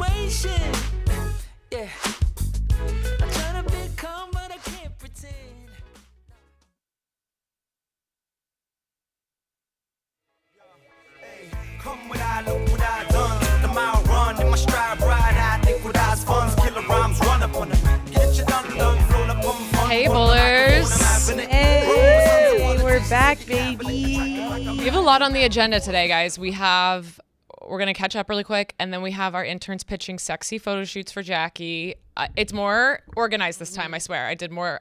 situation. Yeah. I'm trying to be calm, but I can't pretend. Come what I look what I done. The mile run in my stride ride. I think what I's funds. Killer rhymes run up on them. Get your done roll up on fun. Hey, bowlers. Hey, we're back, baby. We have a lot on the agenda today, guys. We're going to catch up really quick, and then we have our interns pitching sexy photo shoots for Jackie. It's more organized this time, I swear. I did more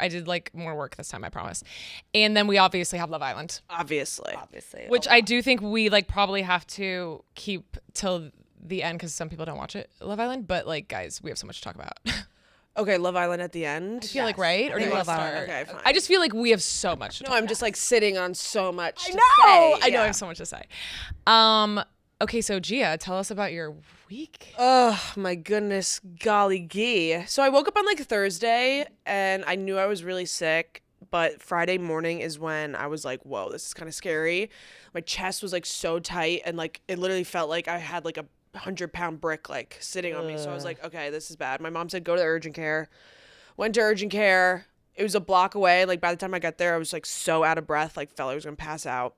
work this time, I promise. And then we obviously have Love Island. Obviously. Which I do think we probably have to keep till the end because some people don't watch it, Love Island. But guys, we have so much to talk about. Okay, Love Island at the end. I feel right? Or do you want to start? Okay, fine. I just feel like we have so much to talk No, I'm about. just sitting on so much to say. I know I have so much to say. Okay, so Gia, tell us about your week. Oh my goodness, golly gee. So I woke up on Thursday and I knew I was really sick, but Friday morning is when I was like, whoa, this is kind of scary. My chest was so tight and it literally felt like I had a 100-pound brick sitting on me. So I was like, okay, this is bad. My mom said go to urgent care. Went to urgent care. It was a block away. By the time I got there, I was so out of breath, felt like I was gonna pass out.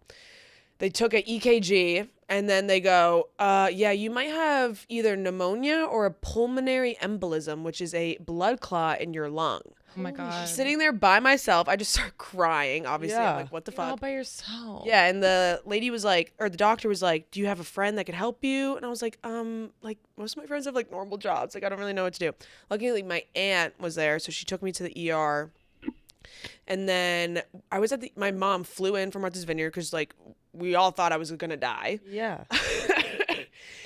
They took an EKG and then they go, yeah, you might have either pneumonia or a pulmonary embolism, which is a blood clot in your lung. Oh my God. Sitting there by myself, I just start crying, obviously. I'm like, what the fuck? All by yourself. Yeah, and the lady was or the doctor was like, do you have a friend that could help you? And I was like, most of my friends have normal jobs. I don't really know what to do. Luckily, my aunt was there, so she took me to the ER. And then I was my mom flew in from Martha's Vineyard because we all thought I was gonna die. Yeah.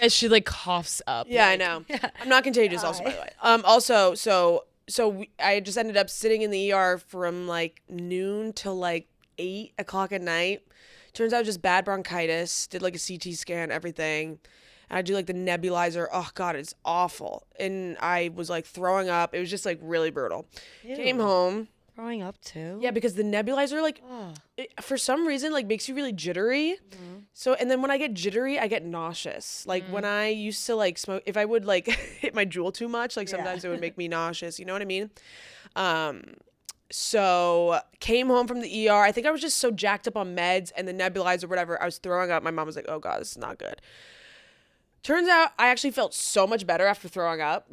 As she coughs up. Yeah, I know. Yeah. I'm not contagious also, by the way. Also, I just ended up sitting in the ER from noon till 8 o'clock at night. Turns out just bad bronchitis. Did a CT scan, everything. And I do the nebulizer. Oh God, it's awful. And I was throwing up. It was just really brutal. Ew. Came home. Throwing up too? Yeah, because the nebulizer for some reason makes you really jittery. Mm-hmm. So and then when I get jittery, I get nauseous. When I used to smoke, if I would hit my Juul too much, sometimes it would make me nauseous. You know what I mean? So came home from the ER. I think I was just so jacked up on meds and the nebulizer, whatever. I was throwing up. My mom was like, "Oh God, this is not good." Turns out I actually felt so much better after throwing up.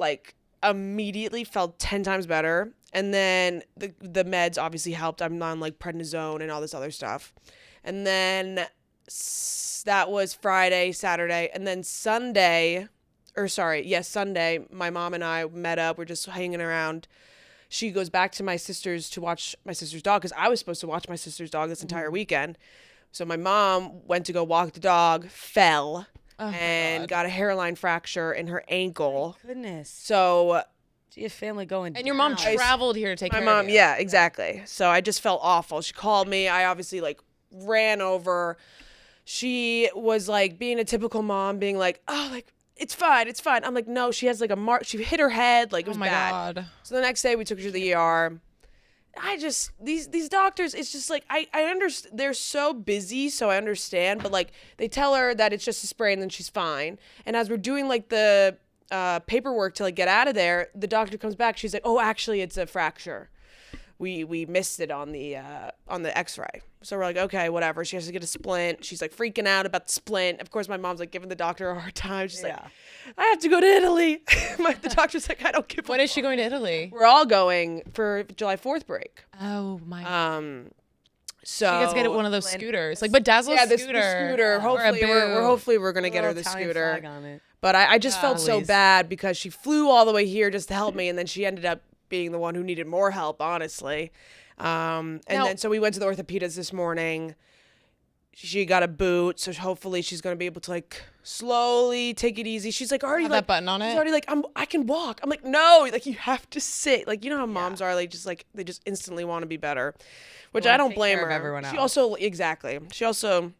Immediately felt 10 times better. And then the meds obviously helped. I'm on prednisone and all this other stuff. And then that was Friday, Saturday. And then Sunday, my mom and I met up. We're just hanging around. She goes back to my sister's to watch my sister's dog because I was supposed to watch my sister's dog this entire weekend. So my mom went to go walk the dog, fell, and got a hairline fracture in her ankle. My goodness. So... Your family going and your mom traveled here to take care of you. My mom, yeah, exactly. So I just felt awful. She called me. I obviously ran over. She was being a typical mom, being it's fine. I'm like, no, she has a mark. She hit her head. It was bad. God. So the next day we took her to the ER. These doctors, it's just I understand. They're so busy, so I understand. But they tell her that it's just a sprain, then she's fine. And as we're doing the paperwork to get out of there, the doctor comes back. She's like, "Oh, actually, it's a fracture. We missed it on the X-ray." So we're like, "Okay, whatever." She has to get a splint. She's freaking out about the splint. Of course, my mom's giving the doctor a hard time. She's like, "I have to go to Italy." The doctor's like, "I don't give." When is she going to Italy? We're all going for July 4th break. Oh my. So she gets to get one of those scooters, Bedazzle scooter. The scooter. Hopefully, we're gonna get her the scooter. But I just felt so bad because she flew all the way here just to help me, and then she ended up being the one who needed more help, honestly. Then so we went to the orthopedist this morning. She got a boot, so hopefully she's gonna be able to slowly take it easy. She's already have that button on it. She's already I can walk. I'm like, no, you have to sit. You know how moms are they just instantly want to be better, which I don't blame her. Everyone else. She also She also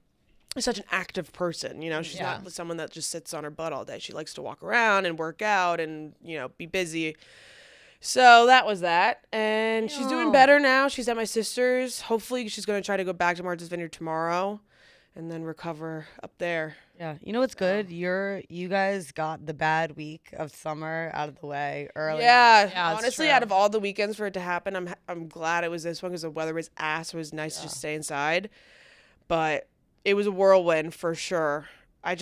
is such an active person. She's not someone that just sits on her butt all day. She likes to walk around and work out and be busy. So that was that. And she's doing better now. She's at my sister's. Hopefully she's going to try to go back to Martha's Vineyard tomorrow. and then recover up there. Yeah. You know what's good? You guys got the bad week of summer out of the way early. Yeah, Yeah, it's honestly, true. out of all the weekends for it to happen, I'm glad it was this one because the weather was ass. It was nice to just stay inside, but it was a whirlwind for sure. I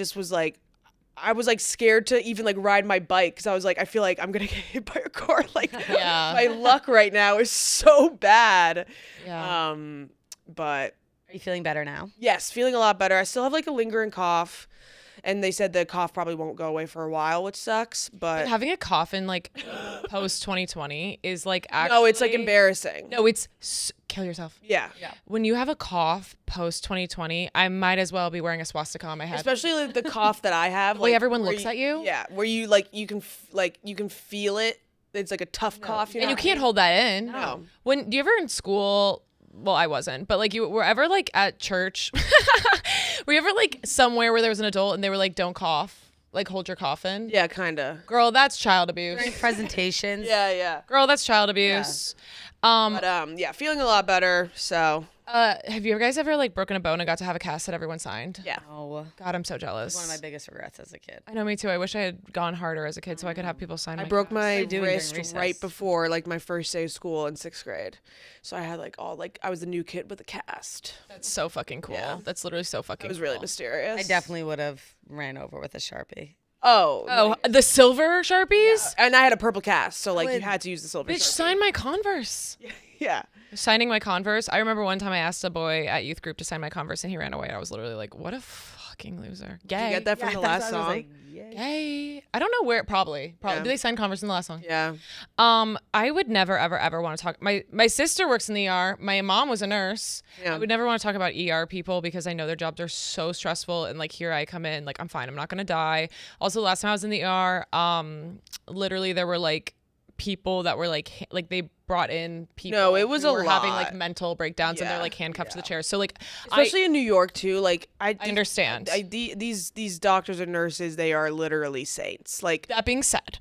was scared to even like ride my bike because I was like, I feel like I'm gonna get hit by a car. Like, Yeah. my luck right now is so bad. Yeah. But Are you feeling better now? yes, feeling a lot better. I still have like a lingering cough, and they said the cough probably won't go away for a while, which sucks. But Having a cough in like post 2020 is like actually. no, it's like embarrassing. No, it's kill yourself. Yeah. When you have a cough post 2020, I might as well be wearing a swastika on my head. Especially like the cough that I have. way like, everyone where looks at you? Yeah, where you like you can feel it. It's like a tough cough. You know And you what I can't mean? hold that in. No. When do you ever in school? Well, I wasn't, but like you were ever like at church? Were you ever like somewhere where there was an adult and they were like, "Don't cough, like hold your cough in"? Yeah, kinda. Girl, that's child abuse. During presentations. Yeah. Girl, that's child abuse. But yeah, feeling a lot better. So Have you guys ever like broken a bone and got to have a cast that everyone signed? yeah. Oh, God, I'm so jealous. one of my biggest regrets as a kid. I know, me too. I wish I had gone harder as a kid so I could have people sign. I my broke cast. my you doing during wrist recess? right before like my first day of school in 6th grade. So I had I was the new kid with a cast. That's so fucking cool. Yeah. That's literally so fucking. It was really cool. mysterious. I definitely would have ran over with a Sharpie. Oh. Oh, the silver Sharpies? And I had a purple cast, so like you would- had to use the silver. Bitch, Sharpie. sign my Converse. Yeah. Signing my Converse. I remember one time I asked a boy at youth group to sign my Converse and he ran away. I was literally like, what a fucking loser. Gay. Did you get that from the last song? Gay. I don't know where. Probably. Yeah. Did they sign Converse in the last song? Yeah. I would never, ever want to talk. My sister works in the ER. My mom was a nurse. Yeah. I would never want to talk about ER people because I know their jobs are so stressful. And like here I come in, like I'm fine. I'm not gonna die. Also, last time I was in the ER, literally there were like people that were like they brought in people. No, it was who a were having lot. like mental breakdowns and they're Yeah. like handcuffed to the chairs. So like Especially in New York too. Like I understand. These doctors and nurses, they are literally saints. Like That being said,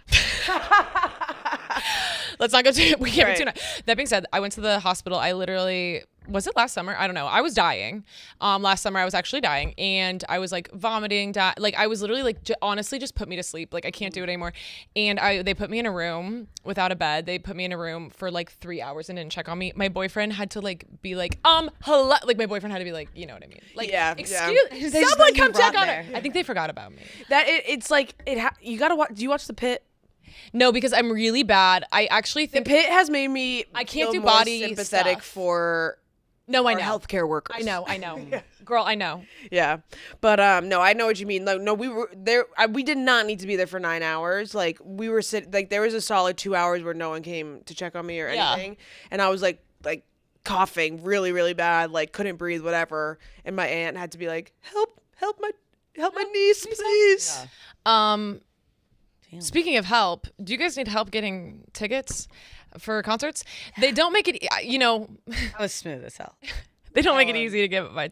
let's not go too. We can't be too. Right. That being said, I went to the hospital. I literally was it last summer? I don't know. I was dying. Last summer I was actually dying, and I was like vomiting. Like I was literally like, honestly, just put me to sleep. Like I can't do it anymore. And they put me in a room without a bed. They put me in a room for like 3 hours and didn't check on me. My boyfriend had to like be like, hello. Like my boyfriend had to be like, you know what I mean? Like, Yeah, excuse, They just someone let you come check rot on there. her. I think they forgot about me. that it's like you gotta watch. Do you watch The Pit? No, because I'm really bad. I actually The think Pit has made me. I can't feel do more body sympathetic stuff. for No, I our know. healthcare workers. I know. Girl, I know. Yeah, but no, I know what you mean. No, we were there. We did not need to be there for 9 hours. Like we were like there was a solid 2 hours where no one came to check on me or Yeah. anything, and I was like coughing really bad, like couldn't breathe, whatever. And my aunt had to be like, help my niece, please. Speaking of help, do you guys need help getting tickets for concerts? They don't make it, That was smooth as hell. they don't make it easy to get my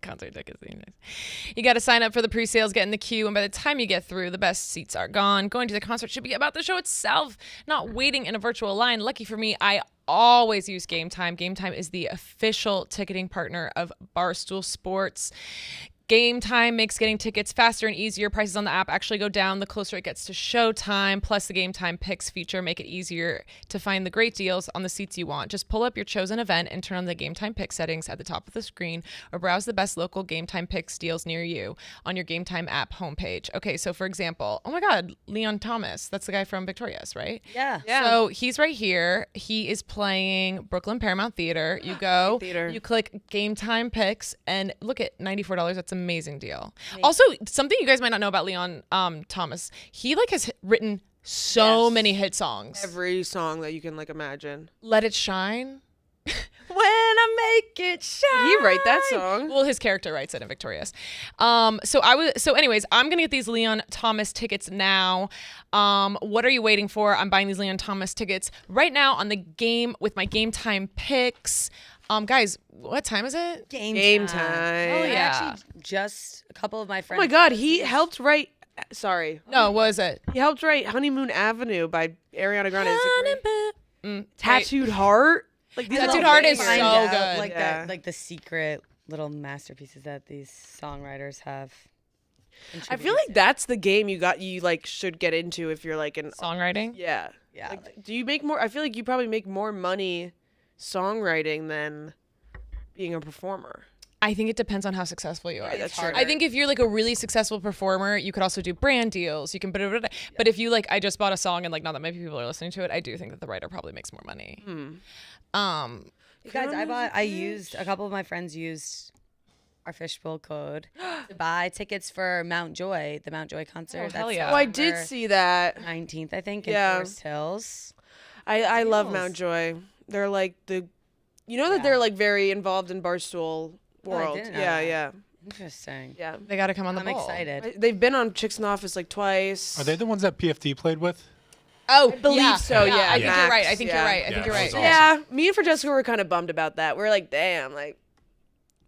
concert tickets these days. You got to sign up for the pre-sales, get in the queue, and by the time you get through, the best seats are gone. Going to the concert should be about the show itself, not waiting in a virtual line. Lucky for me, I always use Gametime. Gametime is the official ticketing partner of Barstool Sports. Gametime makes getting tickets faster and easier. Prices on the app actually go down the closer it gets to showtime. Plus, the Gametime Picks feature make it easier to find the great deals on the seats you want. Just pull up your chosen event and turn on the Gametime Picks settings at the top of the screen, or browse the best local Gametime Picks deals near you on your Gametime app homepage. Okay, so for example, oh my God, Leon Thomas. That's the guy from Victorious, right? Yeah. So he's right here. He is playing Brooklyn Paramount Theater. You go, Theater. you click Gametime Picks, and look at $94. That's an amazing deal. Also, something you guys might not know about Leon Thomas, he like has written so many hit songs. Every song that you can like imagine. Let It Shine. When I make it shine. Did he write that song? Well, his character writes it in Victorious. So anyways, I'm gonna get these Leon Thomas tickets now. What are you waiting for? I'm buying these Leon Thomas tickets right now on the game with my Gametime Picks. Guys, what time is it? Game time. Oh, I yeah. actually just a couple of my Oh friends. my God, he helped write. Sorry, No, what is it? he helped write "Honeymoon Avenue" by Ariana Grande. Mm, Tattooed Heart. Like these are Tattooed all Heart is bangers. so Find out, good. Like Yeah. that, like the secret little masterpieces that these songwriters have. I feel like that's the game you like should get into if you're like an Songwriting? yeah. Yeah. Like, do you make more? I feel like you probably make more money songwriting than being a performer. I think it depends on how successful you are. That's true. I think if you're like a really successful performer, you could also do brand deals. You can, but if you like, I just bought a song and like not that many people are listening to it, I do think that the writer probably makes more money. Guys, a couple of my friends used our Fishbowl code to buy tickets for Mount Joy, the Mount Joy concert. hell That's yeah. Oh, I did see that. 19th, I think, in Yeah. Forest Hills. I love Deals. Mount Joy. They're like that they're like very involved in Barstool world. didn't know Yeah, that. yeah, Interesting. yeah. They got to come on the I'm bowl. excited. They've been on Chicks in the Office like twice. Are they the ones that PFD played with? Oh, I believe so, yeah. I think Max, you're right. I think yeah. you're right. I think Yeah, you're that right. was awesome. Yeah, me and Francesca were kind of bummed about that. We're like, damn, like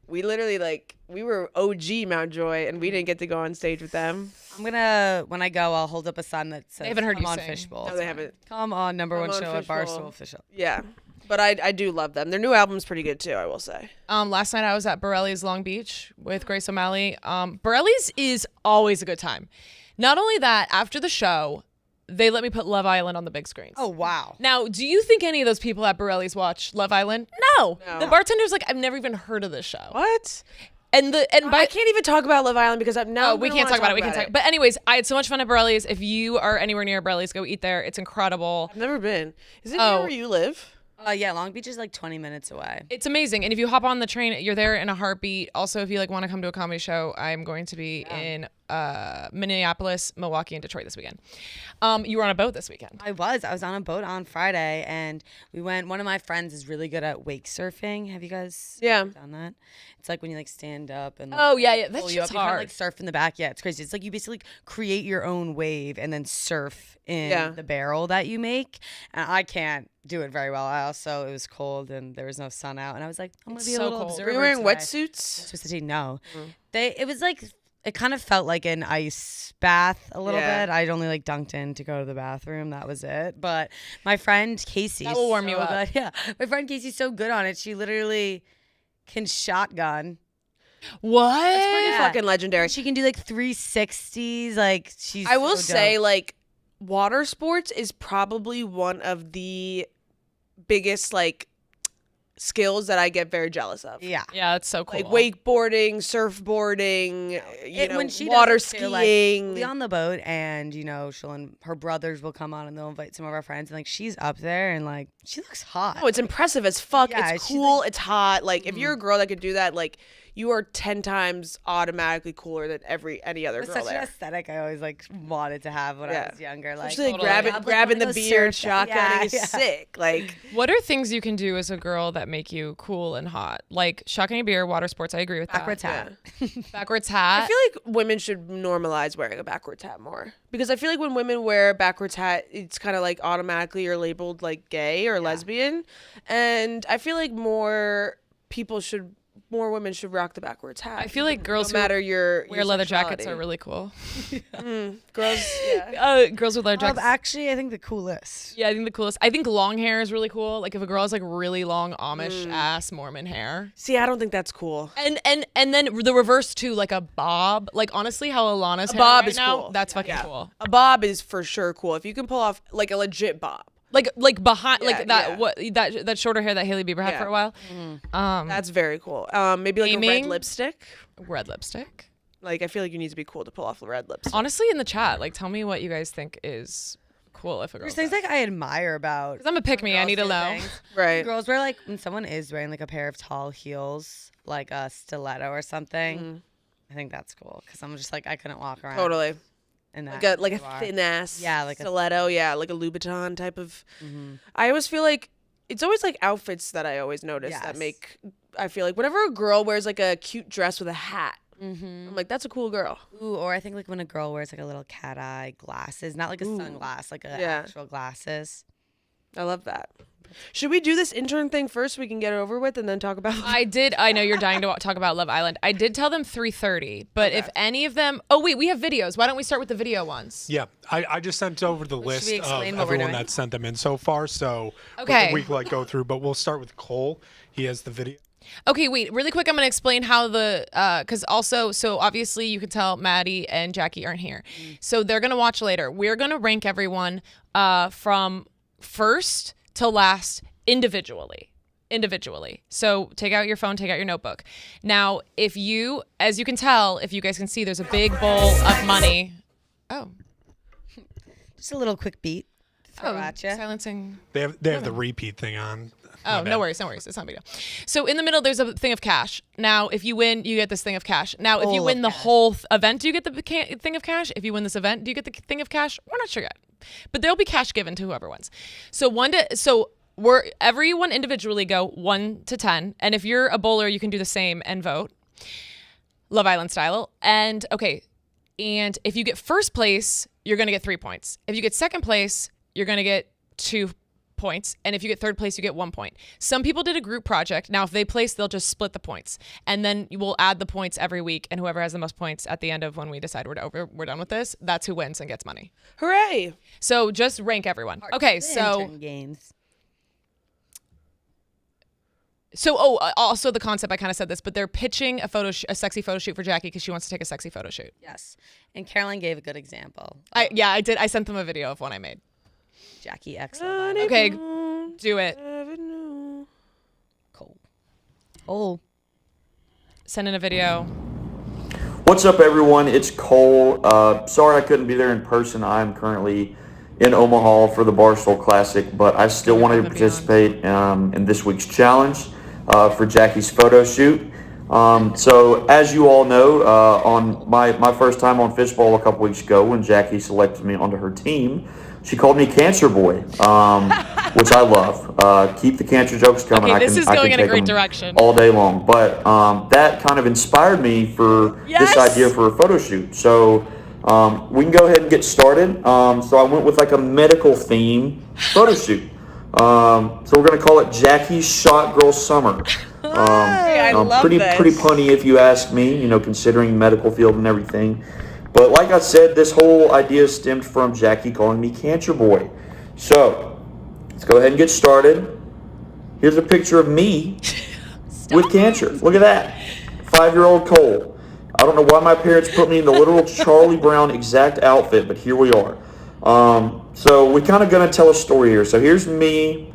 we literally like we were OG Mount Joy and we didn't get to go on stage with them. I'm gonna, when I go, I'll hold up a sign that says, haven't heard "Come you on, sing. Fishbowl." No, they haven't. Come on, number Come one on, show at Fishbowl. Barstool Official. Yeah, but I do love them. Their new album's pretty good too, I will say. Last night I was at Borelli's Long Beach with Grace O'Malley. Borelli's is always a good time. Not only that, after the show, they let me put Love Island on the big screens. Oh, wow. Now, do you think any of those people at Borelli's watch Love Island? No. The bartender's like, I've never even heard of this show. What? And I can't even talk about Love Island because I'm now. Oh, we can't talk about it. We can talk. But anyways, I had so much fun at Borelli's. If you are anywhere near Borelli's, go eat there. It's incredible. I've never been. Is it Oh. near where you live? Yeah, Long Beach is like 20 minutes away. It's amazing. And if you hop on the train, you're there in a heartbeat. Also, if you like want to come to a comedy show, I'm going to be in Minneapolis, Milwaukee, and Detroit this weekend. You were on a boat this weekend. I was on a boat on Friday, and we went. One of my friends is really good at wake surfing. Have you guys Yeah. done that? It's like when you like stand up and like, Oh, yeah, yeah. That pull you shit's up. You kind of hard. like surf in the back. Yeah, it's crazy. It's like you basically create your own wave and then surf in Yeah. the barrel that you make. And I can't do it very well. It was cold and there was no sun out, and I was like, I'm gonna It's be a so little cold. observer. Were you wearing today. wetsuits? Twisted Tea, no. It was like, it kind of felt like an ice bath a little Yeah. bit. I'd only like dunked in to go to the bathroom. That was it. But my friend Casey, That will warm so you up. good. Yeah, my friend Casey's so good on it. She literally can shotgun. What? Pretty Yeah. fucking legendary. She can do like 360s. Like she's. I will so say, dope. like, water sports is probably one of the biggest like skills that I get very jealous of. Yeah. Yeah, it's so cool. Like wakeboarding, surfboarding, When she water does it too, skiing. Like, we'll be on the boat, and her brothers will come on, and they'll invite some of our friends, and like she's up there, and like she looks hot. Oh, it's impressive as fuck. Yeah, it's she's cool. like- It's hot. Like if you're a girl that could do that, like you are 10 times automatically cooler than any other It's girl such an there. aesthetic I always like wanted to have when Yeah. I was younger. Like, Especially like, Totally. grabbing the Like, beard, surf- shotgunning yeah, is yeah. sick. Like What are things you can do as a girl that make you cool and hot? Like shotgunning beer, water sports. I agree with backwards that. hat. Backwards hat. I feel like women should normalize wearing a backwards hat more because I feel like when women wear a backwards hat, it's kind of like automatically you're labeled like gay or lesbian, and I feel like more women should rock the backwards hat. I feel like girls no matter your wear leather jackets sexuality. are really cool. girls. Yeah. Girls with leather jackets. Actually, I think the coolest. Yeah, I think the coolest. I think long hair is really cool. Like if a girl has like really long Amish ass Mormon hair. See, I don't think that's cool. And then the reverse too, like a bob. Like honestly, how Alana's hair bob right is now, cool. that's fucking Yeah. cool. A bob is for sure cool if you can pull off like a legit bob. Like behind Yeah, like that yeah. what that shorter hair that Hailey Bieber had Yeah. for a while. That's very cool. Maybe like a red Aiming. lipstick. Red lipstick. Like I feel like you need to be cool to pull off a red lipstick. Honestly, in the chat, like tell me what you guys think is cool if a girl. There's things like I admire about. I'm a pick me. I need to girls know. do things. Right. Girls wear like when someone is wearing like a pair of tall heels, like a stiletto or something. Mm-hmm. I think that's cool because I'm just like I couldn't walk around. Totally. In that Like a boudoir. thin ass. Yeah, like a- stiletto. Yeah, like a Louboutin type of. I always feel like it's always like outfits that I always notice that Yes. make. I feel like whenever a girl wears like a cute dress with a hat, I'm like, that's a cool girl. Ooh, or I think like when a girl wears like a little cat eye glasses, not like a sunglass, like a Yeah. actual glasses. I love that. Should we do this intern thing first so we can get it over with and then talk about I know you're dying to talk about Love Island. I did tell them 3:30, but if any of them, oh wait, we have videos. Why don't we start with the video ones? Yeah, I just sent over the list we of explain what we're everyone doing? that sent them in so far. So Okay. we can like go through, but we'll start with Cole. He has the video. Okay, wait, really quick. I'm going to explain how because also, so obviously you could tell Maddie and Jackie aren't here. So they're going to watch later. We're going to rank everyone from first to last individually. So take out your phone, take out your notebook. Now, as you can tell, if you guys can see, there's a big bowl of money. Oh. Just a little quick beat. Throw at ya. Silencing. They have the repeat thing on. Oh, no worries. It's not a big deal. So in the middle, there's a thing of cash. Now, if you win, you get this thing of cash. Now, if you win the whole event, do you get the thing of cash? If you win this event, do you get the thing of cash? We're not sure yet. But there'll be cash given to whoever wins. So everyone individually go 1 to 10. And if you're a bowler, you can do the same and vote. Love Island style. And if you get first place, you're going to get 3 points. If you get second place, you're going to get 2 points. And if you get third place, you get 1 point. Some people did a group project. Now, if they place, they'll just split the points. And then we'll add the points every week. And whoever has the most points at the end of when we decide we're done with this, that's who wins and gets money. Hooray. So just rank everyone. Okay, so... Intern games. So, also the concept, I kind of said this, but they're pitching a sexy photo shoot for Jackie because she wants to take a sexy photo shoot. Yes. And Caroline gave a good example. I did. I sent them a video of one I made. Jackie X. Love Okay, do it. Cole. Oh. Send in a video. What's up, everyone? It's Cole. Sorry I couldn't be there in person. I'm currently in Omaha for the Barstool Classic, but I still wanted to participate in this week's challenge for Jackie's photo shoot. So as you all know, on my first time on Fishbowl a couple weeks ago when Jackie selected me onto her team, she called me Cancer Boy, which I love. Keep the cancer jokes coming. Okay, this is going in a great direction. All day long. But that kind of inspired me for this idea for a photo shoot. So we can go ahead and get started. So I went with like a medical theme photo shoot. So we're going to call it Jackie's Shot Girl Summer. I love pretty punny if you ask me, considering medical field and everything. But like I said, this whole idea stemmed from Jackie calling me Cancer Boy. So let's go ahead and get started. Here's a picture of me with cancer. Look at that. 5-year-old Cole. I don't know why my parents put me in the literal Charlie Brown exact outfit, but here we are. So we're kind of going to tell a story here. So here's me.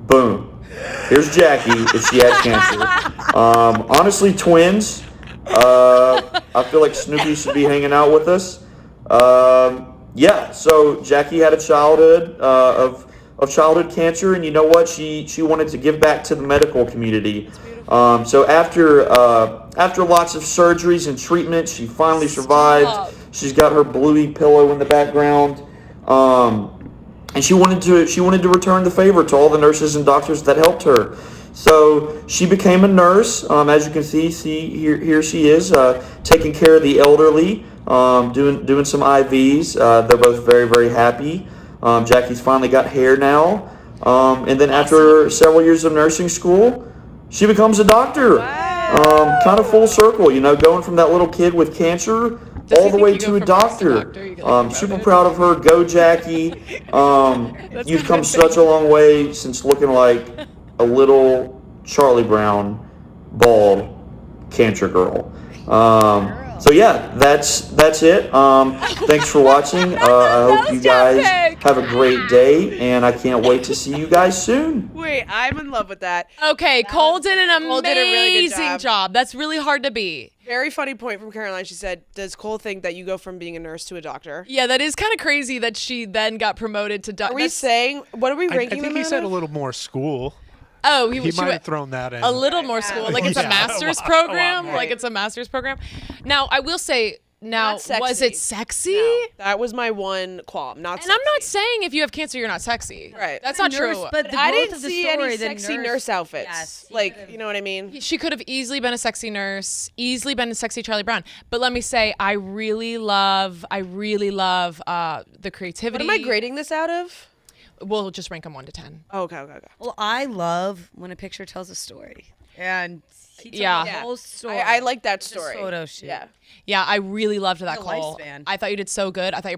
Boom. Here's Jackie if she had cancer. Honestly, twins. I feel like Snoopy should be hanging out with us. So Jackie had a childhood of childhood cancer, and you know what? She wanted to give back to the medical community. So after lots of surgeries and treatment, she finally survived. She's got her bluey pillow in the background, and she wanted to return the favor to all the nurses and doctors that helped her. So she became a nurse. As you can see here she is taking care of the elderly, doing some IVs. They're both very, very happy. Jackie's finally got hair now. And then after several years of nursing school, she becomes a doctor. Wow. Kind of full circle, going from that little kid with cancer all the way to a doctor. Super proud of her. Go, Jackie. You've come such a long way since looking like a little Charlie Brown, bald cancer girl. So yeah, that's it. Thanks for watching. I hope you guys have a great day, and I can't wait to see you guys soon. Wait, I'm in love with that. Okay, Cole did an Cole did a really good amazing job. That's really hard to beat. Very funny point from Caroline. She said, does Cole think that you go from being a nurse to a doctor? Yeah, that is kind of crazy that she then got promoted to doctor. Are we saying, what are we I ranking think them he said out a of? little more school. Oh, He might have thrown that in. a little more school, like it's a master's program. Like it's a master's program. Now, I will say, Not sexy. was it sexy? No, that was my one qualm. Not And sexy. I'm not saying if you have cancer, you're not sexy. Right. That's not Nurse, true. but the I growth didn't of the see story, any the sexy nurse outfits. Yes, you know what I mean? She could have easily been a sexy nurse, easily been a sexy Charlie Brown. But let me say, I really love the creativity. What am I grading this out of? we'll just rank them 1 to 10. Oh, okay. Well, I love when a picture tells a story, and he told Yeah. the whole story. I like that Just story. photo shoot. Yeah. Yeah, I really loved that The Cole. lifespan. I thought you did so good. I thought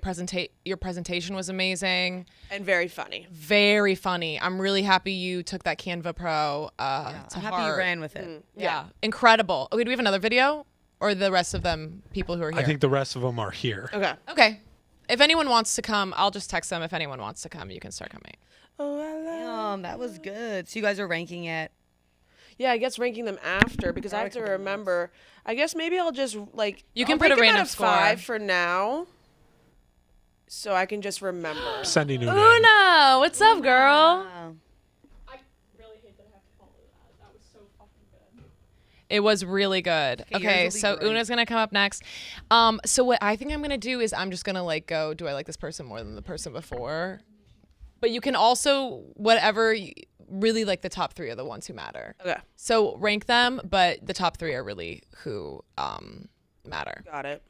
your presentation was amazing. And very funny. Very funny. I'm really happy you took that Canva Pro to I'm happy you heart. ran with it. Yeah. Incredible. Okay, do we have another video? Or the rest of them, people who are here? I think the rest of them are here. Okay. Okay. If anyone wants to come, I'll just text them. If anyone wants to come, you can start coming. Oh, I love. That was good. So you guys are ranking it. Yeah, I guess ranking them after because I have to remember. I guess maybe I'll just like. You can I'll put a rank 'em random out of score. 5 for now, so I can just remember. Sending Una. Una, what's up, girl? Wow. It was really good. yours Okay, will be so great. Una's gonna come up next. So what I think I'm gonna do is I'm just gonna like go, do I like this person more than the person before? But you can also really like the top 3 are the ones who matter. Okay, So rank them, but the top 3 are really who matter got it.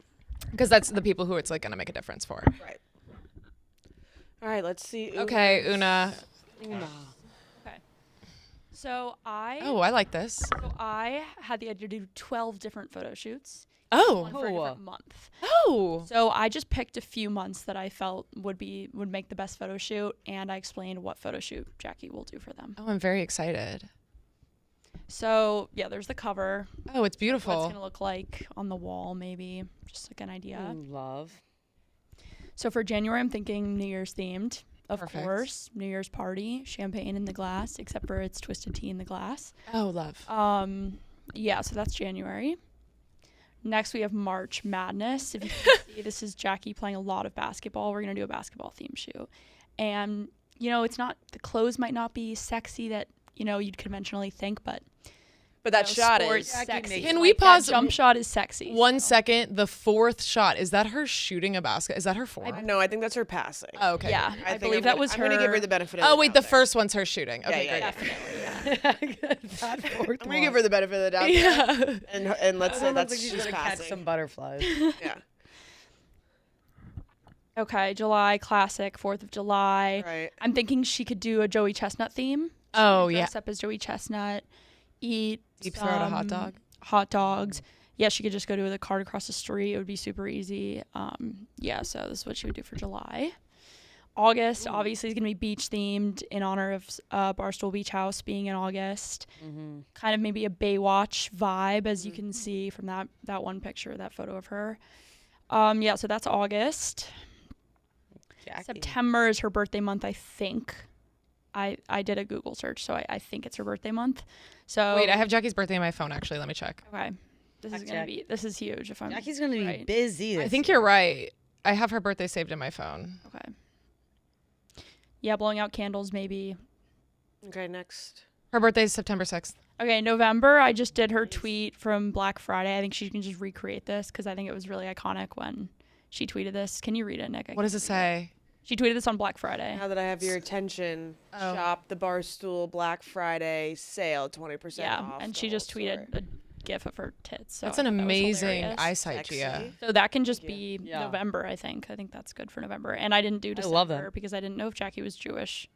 because that's the people who it's like gonna make a difference for. Right. All right, let's see. Okay, Una. Okay. So I like this. I had the idea to do 12 different photo shoots, Oh. one for a different month. Oh. So I just picked a few months that I felt would make the best photo shoot, and I explained what photo shoot Jackie will do for them. Oh, I'm very excited. So yeah, there's the cover. Oh, it's What beautiful. it's gonna look like on the wall, maybe just like an idea. Love. So for January, I'm thinking New Year's themed. Of Perfect. course, New Year's party, champagne in the glass, except for it's twisted tea in the glass. Oh, love. Yeah, so that's January. Next, we have March Madness. If you can see, this is Jackie playing a lot of basketball. We're going to do a basketball theme shoot. And, the clothes might not be sexy that, you'd conventionally think, but But that sport is. sexy. Can we Like, that pause jump shot is sexy. 1 so- second? The 4th shot, is that her shooting a basket? Is that her form? No, I think that's her passing. Oh, okay. Yeah, I believe that was I'm her. gonna give her the benefit of Oh, the wait, doubt the there. first one's her shooting. Okay, Yeah, great. I'm gonna give her the benefit of the doubt. Yeah. And let's say It looks that's like she's she's gonna catch passing. some butterflies. Yeah. Okay, July classic, 4th of July. Right. I'm thinking she could do a Joey Chestnut theme. Oh, yeah. Dress up as Joey Chestnut, eat Deep throat a hot some dog. Hot dogs. Yeah, she could just go to the cart across the street. It would be super easy. Yeah, so this is what she would do for July. August, obviously, is going to be beach themed in honor of Barstool Beach House being in August. Kind of maybe a Baywatch vibe, as you can see from that one picture, that photo of her. Yeah, so that's August. Jackie. September is her birthday month, I think. I did a Google search, so I think it's her birthday month. So Wait, I have Jackie's birthday on my phone, actually. Let me check. okay. This is huge. If I'm Jackie's gonna be right. busy. I this think year. you're right. I have her birthday saved in my phone. Okay. Yeah, blowing out candles maybe. Okay, next. Her birthday is September 6th. Okay, November, I just did her tweet from Black Friday. I think she can just recreate this because I think it was really iconic when she tweeted this. Can you read it, Nick? What does it say? She tweeted this on Black Friday. Now that I have your attention, Oh. shop the Barstool Black Friday sale, 20% Yeah, off. and the she whole just tweeted store. a gif of her tits. So That's I an thought that was amazing hilarious. eyesight, Sexy. Gia. So that can just you. be Yeah. November, I think. I think that's good for November. And I didn't do December love that. because I didn't know if Jackie was Jewish.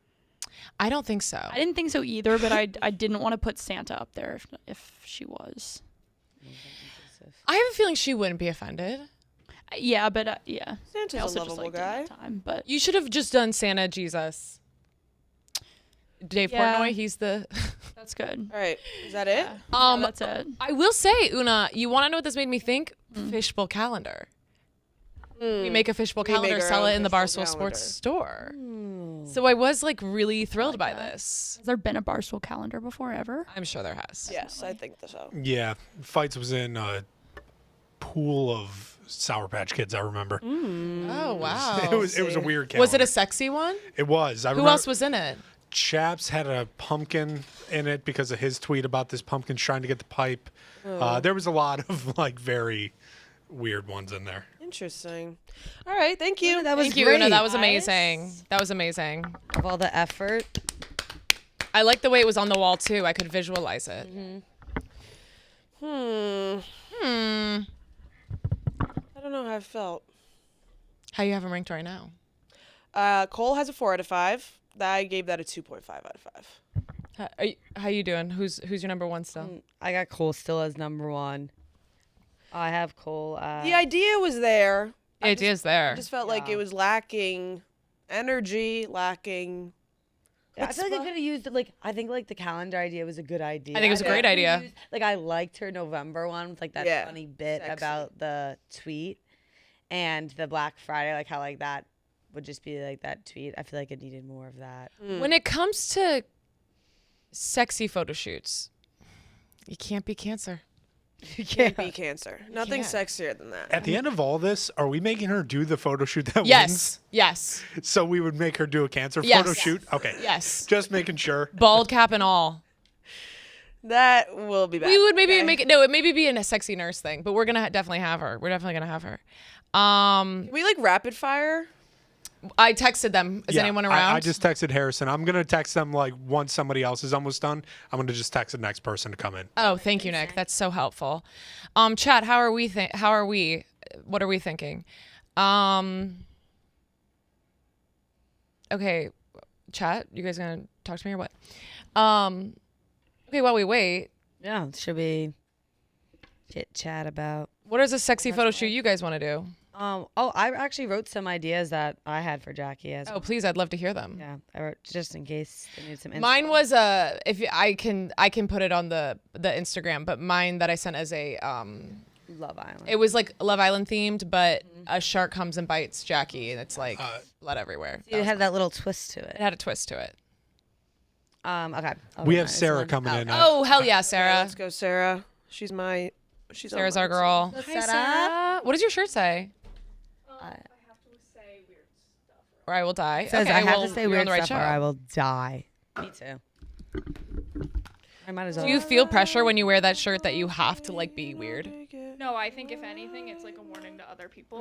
I don't think so. I didn't think so either, but I didn't want to put Santa up there if she was. I have a feeling she wouldn't be offended. Yeah, but yeah. Santa's I also a just lovable liked it guy. at the time, but You should have just done Santa Jesus. Dave Yeah. Portnoy, he's the. that's good. All right, is that it? Yeah, that's it. I will say, Una, you want to know what this made me think? Fishbowl calendar. We make a fishbowl We make calendar, our sell own it in the fishbowl Barstool Sports calendar. store. So I was like really thrilled by this. Has there been a Barstool calendar before ever? I'm sure there has. Yes, I think so. Yeah, Fights was in a pool of Sour Patch Kids. I remember. Oh wow. It was a weird. Was it calendar. a sexy one? It was. I Who remember else was in it? Chaps had a pumpkin in it because of his tweet about this pumpkin trying to get the pipe. There was a lot of like very weird ones in there. Interesting. All right, thank you. That was Thank you, great. Una. That was amazing. That was amazing. Of all the effort. I like the way it was on the wall too. I could visualize it. I don't know how I felt. How you have them ranked right now? Cole has a 4 out of 5. I gave that a 2.5 out of 5. How you doing? Who's your number one still? I got Cole still as number 1. I have Cole. The idea was there. It is there. I just felt like it was lacking energy, lacking. I feel like I could have used like I think like the calendar idea was a good idea. I think it was a great idea. Like I liked her November one with like that funny bit about the tweet, and the Black Friday, like how like that would just be like that tweet. I feel like it needed more of that. When it comes to sexy photo shoots, you can't be Cancer. You can't be Cancer. Nothing sexier than that. At the end of all this, are we making her do the photo shoot that Yes. wins? Yes. So we would make her do a Cancer Yes. photo shoot? Okay. Yes. Just making sure. Bald cap and all. That will be bad. We would maybe make it. No, it maybe be in a sexy nurse thing, but we're gonna definitely have her. We're definitely gonna have her. Can we like rapid fire? I texted them. Is Yeah, anyone around? I just texted Harrison. I'm going to text them like once somebody else is almost done. I'm going to just text the next person to come in. Oh, thank you, Nick. That's so helpful. Chat, how are we? What are we thinking? Okay, chat. You guys gonna talk to me or what? Okay, while we wait, Yeah, should we chit chat about? what is a sexy photo shoot you guys want to do? I actually wrote some ideas that I had for Jackie as Oh, please, I'd love to hear them. yeah, I wrote just in case they need some inspo. Mine was I can put it on the Instagram, but mine that I sent as a Love Island. it was like Love Island themed, but a shark comes and bites Jackie, and it's like blood everywhere. It had that little twist to It it. had a twist to it. Okay. We have Sarah coming in. Oh hell yeah, Sarah! Let's go, Sarah. She's Sarah's our girl. Hi, Sarah. What does your shirt say? Or I will die. It says okay, I have well, to say you're on weird the right stuff show. or I will die. Me too. I might as well. Do you feel pressure when you wear that shirt that you have to like be weird? No, I think if anything, it's like a warning to other people.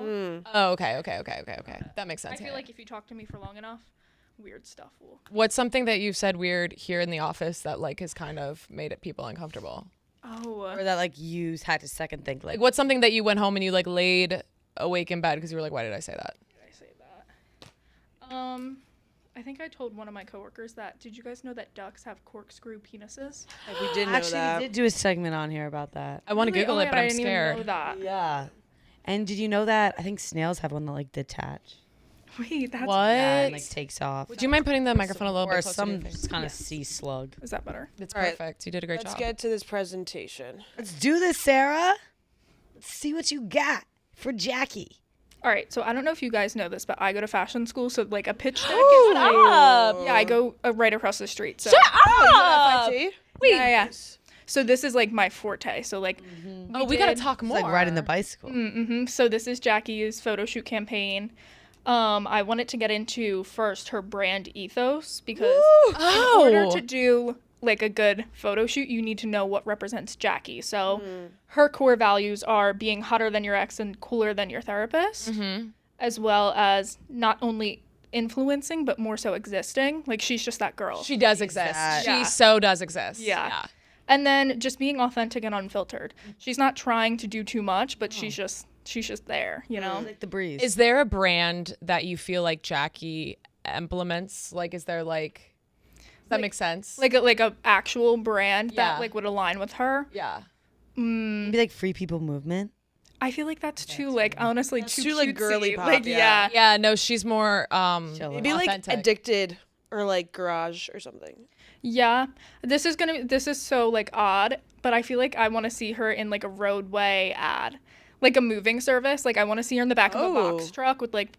Oh, okay. That makes sense. I feel like if you talk to me for long enough, weird stuff will. What's something that you've said weird here in the office that like has kind of made it people uncomfortable? Oh. Or that like you had to second think Like what's something that you went home and you like laid awake in bed because you were like, why did I say that? Did I say that? I think I told one of my coworkers that. Did you guys know that ducks have corkscrew penises? We did know Actually, that. we did do a segment on here about that. I want to Really? Google Oh my it, but God, I I'm didn't even scared. know that. Yeah. And did you know that I think snails have one that like detach? Wait, that's What? Yeah, and, like takes off. Would you mind putting the microphone a little Or bit closer to your some face? kind of sea slug. Is that better? It's All right. perfect. You did a great Let's job. get to this presentation. Let's do this, Sarah. Let's see what you got for Jackie. All right, so I don't know if you guys know this, but I go to fashion school, so like a pitch deck is Shut like, up. yeah, I go right across the street. So FIT? yeah. So this is like my forte. So like, We gotta talk more. It's like riding the bicycle. So this is Jackie's photo shoot campaign. I wanted to get into first her brand ethos because in order to do like a good photo shoot, you need to know what represents Jackie. So her core values are being hotter than your ex and cooler than your therapist, as well as not only influencing but more so existing. Like she's just that girl. She does exist. that. She Yeah. so does exist. Yeah. And then just being authentic and unfiltered. She's not trying to do too much, but she's just there, you know? Like the breeze. Is there a brand that you feel like Jackie implements? Like, is there like, does that make sense? Like a actual brand Yeah. that like would align with her. yeah. Maybe like Free People Movement. I feel like that's too like honestly too like cutesy. girly pop, Like yeah. Yeah, no, she's more Chill. Maybe like authentic. Addicted or like Garage or something. Yeah. This is so like odd, but I feel like I want to see her in like a roadway ad. Like a moving service. Like I want to see her in the back of a box Oh. truck with like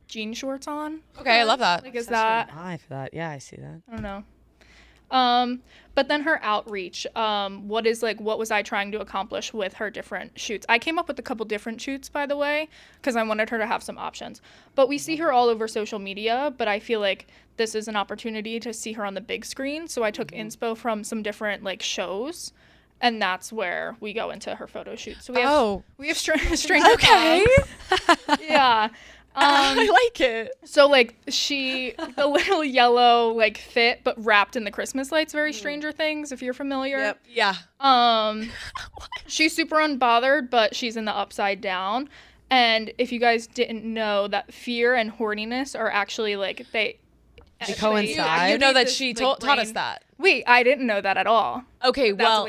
jean shorts on. Okay, I love that. Like is that Eye for that. Yeah, I see that. I don't know. But then her outreach, what was I trying to accomplish with her different shoots? I came up with a couple different shoots, by the way, because I wanted her to have some options. But we see her all over social media, but I feel like this is an opportunity to see her on the big screen. So I took inspo from some different like shows, and that's where we go into her photo shoot. So we have Stranger Okay. Things. Yeah. I like it. So like the little yellow like fit but wrapped in the Christmas lights, very Stranger Things if you're familiar. Yep. Yeah. She's super unbothered, but she's in the upside down. And if you guys didn't know that fear and horniness are actually like They coincide. You know that This, she like, taught us brain- that. Wait, I didn't know that at all. Okay, That's well,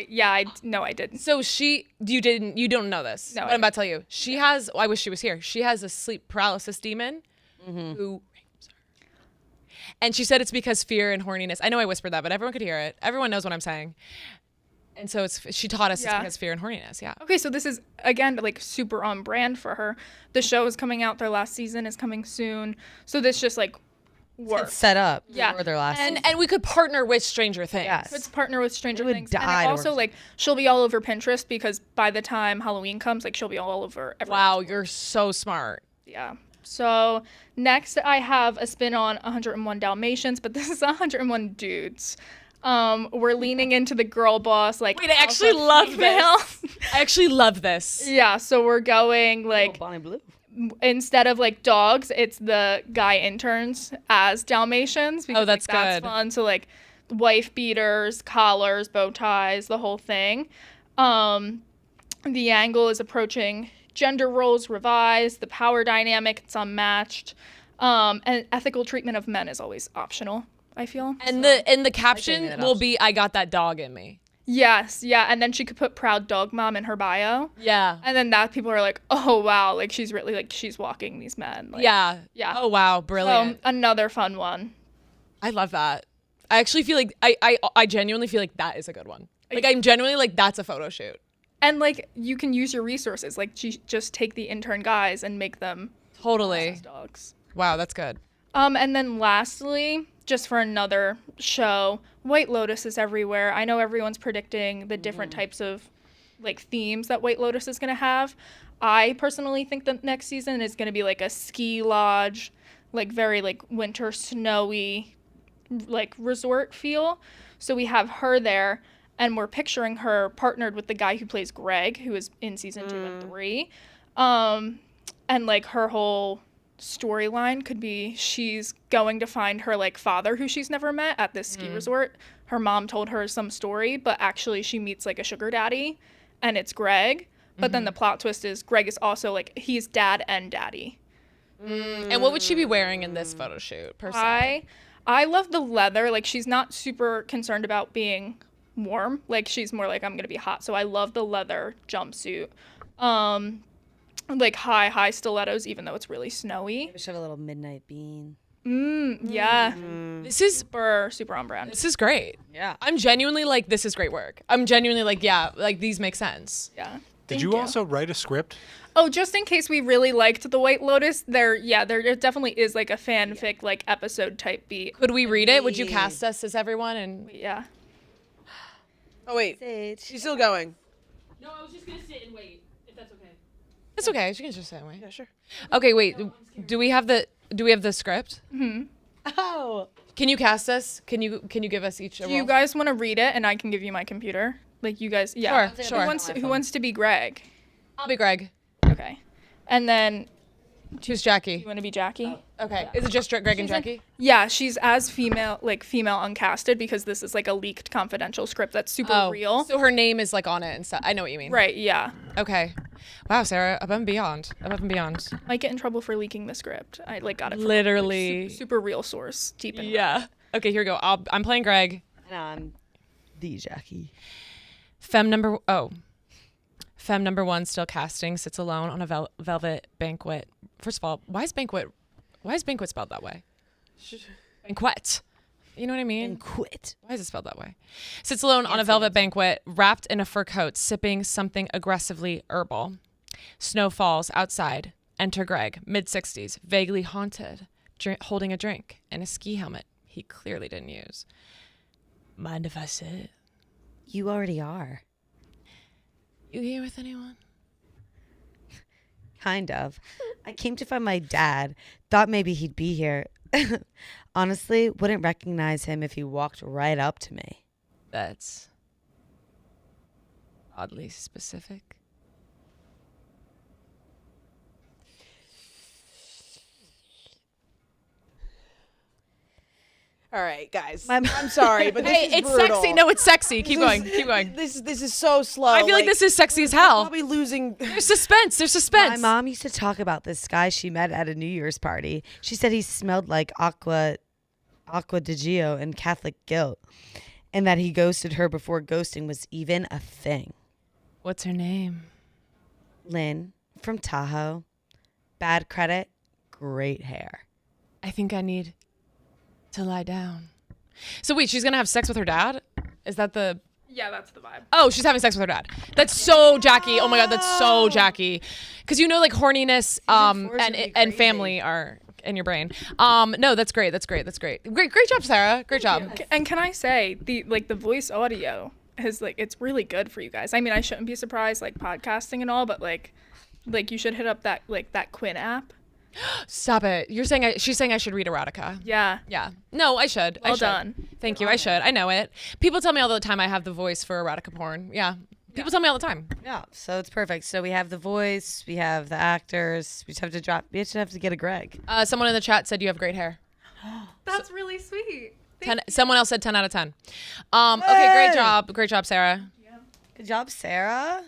no, I didn't. so you don't know this. No, What I'm about to tell you. She has, I wish she was here. She has a sleep paralysis demon who rapes her. And she said it's because fear and horniness. I know I whispered that, but everyone could hear it. Everyone knows what I'm saying. And so she taught us it's because fear and horniness. Yeah. Okay, so this is again like super on brand for her. The show is coming out. Their last season is coming soon. So this just like works. It's set up Yeah. for their last And we could partner with Stranger Things. Yes. Let's partner with Stranger would Things. die And to also work. like she'll be all over Pinterest because by the time Halloween comes, like she'll be all over everything. Wow, you're so smart. Yeah. So next I have a spin on 101 Dalmatians, but this is 101 dudes. We're leaning into the girl boss, like Wait, I actually alpha love female. this. I actually love this. Yeah, so we're going like Bonnie Blue. instead of like dogs, it's the guy interns as Dalmatians. Because, that's like, that's good. fun. So like wife beaters, collars, bow ties, the whole thing. The angle is approaching gender roles revised, the power dynamic, it's unmatched. And ethical treatment of men is always optional, I feel. And the caption it will be, "I got that dog in me." Yes, yeah. And then she could put proud dog mom in her bio. Yeah. And then that people are like, oh wow, like she's really like she's walking these men. Like, Yeah. Yeah. Oh wow, brilliant. Another fun one. I love that. I actually feel like I genuinely feel like that is a good one. Like I'm genuinely like that's a photo shoot. And like you can use your resources. Like just take the intern guys and make them Totally. dogs. Wow, that's good. And then lastly, just for another show, White Lotus is everywhere. I know everyone's predicting the different types of like themes that White Lotus is gonna have. I personally think the next season is gonna be like a ski lodge, like very like winter snowy, like resort feel. So we have her there, and we're picturing her partnered with the guy who plays Greg, who is in season 2 and 3. And like her whole storyline could be she's going to find her like father who she's never met at this ski resort. Her mom told her some story, but actually she meets like a sugar daddy, and it's Greg. But then the plot twist is Greg is also like he's dad and daddy. And what would she be wearing in this photo shoot per se? I love the leather. Like she's not super concerned about being warm. Like she's more like I'm gonna be hot. So I love the leather jumpsuit. Like high stilettos, even though it's really snowy. We should have a little midnight bean. Yeah. This is Super on brand. this is great. Yeah. I'm genuinely like this is great work. I'm genuinely like yeah, like these make sense. Yeah. Did Thank you also write a script? Oh, just in case we really liked the White Lotus, there definitely is like a fanfic like episode type beat. Could we read it? Would you cast us as everyone? And Yeah. Oh wait, Sage. she's still going. no, I was just gonna sit and wait. If that's okay. It's okay. She can just sit and wait. Yeah, sure. Okay, wait. Do we have the script? Oh. Can you cast us? Can you give us each a Do you role? guys want to read it and I can give you my computer? Like you guys, yeah. Sure. Who wants to be Greg? I'll be Greg. Okay. And then Who's Jackie? you want to be Jackie? Okay. Is it just Greg and Jackie? Yeah, she's as female uncasted because this is like a leaked confidential script that's super real. So her name is like on it and stuff. I know what you mean. Right, yeah. Okay. Wow, Sarah, above and beyond. Above and beyond. Might get in trouble for leaking the script. I like got it from Literally. super real source deep in Yeah. Okay, here we go. I'm playing Greg. And I'm the Jackie. Femme number one still casting, sits alone on a velvet banquet. First of all, why is banquet spelled that way? Banquet. You know what I mean? And quit. Why is it spelled that way? Sits alone on a velvet banquet, wrapped in a fur coat, sipping something aggressively herbal. Snow falls outside. Enter Greg, mid-60s, vaguely haunted, holding a drink and a ski helmet he clearly didn't use. Mind if I sit? You already are. You here with anyone? Kind of. I came to find my dad. Thought maybe he'd be here. Honestly, wouldn't recognize him if he walked right up to me. That's oddly specific. All right, guys. I'm sorry, but this Hey, is it's brutal. sexy. No, it's sexy. Keep going. Keep going. This is so slow. I feel like this is sexy as hell. Probably losing. There's suspense. There's suspense. My mom used to talk about this guy she met at a New Year's party. She said he smelled like aqua Aqua di Gio and Catholic guilt, and that he ghosted her before ghosting was even a thing. What's her name? Lynn from Tahoe. Bad credit, great hair. I think I need to lie down. So wait, she's gonna have sex with her dad? Is that the... Yeah, that's the vibe. Oh, she's having sex with her dad. That's so Jackie. Oh my God, that's so Jackie. Because you know, like horniness and family are in your brain. No, that's great. That's great. Great job, Sarah. Great job. And can I say the voice audio is like it's really good for you guys. I mean, I shouldn't be surprised like podcasting and all, but like you should hit up that Quinn app. Stop it. She's saying I should read erotica. Yeah. Yeah. No, I should. Well done. Thank you. I should. I know it. People tell me all the time I have the voice for erotica porn. Yeah. People tell me all the time. Yeah, so it's perfect. So we have the voice, we have the actors. We just have to get a Greg. Someone in the chat said you have great hair. That's really sweet. Someone else said 10 out of 10. Okay, great job, Sarah. Yeah. Good job, Sarah.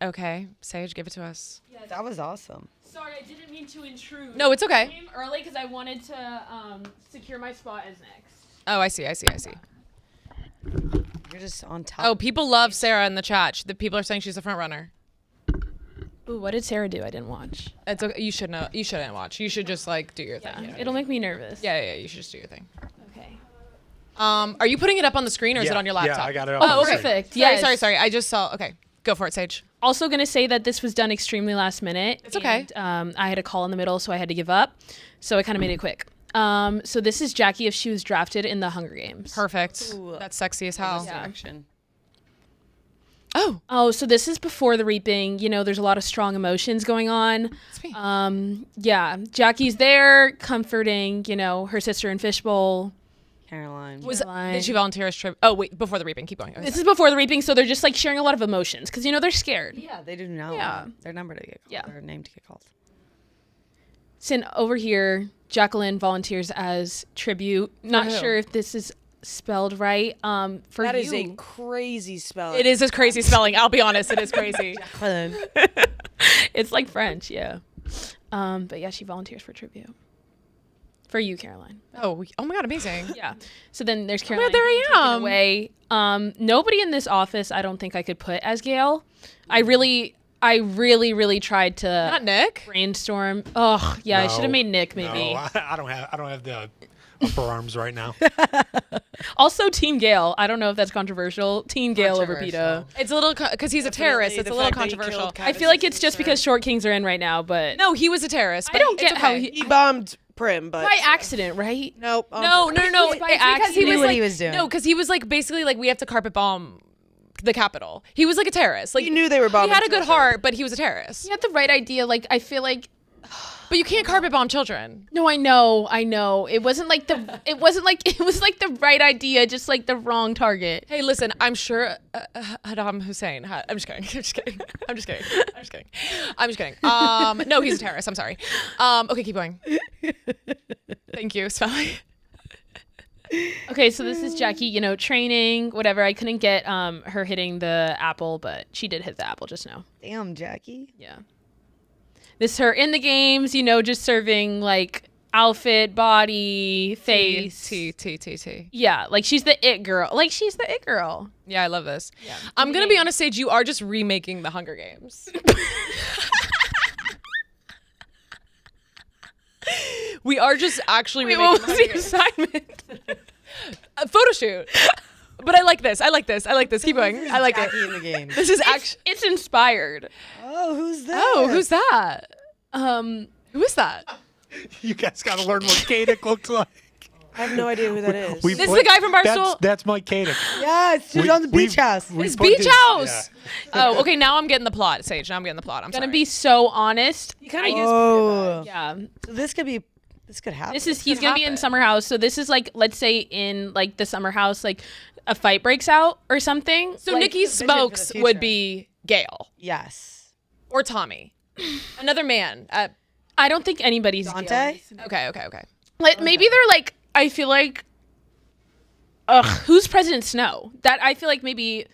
Okay, Sage, give it to us. That was awesome. Sorry, I didn't mean to intrude. No, it's okay. I came early because I wanted to secure my spot as next. Oh, I see. You're just on top. Oh, people love Sarah in the chat. The people are saying she's a front runner. Ooh, what did Sarah do? I didn't watch. It's okay. You should know. You shouldn't watch. You should just like do your Yeah, thing. it'll make me nervous. Yeah. You should just do your thing. Okay. Are you putting it up on the screen or is it on your laptop? Yeah, I got it up Oh, on the okay. screen. Perfect. Yes. Sorry. I just saw. Okay, go for it, Sage. Also gonna say that this was done extremely last minute. It's okay. And, I had a call in the middle, so I had to give up. So I kind of made it quick. So this is Jackie if she was drafted in the Hunger Games. Perfect. Ooh. That's sexy as hell. Action. Oh, So this is before the reaping. You know, there's a lot of strong emotions going on. sweet. Yeah, Jackie's there comforting, her sister in Fishbowl. Caroline. Did she volunteer as tribute? Oh wait, before the reaping. Keep going. This is before the reaping, so they're just like sharing a lot of emotions because they're scared. Yeah, they do not Yeah. want their number to get called. Yeah. Their name to get called. Sin over here, Jacqueline volunteers as tribute. Not who? sure if this is spelled right. For That you. is a crazy spelling. It is a crazy spelling. I'll be honest, it is crazy. It's like French, yeah. But yeah, she volunteers for tribute. For you, Caroline. Oh my God, amazing. Yeah. So then there's Caroline. there being I taken am. Away. Nobody in this office I don't think I could put as Gail. I really tried to Not Nick. brainstorm. Oh, yeah, I No, should have made Nick maybe. No, I don't have the upper arms right now. Also, Team Gail. I don't know if that's controversial. Team Gail over PETA. It's a little because he's a terrorist. It's a little controversial. I feel like it's just because Short Kings are in right now, but No, he was a terrorist. I But don't it's get how okay. He bombed Prim, but by accident, right? nope. No. It's by Because accident. he was what like, he was doing. No, because he was like basically like we have to carpet bomb the Capitol. He was like a terrorist. Like He knew they were bombing He had a good children. heart, but he was a terrorist. He had the right idea. Like I feel like But you can't carpet bomb children. no, I know. It wasn't like it was like the right idea, just like the wrong target. Hey, listen, I'm sure Saddam Hussein. I'm just kidding. No, he's a terrorist. I'm sorry. Okay, keep going. Thank you, Smelly. Okay, so this is Jackie, training, whatever. I couldn't get her hitting the apple, but she did hit the apple just now. Damn, Jackie. Yeah. This is her in the games, just serving like outfit, body, face. T. Yeah, like she's the it girl. Yeah, I love this. Yeah. I'm gonna be honest, Sage. You are just remaking the Hunger Games. We are just actually remaking What the was Hunger the Games. assignment? A photo shoot. But I like this. Keep going. I like it. Jackie in the game. This is actually. It's inspired. Oh, who's that? Oh, who's that? Who is that? You guys got to learn what Kadick looks like. I have no idea who that is. We This is the guy from Barstool? That's Mike Kadick. Yes, she's on the beach house. His beach house. Oh, okay. Now I'm getting the plot, Sage. Now I'm getting the plot. I'm Gonna sorry. be so honest. Oh, Yeah. so this could happen. He's gonna be in summer house. So this is like, let's say in like the summer house, like a fight breaks out or something. So like, Nikki vision for the Smokes future. would be Gail Yes. or Tommy, another man. I don't think anybody's Dante? Okay. Like maybe they're like, I feel like, who's President Snow? That I feel like maybe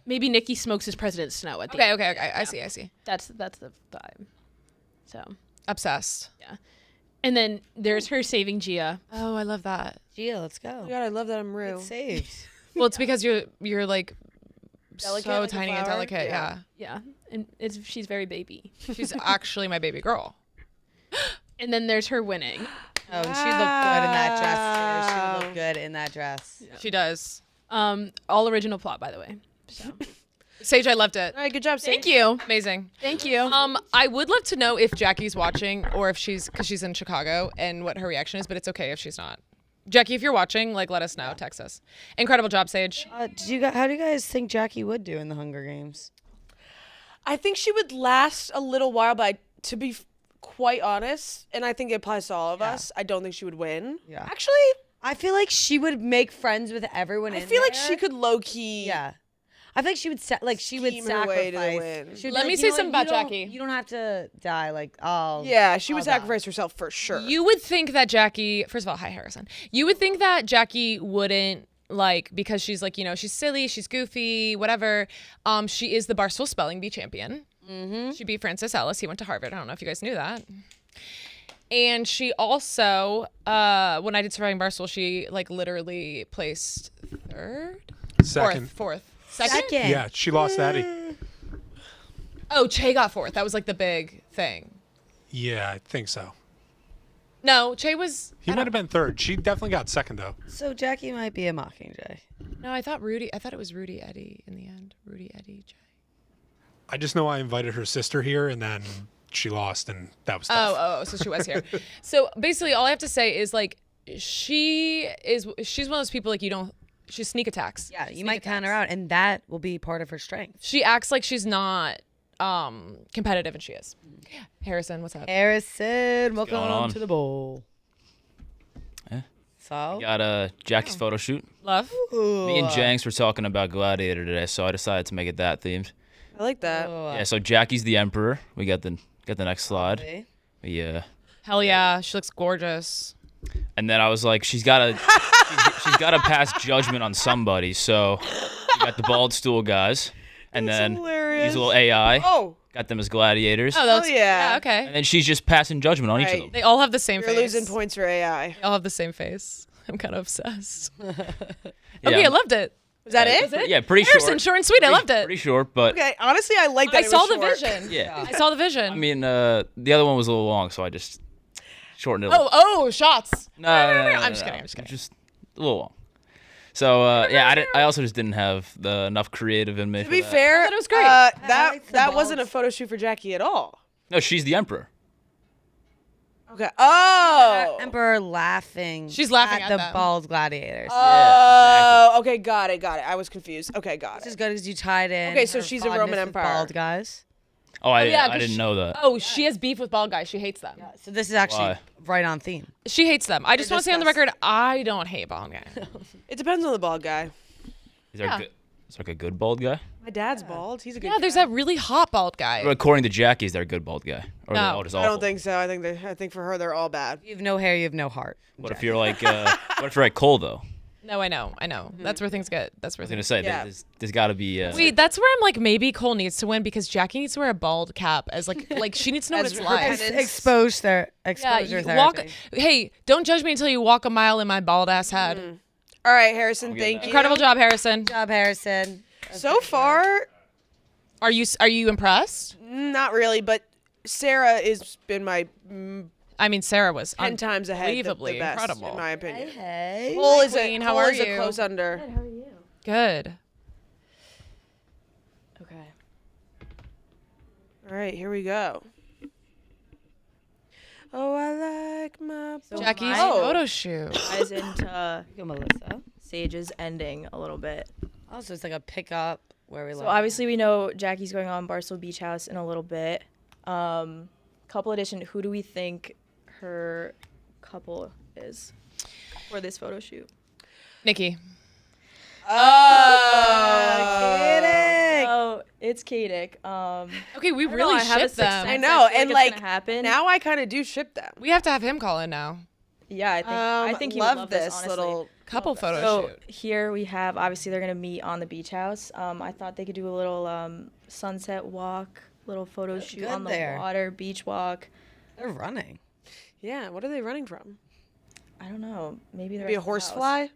Nikki Smokes is President Snow at the end. Okay. I see. That's the vibe. So Obsessed. yeah, And then there's her saving Gia. Oh, I love that. Gia, let's Oh go. my God, I love that I'm real. It's saved. Well, it's because you're like Delicate, so like a tiny and flower? delicate. Yeah. Yeah. Yeah, and she's very baby. She's actually my baby girl. And then there's her winning. Oh, and she looked good in that dress too. She would look good in that dress. She does. All original plot, by the way. So. Sage, I loved it. All right, good job, Sage. Thank you. Amazing. Thank you. I would love to know if Jackie's watching or if because she's in Chicago and what her reaction is, but it's okay if she's not. Jackie, if you're watching, like, let us know. Text us. Incredible job, Sage. How do you guys think Jackie would do in the Hunger Games? I think she would last a little while, but to be quite honest, and I think it applies to all of us, I don't think she would win. Yeah. Actually, I feel like she would make friends with everyone. I feel like she could low key. Yeah. I feel like she would scheme her way to sacrifice. win. She would be Let like, me "You say know something what? about Jackie. You don't have to die. Like, oh. Yeah, she would I'll die." sacrifice herself for sure. You would think that Jackie, first of all, hi, Harrison. You would think that Jackie wouldn't, like, because she's like, she's silly, she's goofy, whatever. She is the Barstool Spelling Bee champion. Mm-hmm. She beat Francis Ellis. He went to Harvard. I don't know if you guys knew that. And she also, when I did Surviving Barstool, she, like, literally placed third? Second. Fourth. Second? Yeah, she lost Eddie. Oh, Che got fourth. That was, like, the big thing. Yeah, I think so. No, Che was... He might have been third. She definitely got second, though. So Jackie might be a Mockingjay. No, I thought it was Rudy Eddie in the end. Rudy Eddie Che. I just know I invited her sister here, and then she lost, and that was tough. Oh, so she was here. So basically, all I have to say is, like, she's one of those people, like, she sneak attacks. Yeah, you Sneak might count her attacks. out, and that will be part of her strength. She acts like she's not competitive, and she is. Harrison, what's up? Harrison, going on? welcome to the bowl. Eh? So, Got Jackie's photo shoot. Love? Me and Jenks were talking about Gladiator today, so I decided to make it that themed. I like that. Yeah, so Jackie's the Emperor. We got the next slide. okay. Yeah. Hell yeah, she looks gorgeous. And then I was like, she's got to pass judgment on somebody. So we got the bald stool guys, and That's then hilarious. these little AI. Oh, Got them as gladiators. Oh, that's, yeah. okay. And then she's just passing judgment on each of Right. them. They all have the same you're face. losing points for AI. They all have the same face. I'm kind of obsessed. Yeah, Okay, I loved it. Was that yeah, it? Yeah, pretty Harrison, short. short and sweet. I loved it. Pretty short, but Okay, honestly, I like that. I it was saw the short. vision. yeah. I saw the vision. I mean, the other one was a little long, so I just shortened it. oh, shots. No, I'm just kidding. I'm just kidding. Just a little long. So yeah, I also just didn't have enough creative in me. To be fair, I thought it was great. that wasn't a photo shoot for Jackie at all. No, she's the Emperor. Okay. Oh. Emperor laughing. She's laughing at the them. bald gladiators. Oh. Okay. Got it. I was confused. Okay. Got This is it. good because you tied in. Okay, so her she's a Roman fondness with Empire. Bald guys. Oh, I yeah, 'cause didn't she- know that. Oh, she has beef with bald guys. She hates them. So this is actually Why? right on theme. She hates them. I just want to say on the record, I don't hate bald guys. It depends on the bald guy. Is there Yeah. a good bald guy? My dad's bald. He's a good. Yeah, there's guy. that really hot bald guy. But according to Jackie, is there a good bald guy? Or No. they're all just I awful? don't think so. I think for her they're all bad. You have no hair. You have no heart. What if you're like, what if you're like Cole though? No, I know. That's where things get. That's I where was gonna things. say Yeah. there's got to be. Wait, that's where I'm like, maybe Cole needs to win because Jackie needs to wear a bald cap as like she needs to know what As it's her like. penance. Exposure Yeah, you therapy. walk. Hey, don't judge me until you walk a mile in my bald ass head. All right, Harrison. getting Thank that. you. Incredible job, Harrison. Good job, Harrison. So far, Are you impressed? not really, but Sarah has been my I mean, Sarah was 10 times ahead. The unbelievably best, incredible. in my opinion. Hey. Cole is Queen, a how Cole are is a you? close under. Good. Okay. All right, here we go. Oh, I like my. Jackie's Oh. photo shoot. Ties into Go, Melissa. Sage's ending a little bit. Also, it's like a pickup where we So like. obviously we know Jackie's going on Barstool Beach House in a little bit. Couple edition, who do we think her couple is for this photo shoot? Nikki. Kidding. Oh, it's Kadik. Okay, we I don't know, really I have a ship sixth them. sense. I know, feel and it's like gonna happen. now I kind of do ship them. We have to have him call in now. Yeah, I think he would love love this honestly. little. Couple photo So shoot. here we have, obviously they're gonna meet on the beach house. I thought they could do a little sunset walk, little photo shoot good on the there. water, beach walk. They're running. Yeah, what are they running from? I don't know. Maybe Maybe a horsefly?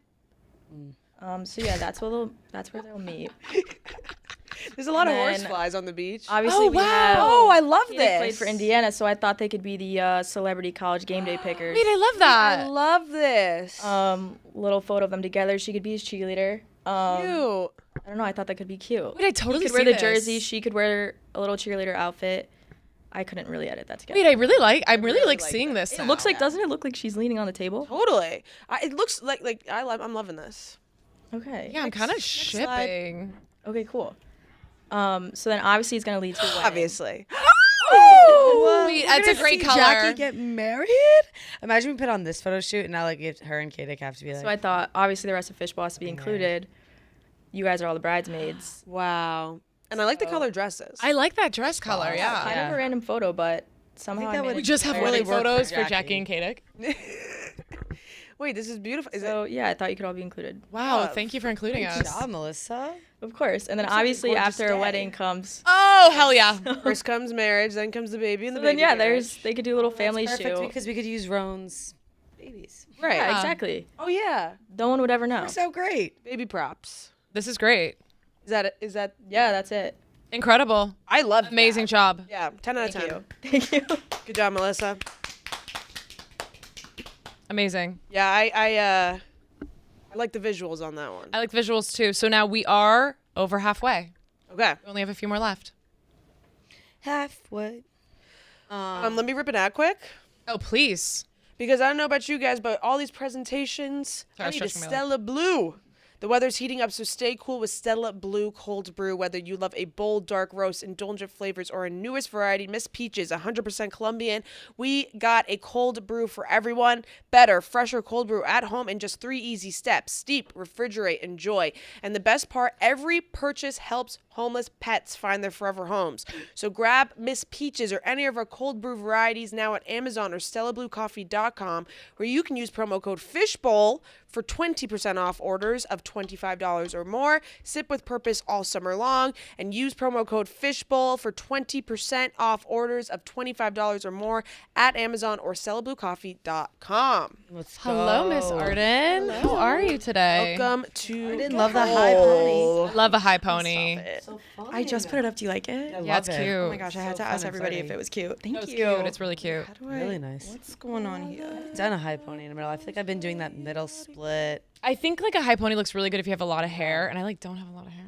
So yeah, that's where they'll meet. There's a lot of And then- horseflies on the beach. Obviously, we have. Oh, I love They this. played for Indiana, so I thought they could be the celebrity college game day pickers. Wait, I love that. I love this. Little photo of them together. She could be his cheerleader. Cute. I don't know. I thought that could be cute. Wait, I totally He could wear see the jersey. this. She could wear a little cheerleader outfit. I couldn't really edit that together. Wait, I'm really like like seeing this. It looks like, doesn't it look like she's leaning on the table? Totally. It looks like I'm loving this. Okay. Yeah, I'm kind of slide. shipping. Okay, cool. So then obviously it's gonna lead to a wedding. Obviously. Wait, that's a great color. Jackie get married? Imagine we put on this photo shoot and now like her and Kadik have to be like. So I thought obviously the rest of Fishbowl has to be included. You guys are all the bridesmaids. Wow. And I like the color dresses. I like that dress color. Kind Yeah. of a random photo, but somehow that I would- managed We just have to wedding work for photos for Jackie. Jackie and Kadik. Wait, this is beautiful. Is So yeah, I thought you could all be included. Wow, thank you for including Good us. job, Melissa. Of course. And then Looks like a obviously gorgeous after a day. wedding comes. Oh, hell yeah. first comes marriage, then comes the baby and the So then baby yeah, carriage. they could do a little family Perfect shoot. because we could use Roan's babies. Right. Yeah, exactly. Oh yeah. No one would ever know. So great. Baby props. This is great. Is that it? Is that? Yeah, that's it. Incredible. I love Amazing that. job. Yeah, 10 out of 10. Thank you. Good job, Melissa. Amazing. Yeah, I like the visuals on that one. I like visuals too. So now we are over halfway. Okay. We only have a few more left. Halfway. Let me rip it out quick Oh, please. because I don't know about you guys, but all these presentations, Sorry, I I was need a stretching my Stella Blue. The weather's heating up, so stay cool with Stella Blue Cold Brew. Whether you love a bold, dark roast, indulgent flavors, or a newest variety, Miss Peaches, 100% Colombian, we got a cold brew for everyone. Better, fresher cold brew at home in just 3 easy steps. Steep, refrigerate, enjoy. And the best part, every purchase helps homeless pets find their forever homes. So grab Miss Peaches or any of our cold brew varieties now at Amazon or StellaBlueCoffee.com, where you can use promo code Fishbowl for 20% off orders of $25 or more. Sip with purpose all summer long and use promo code Fishbowl for 20% off orders of $25 or more at Amazon or StellaBlueCoffee.com. Let's go. Hello, Miss Arden. How are you today? Welcome to didn't love the high pony. Love a high pony. I just put it up. Do you like it? I Yeah, it's love it. cute. Oh my gosh, I had So to fun ask and everybody if flirty. it was cute. Thank It's you. cute. It's really cute. How do I- Really nice. What's going on here? Done a high pony in the middle. I feel like I've been doing that middle split. I think like a high pony looks really good if you have a lot of hair, and I like don't have a lot of hair.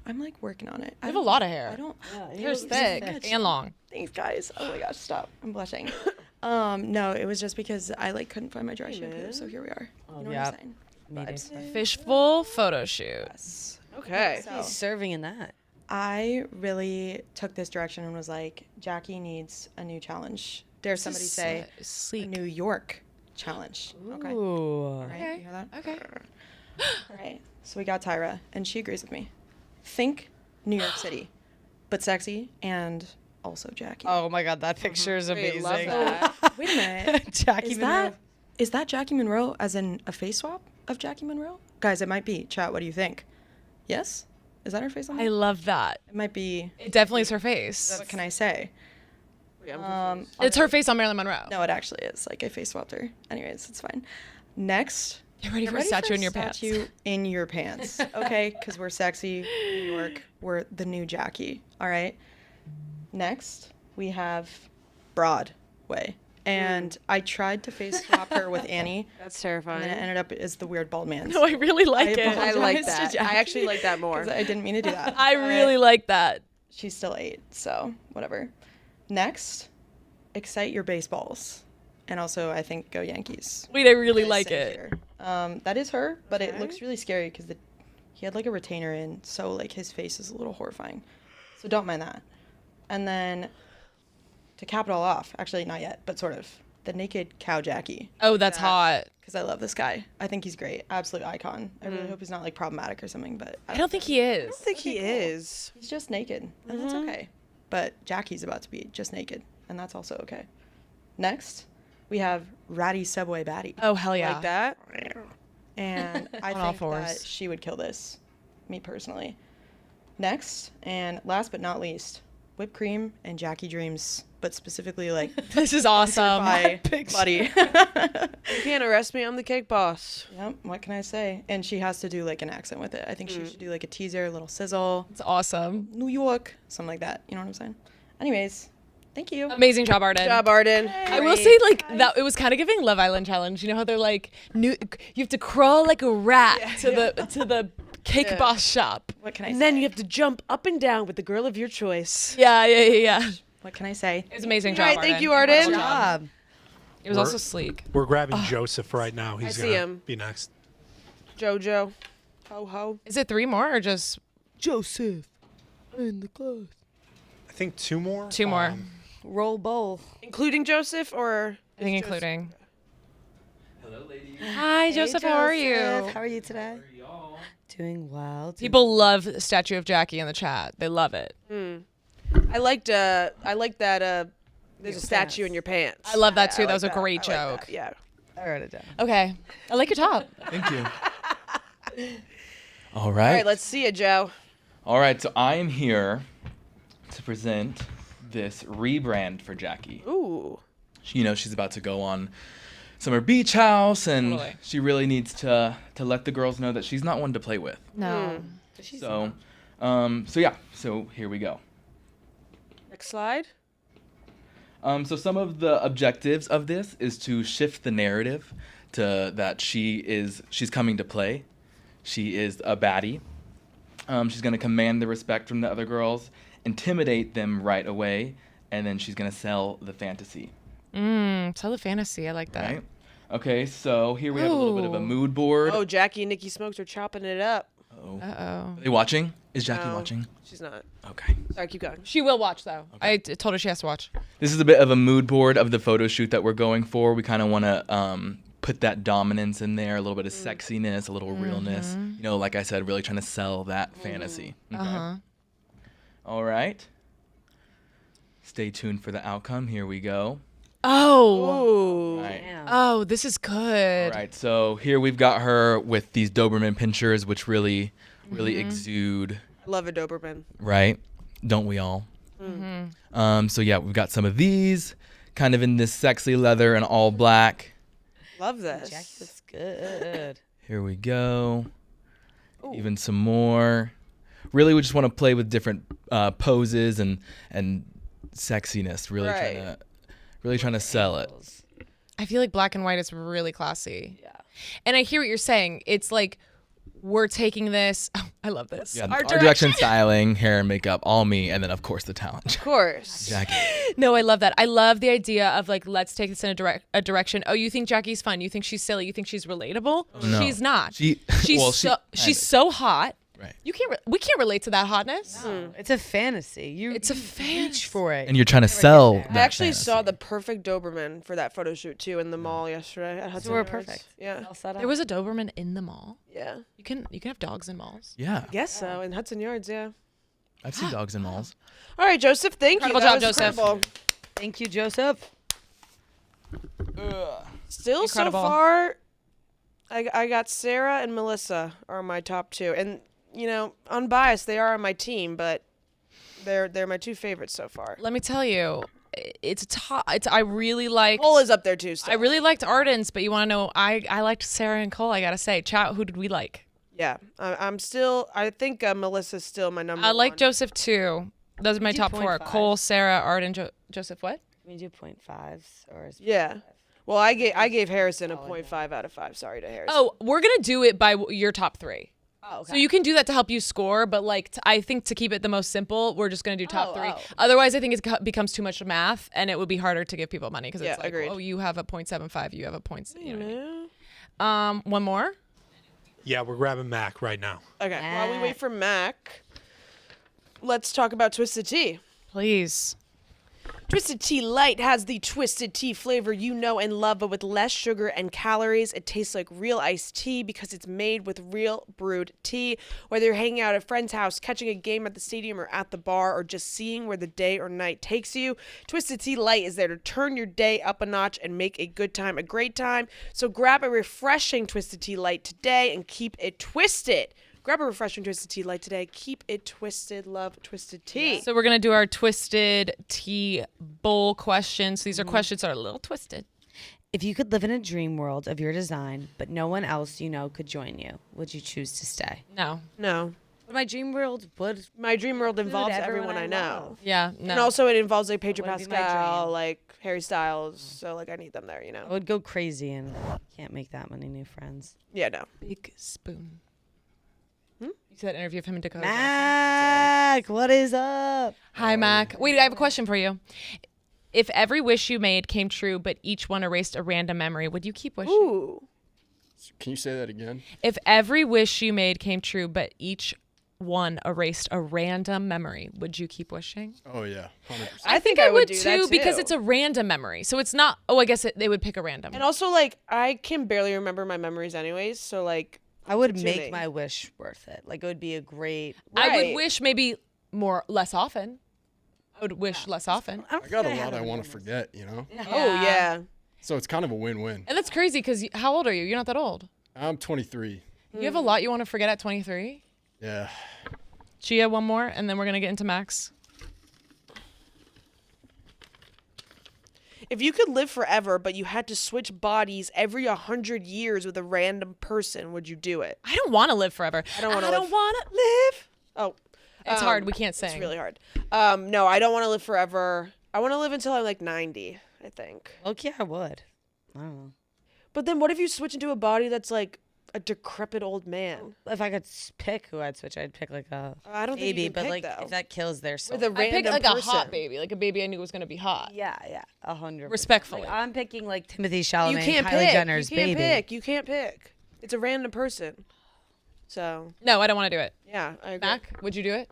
I'm like working on it. I have a lot of hair. I don't. Hair's thick and long. Thanks, guys. Oh my gosh, stop. I'm blushing. No, it was just because I like couldn't find my dry shampoo, so here we are. You know what yeah. I'm saying? Meeting. Fishbowl photo shoot. Okay. So He's serving in that. I really took this direction and was like, Jackie needs a new challenge. Dare somebody say a sleek. New York challenge. Okay. Ooh. Right, Okay. you hear that? Okay. All right. So we got Tyra, and she agrees with me. Think New York City, but sexy and also Jackie. Oh my god, that picture is Wait, amazing. love that. Wait a minute. Jackie Is that Jackie Monroe as in a face swap of Jackie Monroe? Guys, it might be. Chat, what do you think? Yes? Is that her face on I there? love that. It might be. It definitely is her face. What can I say? It's her face on Marilyn Monroe. No, it actually is. Like, I face swapped her. Anyways, it's fine. Next. Get ready for a statue in your pants. Statue in your pants. Okay? Because we're sexy. New York. We're the new Jackie. All right? Next, we have Broadway. And I tried to face swap her with Annie. That's And terrifying. then it ended up as the weird bald man. No, I really like it. I like apologize to that. I Jackie. actually like that more. 'Cause I didn't mean to do that. I really like that. She's still 8, so whatever. Next, excite your baseballs. And also, I think go Yankees. Wait, I really Gonna like say it. here. That is her, but it looks really scary because he had like a retainer in, so like his face is a little horrifying. So don't mind that. And then to cap it all off, actually not yet, but sort of, the naked cow Jackie. Oh, that's hot. Because I love this guy. I think he's great. Absolute icon. I really hope he's not like problematic or something, but I don't think he is. I think he is. he's just naked, and that's okay. But Jackie's about to be just naked, and that's also okay. Next, we have Ratty Subway Batty. Oh, hell yeah. Like that. And I On all think fours. that she would kill this, me personally. Next, and last but not least, whipped cream and Jackie Dreams, but specifically like This is awesome. by Buddy. You can't arrest me. I'm the cake boss. Yep. What can I say? And she has to do like an accent with it. I think she should do like a teaser, a little sizzle. It's awesome. New York, something like that. You know what I'm saying? Anyways, thank you. Amazing job, Arden. Good job, Arden. I will say, like, that it was kind of giving Love Island challenge. You know how they're like, you have to crawl like a rat to the cake boss shop. What can I say? And then you have to jump up and down with the girl of your choice. Yeah. What can I say? It was an amazing All job, right, Arden. thank you, Arden. Good job. It was also sleek. We're grabbing Joseph right now. He's see gonna him. be next. Jojo. Ho ho. Is it 3 more or just Joseph. In the clothes. I think 2 more. 2 more? Roll bowl. Including Joseph or? I think including. Hello, ladies. Hi, Joseph. How are you? How are you today? Doing well. People love the statue of Jackie in the chat. They love it. I like that. There's a statue in your pants. I love that too. I That was a like great I like joke. that, Yeah. I wrote it down. Okay. I like your top. Thank you. All All right. right, let's see it, Joe. All right, so I am here to present this rebrand for Jackie. Ooh. She's about to go on Summer Beach House, and Totally. she really needs to let the girls know that she's not one to play with. No. So here we go. Next slide. So some of the objectives of this is to shift the narrative to that she's coming to play. She is a baddie. She's going to command the respect from the other girls, intimidate them right away, and then she's going to sell the fantasy. Sell the fantasy. I like that. Right? Okay, so here we have a little bit of a mood board. Oh, Jackie and Nikki Smokes are chopping it up. Uh-oh. Are they watching? Is Jackie No. watching? She's not. Okay. Sorry, keep going. She will watch though. I told her she has to watch. This is a bit of a mood board of the photo shoot that we're going for. We kind of want to put that dominance in there, a little bit of sexiness, a little realness. Like I said, really trying to sell that fantasy. Okay. All right. Stay tuned for the outcome. Here we go. Oh. Ooh. All right. Oh, this is good. All right. So here we've got her with these Doberman pinchers, which really exude. Love a Doberman. Right? Don't we all? So yeah, we've got some of these, kind of in this sexy leather and all black. Love this. Jackie looks good. Here we go. Even some more. Really, we just want to play with different poses and sexiness. Really trying to sell it. I feel like black and white is really classy. Yeah. And I hear what you're saying. It's like we're taking this. Oh, I love this. Yeah, art direction, styling, hair and makeup, all me, and then of course the talent. Of course. Jackie. No, I love that. I love the idea of like, let's take this in a direction. Oh, you think Jackie's fun? You think she's silly? You think she's relatable? No. She's not. She's so hot. Right. We can't relate to that hotness. No, it's a fantasy. It's a fantasy for it. And you're trying to sell that I actually fantasy. saw the perfect Doberman for that photo shoot too in the mall yesterday. At Hudson we're Yards. perfect. Yeah. All set up. There was a Doberman in the mall. Yeah. You can have dogs in malls. Yeah. I guess so. In Hudson Yards, yeah. I've seen dogs in malls. All right, Joseph. Thank you. Incredible That job, was Joseph. incredible. Thank you, Joseph. Still Incredible. so far, I got Sarah and Melissa are my top 2, and unbiased, they are on my team, but they're my 2 favorites so far. Let me tell you, it's I really like. Cole is up there too. Still. I really liked Arden's, but you want to know? I liked Sarah and Cole. I gotta say, chat. Who did we like? Yeah, I'm still. I think Melissa's still my number. I like one. Joseph too. Those are my Do top 4. 0.5. Cole, Sarah, Arden, Joseph. What? Can we do 0.5s or is Yeah. Well, I gave Harrison a 0.5 out of 5. Sorry to Harrison. Oh, we're gonna do it by your top 3. Oh, okay. So you can do that to help you score, but like I think to keep it the most simple, we're just gonna do top 3. oh. Otherwise, I think it becomes too much math, and it would be harder to give people money because Yeah, it's like, agreed. oh, you have a 0.75, you have a point. You know what I mean? One more. Yeah, we're grabbing Mac right now. Okay. While we wait for Mac, let's talk about Twisted Tea. Please. Twisted Tea Light has the twisted tea flavor you know and love, but with less sugar and calories. It tastes like real iced tea because it's made with real brewed tea. Whether you're hanging out at a friend's house, catching a game at the stadium or at the bar, or just seeing where the day or night takes you, Twisted Tea Light is there to turn your day up a notch and make a good time a great time. So grab a refreshing Twisted Tea Light today and keep it twisted. Grab a refreshing twisted tea light today. Keep it twisted. Love twisted tea. So we're going to do our twisted tea bowl questions. These are questions that are a little twisted. If you could live in a dream world of your design, but no one else you know could join you, would you choose to stay? No. No. But my dream world would. My dream world involves everyone everyone I I know. love. Yeah, no. And also it involves like Pedro That would be my Pascal, dream. like Harry Styles. So like I need them there, you know? I would go crazy and can't make that many new friends. Yeah, no. Big spoon. You see that interview of him and Dakota? Mac, what is up? Hi, Mac. Wait, I have a question for you. If every wish you made came true, but each one erased a random memory, would you keep wishing? Ooh. Can you say that again? If every wish you made came true, but each one erased a random memory, would you keep wishing? Oh yeah, 100%. I think I would do that too, because too. it's a random memory. So it's not. Oh, I guess they would pick a random. And also like I can barely remember my memories anyways, so like I would to make me. my wish worth it. Like, it would be a great. I Right. would wish maybe less often. I would wish less often. I got a lot I want to forget, you know? Oh yeah. So it's kind of a win-win. And that's crazy because how old are you? You're not that old. I'm 23. You have a lot you want to forget at 23. Yeah. Chia, one more, and then we're gonna get into Max. If you could live forever, but you had to switch bodies every 100 years with a random person, would you do it? I don't want to live forever. I don't want to live. live. Oh, It's hard. We can't sing. It's really hard. No, I don't want to live forever. I want to live until I'm like 90, I think. Okay, I would. I don't know. But then what if you switch into a body that's like a decrepit old man? If I could pick who I'd switch, I'd pick like a I don't think baby, you can but pick, like though. if that kills their soul. With a I picked random like person. a hot baby, like a baby I knew was gonna be hot. yeah, 100%. Respectfully. Like, I'm picking like Timothy Chalamet, You can't Kylie pick. Jenner's You can't baby. pick. You can't pick. It's a random person. So No, I don't want to do it. yeah, I agree. Mac, would you do it?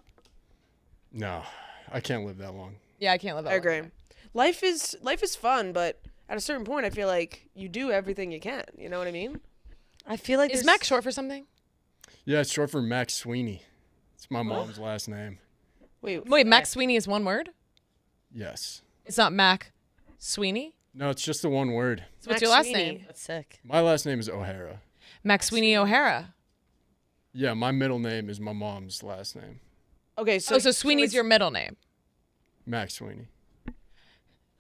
No, I can't live that long. Yeah, I can't live that. I agree. long. Life is fun, but at a certain point, I feel like you do everything you can. You know what I mean? I feel like Is there's- Mac short for something? Yeah, it's short for Max Sweeney. It's my mom's last name. Wait, Mac Sweeney is one word? Yes. It's not Mac Sweeney? No, it's just the one word. So what's Mac your last Sweeney. name? That's sick. My last name is O'Hara. Mac Sweeney O'Hara. Yeah, my middle name is my mom's last name. Okay, so Oh, so Sweeney's it's- your middle name. Max Sweeney.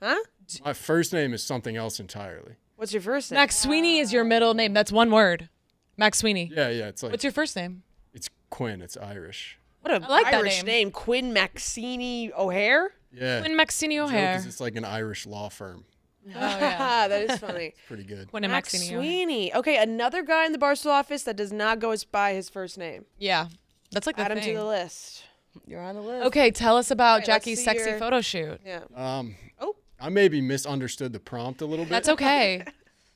Huh? My first name is something else entirely. What's your first name? Mac Sweeney is your middle name. That's one word. Mac Sweeney. Yeah, it's like What's your first name? it's Quinn. It's Irish. What a I like that Irish name. name. Quinn Maxini O'Hare. Yeah. Quinn Maxini Joke O'Hare. is it's like an Irish law firm. Oh, yeah. That is funny. Pretty good. Quinn and Mac Maxini O'Hare. Sweeney. Okay, another guy in the Barstool office that does not go by his first name. Yeah. That's like the Add him thing. to the list. You're on the list. Okay, tell us about Alright, let's Jackie's see sexy your- photo shoot. Yeah. Oh. I maybe misunderstood the prompt a little bit. That's okay.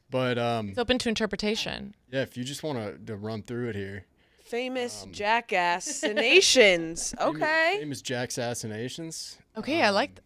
But It's open to interpretation. yeah, if you just want to run through it here. Famous jackassinations. Okay. Famous Jack Assassinations. Okay, I like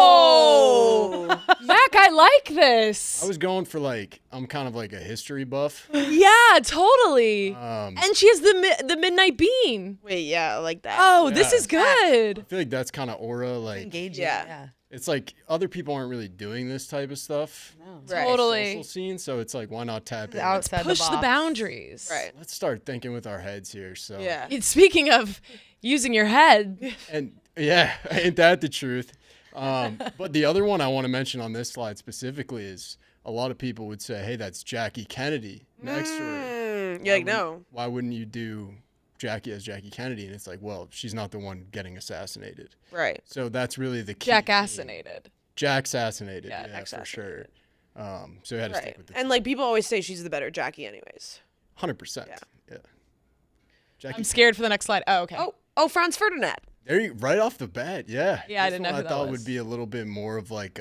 Oh! Mac, I like this. I was going for like I'm kind of like a history buff. Yeah, totally. Um, And she has the midnight bean. Wait, yeah, I like that. Oh, this Yeah. is good. I feel like that's kind of aura. Like Engaging. Yeah. Yeah. it's like other people aren't really doing this type of stuff. No. Right. Totally. Social scene, so it's like why not tap in? Outside Push the the box. boundaries. Right. Let's start thinking with our heads here. So Yeah. Speaking of using your head, And yeah, ain't that the truth? But the other one I want to mention on this slide specifically is a lot of people would say, "Hey, that's Jackie Kennedy next to her." You're like, no. Why wouldn't you do Jackie as Jackie Kennedy? And it's like, well, she's not the one getting assassinated. Right. So that's really the key. Jack-assinated. Jack assassinated. Yeah, Yeah, for sure. Jack-assassinated. So we had to Right. stick with the And like people always say she's the better Jackie anyways. 100%. Yeah. Jackie. I'm scared for the next slide. Oh, okay. Oh, Franz Ferdinand. There you, right off the bat, yeah. Yeah, I This didn't know one who I that thought was. would be a little bit more of like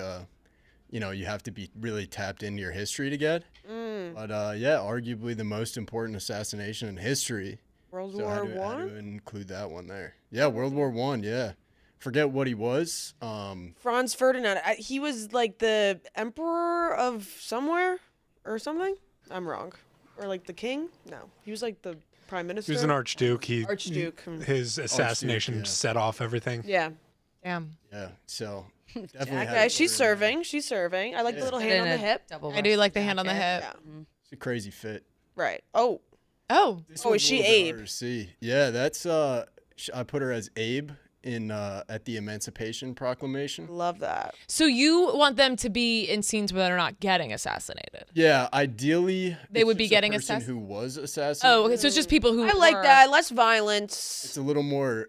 you have to be really tapped into your history to get. But yeah, arguably the most important assassination in history. World So I War had to One. include that one there. Yeah, World War One. Yeah, forget what he was. Franz Ferdinand. He was like the emperor of somewhere or something. I'm wrong. Or like the king? No, he was like the prime minister. He was an archduke. Archduke. His assassination yeah. set off everything. Yeah. Damn. Yeah, so definitely. had Okay, to she's put her in there. serving. She's serving. I like the little Put hand in on the a hip. double I do like the hand on the jacket. hip. Yeah. It's a crazy fit. Right. Oh, Oh. This Oh, one's is a she little bit Abe? harder to see. Yeah, that's I put her as Abe in at the Emancipation Proclamation. Love that. So you want them to be in scenes where they're not getting assassinated? Yeah, ideally They it's would be just a getting person assassinated. who was assassinated. Oh, okay. So it's just people who I like were- that. Less violence. It's a little more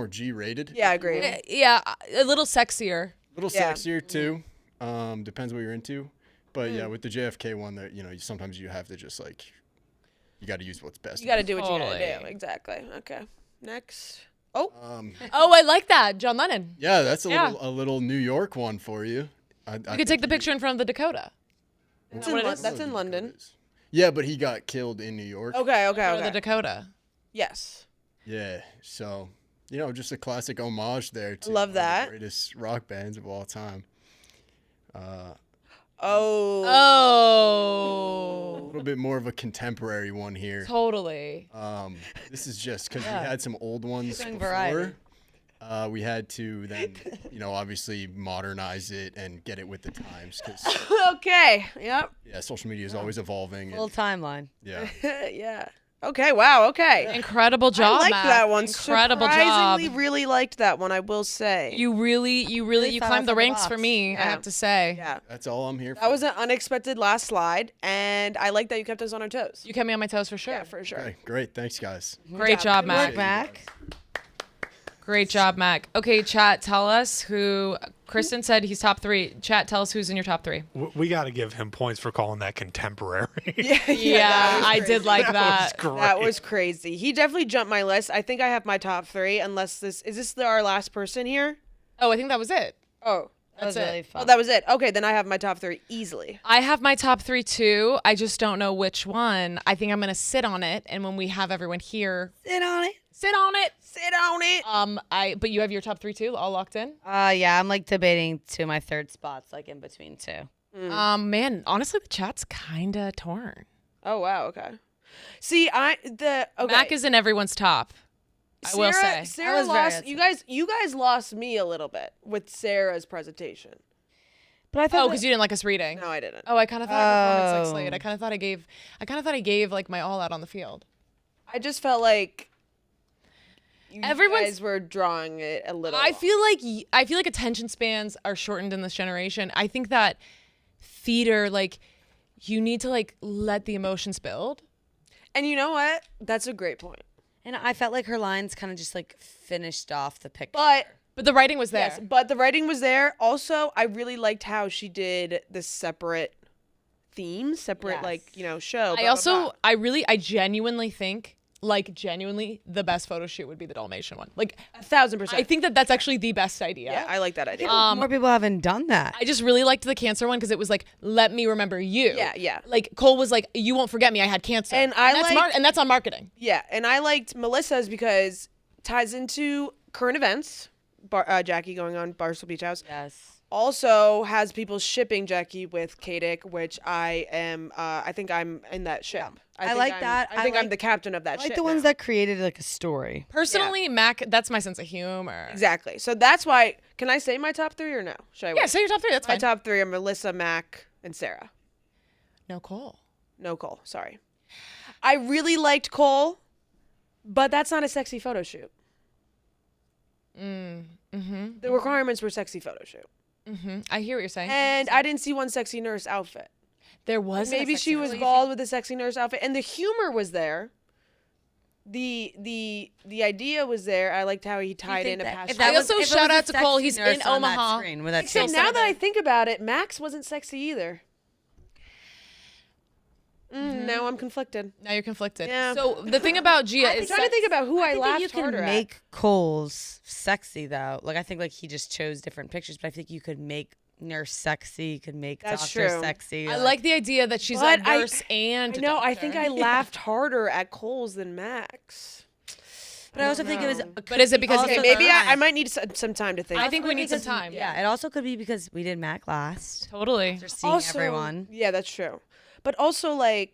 G-rated. Yeah, I agree. Yeah, a little sexier. A little Yeah. sexier too. Depends what you're into. But yeah, with the JFK one, that sometimes you have to just you got to use what's best. You got to do what you got Totally. to do. Exactly. Okay. Next. Oh. Oh, I like that. John Lennon. Yeah, that's Yeah. a little New York one for you. You could take the picture in front of the Dakota. That's what it in, is? that's in London. Yeah, but he got killed in New York. Okay. Okay. Or Okay. the Dakota. Yes. Yeah, so just a classic homage there to Love one of that. the greatest rock bands of all time. Oh. A little bit more of a contemporary one here. Totally. This is just because Yeah. we had some old ones Doing before. variety. We had to then, obviously modernize it and get it with the times because Okay. Yep. social media is always evolving. Little timeline. Yeah. Yeah. Okay. Wow. Okay. Incredible job, I like Mac. that one. Incredible Surprisingly, job. really liked that one. I will say. You Really thought climbed the outside the ranks for box. me, I Yeah. have to say. Yeah. That's all I'm here for. That was an unexpected last slide, and I like that you kept us on our toes. You kept me on my toes for sure. Yeah, for sure. Okay, great. Thanks, guys. Great job, Good Mac. work, Mac. Great job, Mac. Okay, chat, tell us who. Kristen said he's top 3. Chat, tell us who's in your top 3. We got to give him points for calling that contemporary. Yeah, I did like that. That was crazy. He definitely jumped my list. I think I have my top 3, unless this is our last person here. Oh, I think that was it. Oh, That was That's it. really fun. oh, that was it. Okay, then I have my top 3 easily. I have my top 3 too. I just don't know which one. I think I'm gonna sit on it, and when we have everyone here, Sit on it. sit on it. Sit on it. But you have your top 3 too, all locked in. Yeah, I'm debating to my third spots, in between two. Man, honestly, the chat's kinda torn. Oh wow. Okay. See, okay. Mac is in everyone's top. I will say. Sarah was very lost. You guys lost me a little bit with Sarah's presentation. But I thought because you didn't like us reading. No, I didn't. Oh, I kind of thought our performance like Slade. I kind of thought I gave like my all out on the field. I just felt like you Everyone's- guys were drawing it a little. I feel like attention spans are shortened in this generation. I think that theater, you need to let the emotions build. And you know what? That's a great point. And I felt like her lines kind of just finished off the picture. But the writing was there. Yes, but the writing was there. Also, I really liked how she did the separate themes, separate show. I also I genuinely think the best photo shoot would be the Dalmatian one. 1,000%. I think that's actually the best idea. Yeah, I like that idea. More people haven't done that. I just really liked the cancer one because it was let me remember you. Yeah, yeah. Cole was you won't forget me, I had cancer. And that's on marketing. Yeah, and I liked Melissa's because ties into current events. Jackie going on Barstool Beach House. Yes. Also has people shipping Jackie with Kadik, which I am. I think I'm in that ship. I like that. I think I'm the captain of that I ship. like the ones that created a story. Personally, Mac, that's my sense of humor. Exactly. So that's why. Can I say my top 3 or no? Should I? Yeah, wait? say your top 3. That's My fine. top 3 are Melissa, Mac, and Sarah. No Cole. No Cole. Sorry. I really liked Cole, but that's not a sexy photo shoot. The requirements were sexy photo shoot. I hear what you're saying. And I didn't see one sexy nurse outfit. There was Maybe she was bald with a sexy nurse outfit, and the humor was there. The idea was there. I liked how he tied in a past. I also shout out to Cole. He's in Omaha. Except now that I think about it, Max wasn't sexy either. Now I'm conflicted. Now you're conflicted. Yeah. So the thing about Gia I'm is trying to think about who I think that laughed you can harder make Cole's sexy though. I think he just chose different pictures, but I think you could make nurse sexy. You could make That's doctor true. sexy. I like the idea that she's a But nurse and No, I doctor. think I laughed harder at Cole's than Max. But I also think it was. But is it because Okay, he- maybe I might need some time to think. I think we need some time. Yeah, it also could be because we did Mac last. Totally. After seeing Also, everyone. Yeah, that's true. But also I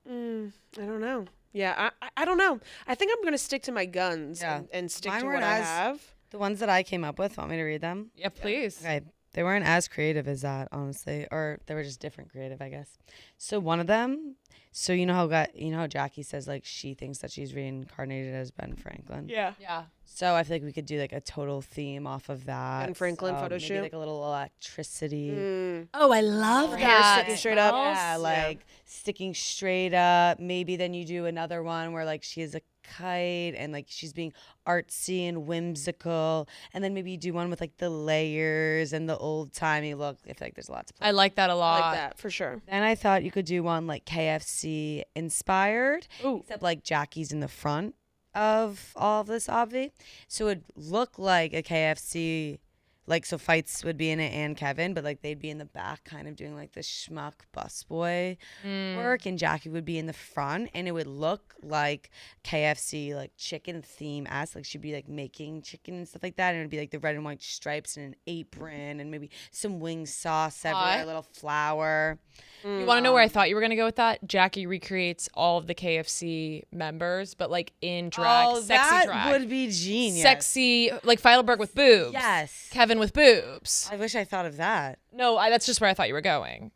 don't know. Yeah, I don't know. I think I'm gonna stick to my guns and stick Mine to weren't what I as- have. The ones that I came up with. Want me to read them? Yeah, please. Okay. They weren't as creative as that, honestly, or they were just different creative, I guess. So one of them, so you know how Jackie says like she thinks that she's reincarnated as Ben Franklin. Yeah. Yeah. So I feel like we could do like a total theme off of that. Ben Franklin photo maybe shoot. like a little electricity. Oh, I love hair sticking straight up. Yeah, like sticking straight up. Maybe then you do another one where like she is a kite and like she's being artsy and whimsical, and then maybe you do one with like the layers and the old timey look. I feel like there's a lot to play. I like that a lot. I like that for sure. Then I thought you could do one like KFC inspired, except like Jackie's in the front of all of this, obvi. So it would look like a KFC, like, so Fights would be in it and Kevin, but like they'd be in the back kind of doing like the schmuck busboy work, and Jackie would be in the front, and it would look like KFC, like chicken theme as like she'd be like making chicken and stuff like that, and it would be like the red and white stripes and an apron and maybe some wing sauce everywhere, a little flour. You want to know where I thought you were going to go with that? Jackie recreates all of the KFC members, but like in drag, Oh, sexy that drag. would be genius. Sexy, like Feidelberg with boobs. Yes. Kevin with boobs. I wish I thought of that. No, that's just where I thought you were going.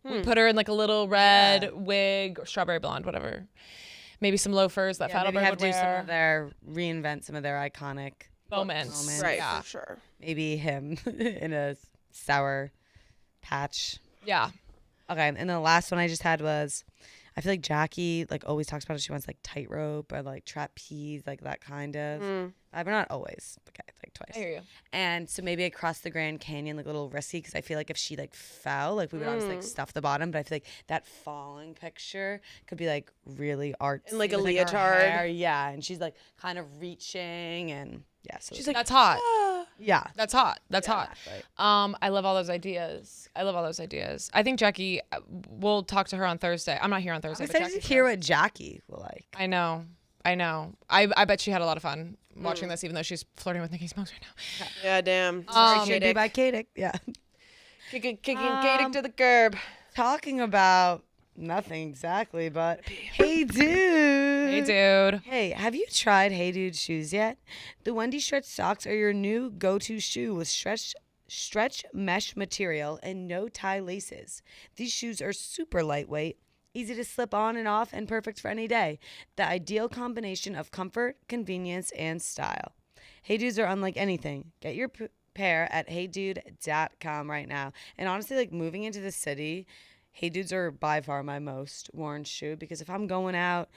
We put her in like a little red wig, or strawberry blonde, whatever. Maybe some loafers that Maybe Feidelberg have would do some wear. of their, reinvent some of their iconic Moments. Right, Yeah. for sure. Maybe him in a sour patch. Yeah. Okay, and the last one I just had was, I feel like Jackie like always talks about it. She wants like tightrope or like trapeze, like that kind of. But not always. Okay, like twice. I hear you. And so maybe across the Grand Canyon, like a little risky, because I feel like if she like fell, like we would obviously like stuff the bottom, but I feel like that falling picture could be like really artsy. And, like, a with, her leotard. hair. Yeah, and she's like kind of reaching, and yeah, so She's like, that's hot. yeah, That's hot. That's hot. exactly. I love all those ideas. I think Jackie, we'll talk to her on Thursday. I'm not here on Thursday. I'm but excited to Jackie's hear here. what Jackie will like. I know. I bet she had a lot of fun watching this, even though she's flirting with Nikki Smokes right now. Yeah, damn. Should be by Kadick. Yeah. Kicking Kadick to the curb. Talking about nothing exactly, but hey, dude. Hey, dude. Hey, have you tried HeyDude shoes yet? The Wendy stretch socks are your new go-to shoe with stretch mesh material and no tie laces. These shoes are super lightweight, easy to slip on and off, and perfect for any day. The ideal combination of comfort, convenience, and style. HeyDudes are unlike anything. Get your pair at heydude.com right now. And honestly, like moving into the city, HeyDudes are by far my most worn shoe, because if I'm going out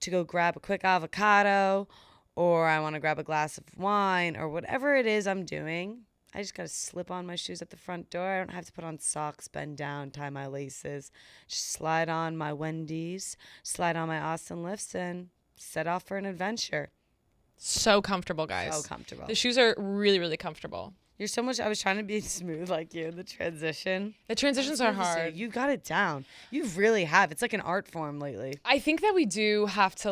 to go grab a quick avocado, or I want to grab a glass of wine, or whatever it is I'm doing, I just got to slip on my shoes at the front door. I don't have to put on socks, bend down, tie my laces. Just slide on my Wendy's, slide on my Austin lifts, and set off for an adventure. So comfortable, guys. So comfortable. The shoes are really, really comfortable. You're so much. I was trying to be smooth like you in the transition. The transitions are hard. You got it down. You really have. It's like an art form lately. I think that we do have to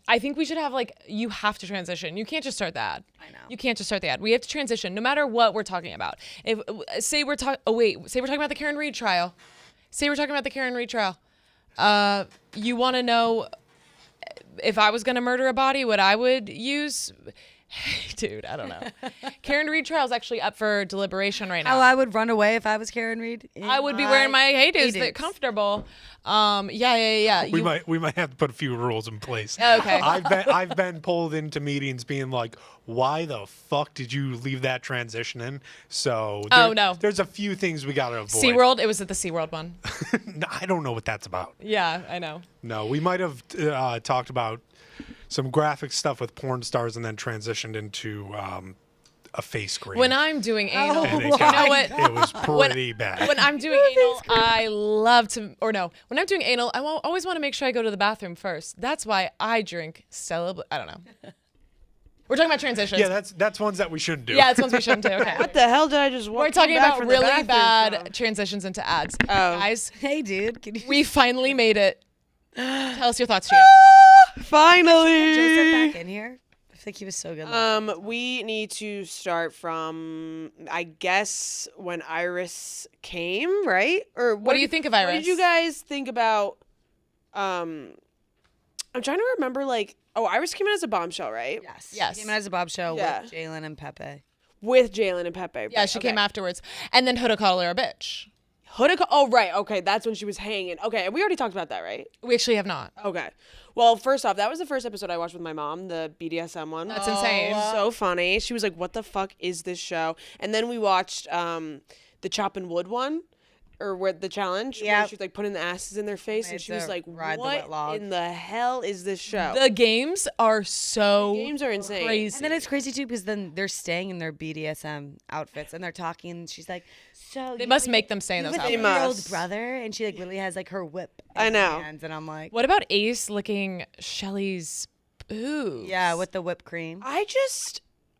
I think we should have you have to transition. You can't just start the ad. I know. You can't just start the ad. We have to transition no matter what we're talking about. Say we're talking about the Karen Reed trial. You want to know if I was going to murder a body, what I would use? Hey, dude, I don't know. Karen Reed trial is actually up for deliberation right now. How I would run away if I was Karen Reed. I would be wearing my HeyDudes that comfortable. Yeah. We might have to put a few rules in place. Okay. I've been pulled into meetings being like, why the fuck did you leave that transition in? So there's a few things we gotta avoid. SeaWorld, it was at the SeaWorld one. No, I don't know what that's about. Yeah, I know. No, we might have talked about some graphic stuff with porn stars and then transitioned into a face cream. When I'm doing anal, And you know what? It was pretty bad. When I'm doing anal, when I'm doing anal, I always want to make sure I go to the bathroom first. That's why I drink Stella Blue. I don't know. We're talking about transitions. Yeah, that's ones that we shouldn't do. Yeah, it's ones we shouldn't do. Okay. What the hell did I just walk We're talking back about from the really bathroom bad from? transitions into ads. Oh. Guys, Hey, dude. we finally made it. Tell us your thoughts, Gia. Finally. Joseph back in here. I think he was so good. We need to start from, I guess, when Iris came, right? Or What do you think of Iris? What did you guys think about? I'm trying to remember. Iris came in as a bombshell, right? Yes. Yes. Came in as a bombshell Yeah. with Jalen and Pepe. with Jalen and Pepe. Yeah, Right, she okay. came afterwards. And then Huda called her a bitch. Oh, right. Okay, that's when she was hanging. Okay, we already talked about that, right? We actually have not. Okay. Well, first off, that was the first episode I watched with my mom, the BDSM one. That's insane. So funny. She was like, what the fuck is this show? And then we watched the Chop and Wood one, or where the challenge, where she was like putting the asses in their face, and she was like, what in the hell is this show? The games are so insane. crazy. And then it's crazy too because then they're staying in their BDSM outfits and they're talking. And she's like, "So They must make them stay in you those have a outfits. 3-year-old brother," and she like literally has like her whip. I in know. her hands, and I'm like, What about Ace licking Shelly's boobs? yeah, with the whipped cream.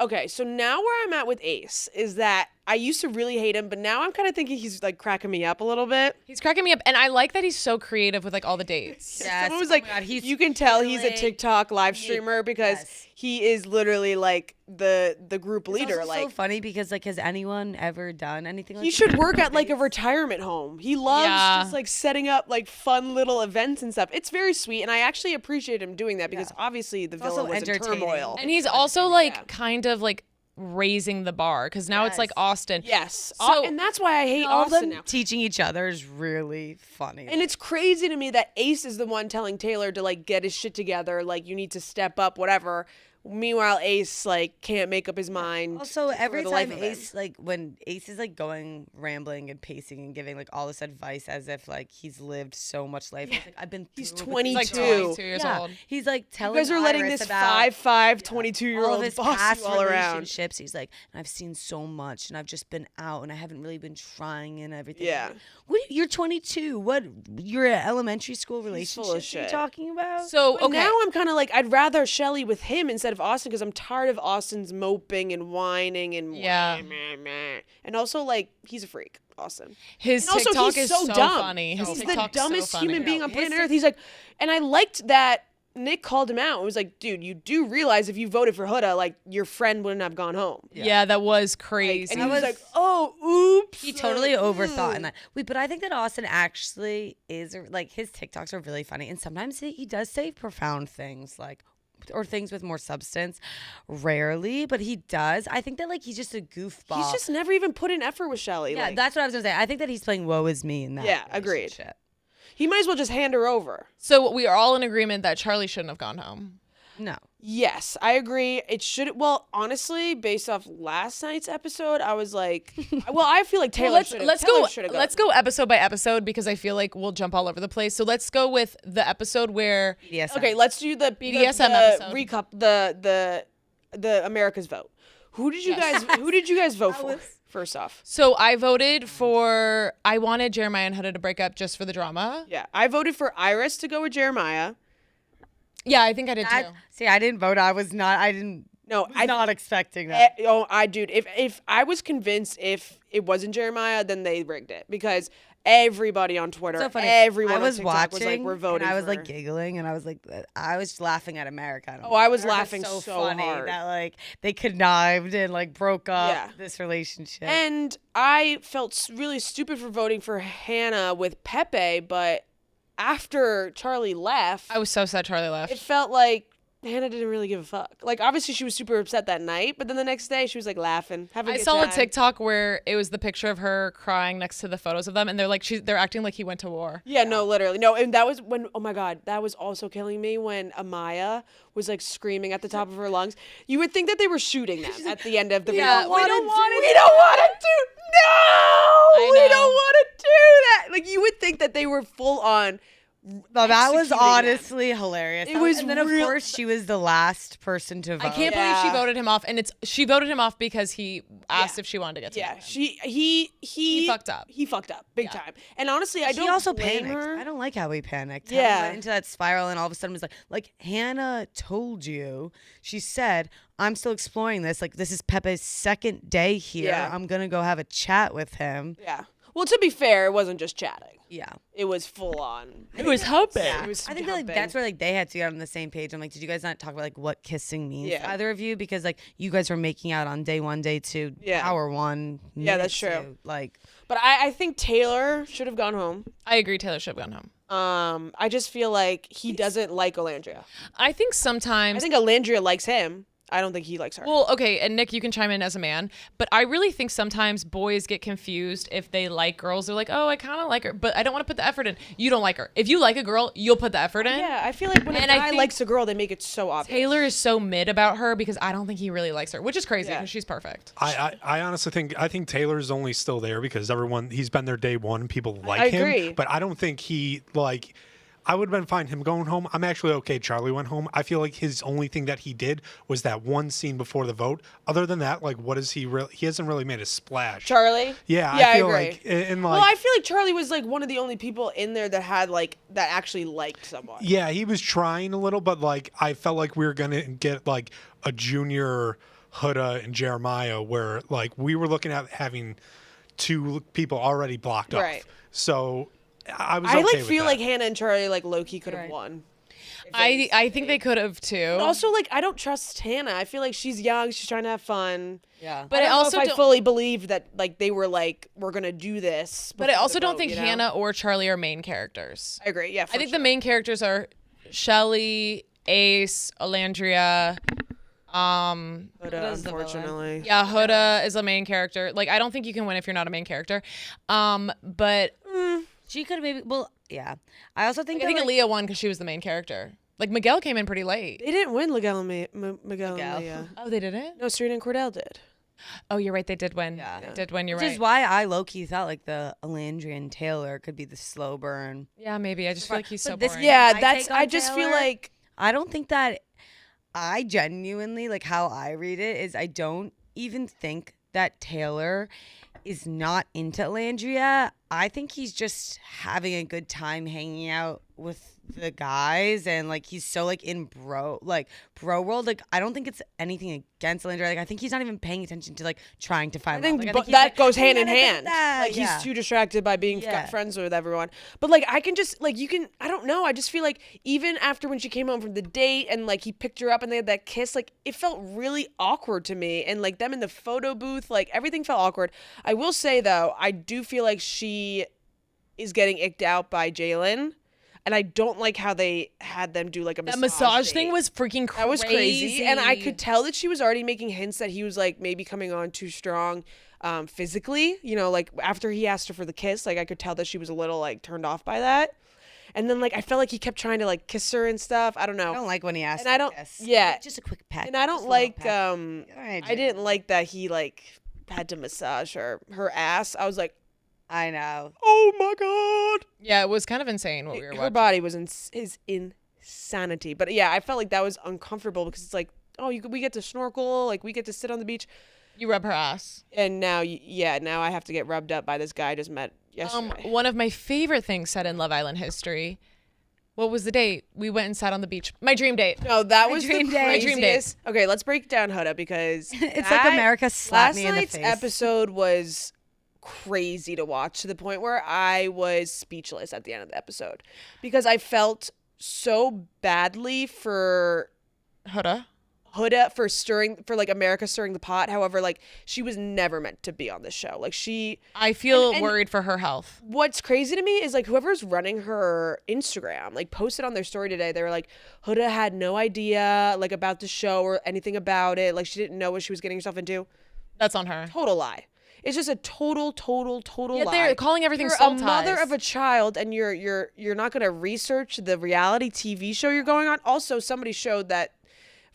Okay, so now where I'm at with Ace is that I used to really hate him, but now I'm kind of thinking he's like cracking me up a little bit. He's cracking me up, and I like that he's so creative with like all the dates. Someone was like, you can tell he's a TikTok live streamer because he is literally like the group leader. It's also so funny because like, has anyone ever done anything like He that? should work at like a retirement home. He loves just like setting up like fun little events and stuff. It's very sweet, and I actually appreciate him doing that because obviously the villain was in turmoil. And he's also like kind of like raising the bar because now it's like Austin. Yes. So and that's why I hate all Austin them now. teaching each other is really funny. And it's crazy to me that Ace is the one telling Taylor to like get his shit together, like you need to step up, whatever. Meanwhile, Ace like can't make up his mind. Also, every for the life time of him. Ace, like when Ace is like going rambling and pacing and giving like all this advice as if like he's lived so much life. He's like, I've been. He's through 22. Like 22 years old. He's like You telling. guys are letting Iris this about 5'5", all 22-year-old of his boss past you all around. relationships. He's like, I've seen so much, and I've just been out, and I haven't really been trying and everything. Yeah. What? You're 22. What? You're an elementary school full of relationship you're shit. talking about? So But now I'm kind of like, I'd rather Shelly with him instead of Austin because I'm tired of Austin's moping and whining and and also like he's a freak, Austin. His and also, TikTok he's is so so dumb. funny. His He's the TikTok's so dumbest funny. human being on His planet Earth. He's like, and I liked that Nick called him out. It was like, dude, you do realize if you voted for Huda, like your friend wouldn't have gone home. Yeah, that was crazy. And he was like, oh, oops. He totally overthought in that. Wait, but I think that Austin actually is like his TikToks are really funny, and sometimes he does say profound things like. Or things with more substance, rarely, but he does. I think that like he's just a goofball. He's just never even put in effort with Shelly. Yeah, like, that's what I was gonna say. I think that he's playing "woe is me" in that. Yeah, agreed. relationship. He might as well just hand her over. So we are all in agreement that Charlie shouldn't have gone home. No. Yes, I agree. It should. Well, honestly, based off last night's episode, I was like, well, I feel like Taylor should have. Let's go episode by episode because I feel like we'll jump all over the place. So let's go with the episode where BDSM. Okay, let's do the BDSM the episode. recap. The America's vote. Who did you guys vote for? First off, So I voted for. I wanted Jeremiah and Huda to break up just for the drama. yeah, I voted for Iris to go with Jeremiah. Yeah, I think I did too. See, I didn't vote. I was not expecting that. Dude, if I was convinced if it wasn't Jeremiah, then they rigged it because everybody on Twitter, So funny. everyone I was on TikTok watching, was like, we're voting. and I was for like her. giggling, and I was laughing at America. I was America's laughing so funny hard. that like they connived and like broke up Yeah. this relationship. And I felt really stupid for voting for Hannah with Pepe, but after Charlie left, I was so sad Charlie left. it felt like Hannah didn't really give a fuck. Like, obviously, she was super upset that night, but then the next day, she was like laughing, having a I good saw a time. TikTok where it was the picture of her crying next to the photos of them, and they're like, they're acting like he went to war. Yeah, no, literally. No, and that was when, oh my God, that was also killing me when Amaya was like screaming at the top of her lungs. You would think that they were shooting them at the end of the Yeah, video. we don't want We don't want to do, no! We know. don't want to do that! Like, you would think that they were full on. No, that was executing them. honestly hilarious. It That was and then of real- course she was the last person to vote. I can't believe she Yeah. voted him off, and she voted him off because he asked if she wanted to get together. Yeah, he fucked up. He fucked up big time. And honestly, I She don't also blame panicked. her. I don't like how he panicked. How Yeah. he went into that spiral and all of a sudden was like Hannah told you. She said, "I'm still exploring this. Like this is Pepe's second day here. Yeah. I'm gonna go have a chat with him." Yeah. Well, to be fair, it wasn't just chatting. Yeah. It was full on. It was humping. It was I think that, like, jumping. that's where like they had to get on the same page. I'm like, did you guys not talk about like what kissing means Yeah. to either of you? Because like you guys were making out on day 1, day 2, Yeah. hour 1. Yeah, that's minute true. 2. Like, But I think Taylor should have gone home. I agree. Taylor should have gone home. I just feel like he doesn't like Olandria. I think sometimes I think Olandria likes him. I don't think he likes her. Well, okay, and Nick, you can chime in as a man, but I really think sometimes boys get confused if they like girls. They're like, oh, I kind of like her, but I don't want to put the effort in. You don't like her. If you like a girl, you'll put the effort in. Yeah, I feel like when a guy likes a girl, they make it so obvious. Taylor is so mid about her because I don't think he really likes her, which is crazy because she's perfect. I honestly think Taylor's only still there because he's been there day one. People like him. agree. But I don't think he I would have been fine him going home. I'm actually okay Charlie went home. I feel like his only thing that he did was that one scene before the vote. Other than that, like, what is he really? He hasn't really made a splash. Charlie? Yeah, I feel agree. like, and well, I feel like Charlie was like one of the only people in there that had like that actually liked someone. Yeah, he was trying a little, but like I felt like we were gonna get like a junior Huda and Jeremiah, where like we were looking at having two people already blocked Right. off. So I was. I okay like with feel that. like Hannah and Charlie like low key could have won. I think they could have too. But also, like, I don't trust Hannah. I feel like she's young. She's trying to have fun. Yeah. But I also don't fully believe that, like, they were like, we're going to do this. But I before also the don't vote, think you know? Hannah or Charlie are main characters. I agree. Yeah. I think the main characters are Shelly, Ace, Alandria. Huda, unfortunately. Yeah, Huda is a main character. Like, I don't think you can win if you're not a main character. But she could have maybe. Well, yeah. I also think. I think Aaliyah won because she was the main character. Like, Miguel came in pretty late. They didn't win Miguel and Leah. Oh, they didn't? No, Serena and Cordell did. Oh, you're right. They did win. Yeah. They did win. You're Which right. is why I low-key thought like the Alandrian Taylor could be the slow burn. Yeah, maybe. I just feel like he's so But boring. Yeah, My that's. take on I just feel Taylor, like. I don't think that. I genuinely like how I read it is I don't even think that Taylor is not into Alandria. I think he's just having a good time hanging out with the guys and like he's so like in bro world. Like I don't think it's anything against Alandria. Like I think he's not even paying attention to like trying to find I think, love. Like, but he's that like, goes hand in "I'm gonna hand. get that." Like Yeah. he's too distracted by being Yeah. friends with everyone. But like I can just like you can. I don't know. I just feel like even after when she came home from the date and like he picked her up and they had that kiss, like it felt really awkward to me. And like them in the photo booth, like everything felt awkward. I will say though, I do feel like she is getting icked out by Jalen. And I don't like how they had them do like a massage thing date. was freaking crazy. That was crazy. And I could tell that she was already making hints that he was like maybe coming on too strong physically. You know, like after he asked her for the kiss, like I could tell that she was a little like turned off by that. And then like I felt like he kept trying to like kiss her and stuff. I don't know. I don't like when he asked. And I don't. Kiss. Yeah. Like, just a quick peck. And I don't just a little like. peck. All right, I didn't like that he like had to massage her ass. I was like, I know. oh my god. Yeah, it was kind of insane what we were Her watching. body was is insanity. But yeah, I felt like that was uncomfortable because it's like, oh, we get to snorkel, like we get to sit on the beach, You rub her ass. and now now I have to get rubbed up by this guy I just met yesterday. One of my favorite things said in Love Island history. What was the date? We went and sat on the beach. My dream date. No, that My was dream the date. My dream date. craziest. Okay, let's break down Huda because It's like America slapped last me in the night's face. episode was crazy to watch to the point where I was speechless at the end of the episode because I felt so badly for Huda. for like America stirring the pot. However, like she was never meant to be on this show. Like I feel and worried for her health. what's crazy to me is like whoever's running her Instagram like posted on their story today. They were like, Huda had no idea like about the show or anything about it. Like she didn't know what she was getting herself into. That's on her. Total lie. It's just a total Yeah, lie. they're calling everything You're soul a mother ties. of a child, and you're not gonna research the reality TV show you're going on. Also, somebody showed that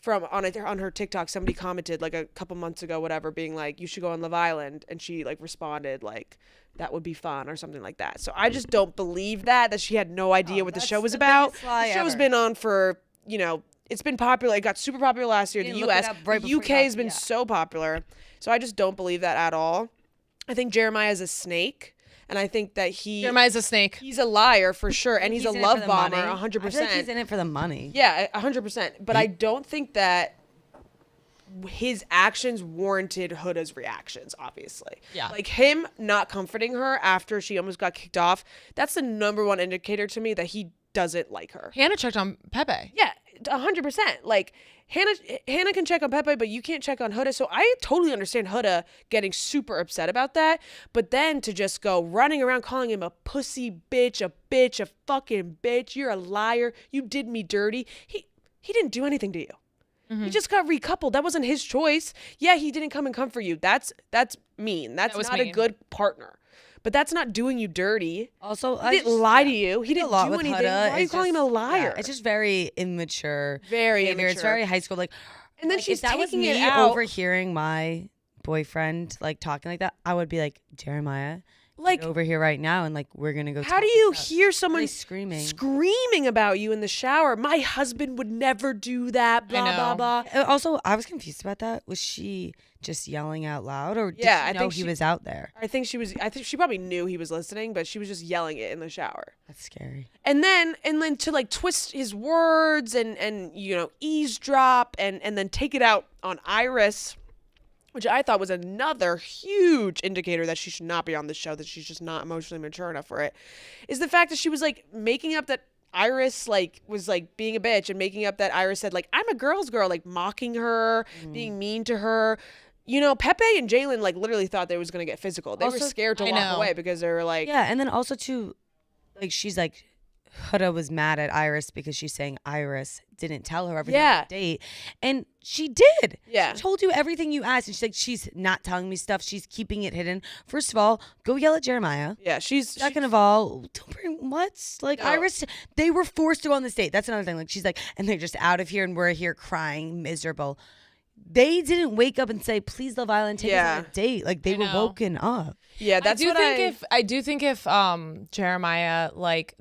on her TikTok, somebody commented like a couple months ago, whatever, being like, you should go on Love Island, and she like responded like, that would be fun or something like that. So I just don't believe that she had no idea what the show was about. The show's been on for it's been popular. It got super popular last year in the didn't look it U.S. up right The before UK you has been so popular. So I just don't believe that at all. I think Jeremiah is a snake, and I think that Jeremiah's a snake. He's a liar for sure, and he's a in it for love the bomber, money. 100%. I feel like he's in it for the money. Yeah, 100%. But I don't think that his actions warranted Huda's reactions, obviously. Yeah. Like him not comforting her after she almost got kicked off, that's the number one indicator to me that he doesn't like her. Hannah checked on Pepe. Yeah, 100%. Like Hannah can check on Pepe, but you can't check on Huda. So I totally understand Huda getting super upset about that. But then to just go running around calling him a pussy bitch, a fucking bitch, you're a liar, you did me dirty. He didn't do anything to you. He just got recoupled. That wasn't his choice. Yeah, he didn't come and comfort you. That's mean. That's was not a mean. good partner. But that's not doing you dirty. Also, He didn't lie to you. He didn't a lot do with anything. Huda. Why are you It's calling him a just- liar? yeah, it's just very immature. Very behavior. It's immature. very high school. Like, And then like, she's if that was taking it me out. overhearing my boyfriend like talking like that, I would be like, Jeremiah, Like, get over here right now, and like we're gonna go. how talk do you this out." hear someone screaming about you in the shower? My husband would never do that. Blah blah blah. Also, I was confused about that. Was she just yelling out loud, or did Yeah, she I know think he she- was out there? I think she probably knew he was listening, but she was just yelling it in the shower. That's scary. And then to like twist his words and eavesdrop and then take it out on Iris, which I thought was another huge indicator that she should not be on the show, that she's just not emotionally mature enough for it, is the fact that she was like making up that Iris like was like being a bitch, and making up that Iris said like, I'm a girl's girl, like mocking her, being mean to her. Pepe and Jalen like literally thought they was gonna get physical. They were Also, scared to I walk know. away because they were like, Yeah, and then also too, like she's like, Huda was mad at Iris because she's saying Iris didn't tell her everything Yeah. on the date, and she did. Yeah. She told you everything you asked, and she's like, she's not telling me stuff. She's keeping it hidden. First of all, go yell at Jeremiah. Yeah, Second of all, don't bring what? Like No. Iris, they were forced to go on this date. That's another thing. Like she's like, and they're just out of here, and we're here crying, miserable. They didn't wake up and say, "Please, Love Island, take us on a date." Like they were know. woken up. Yeah, that's I do what think I do think if Jeremiah, like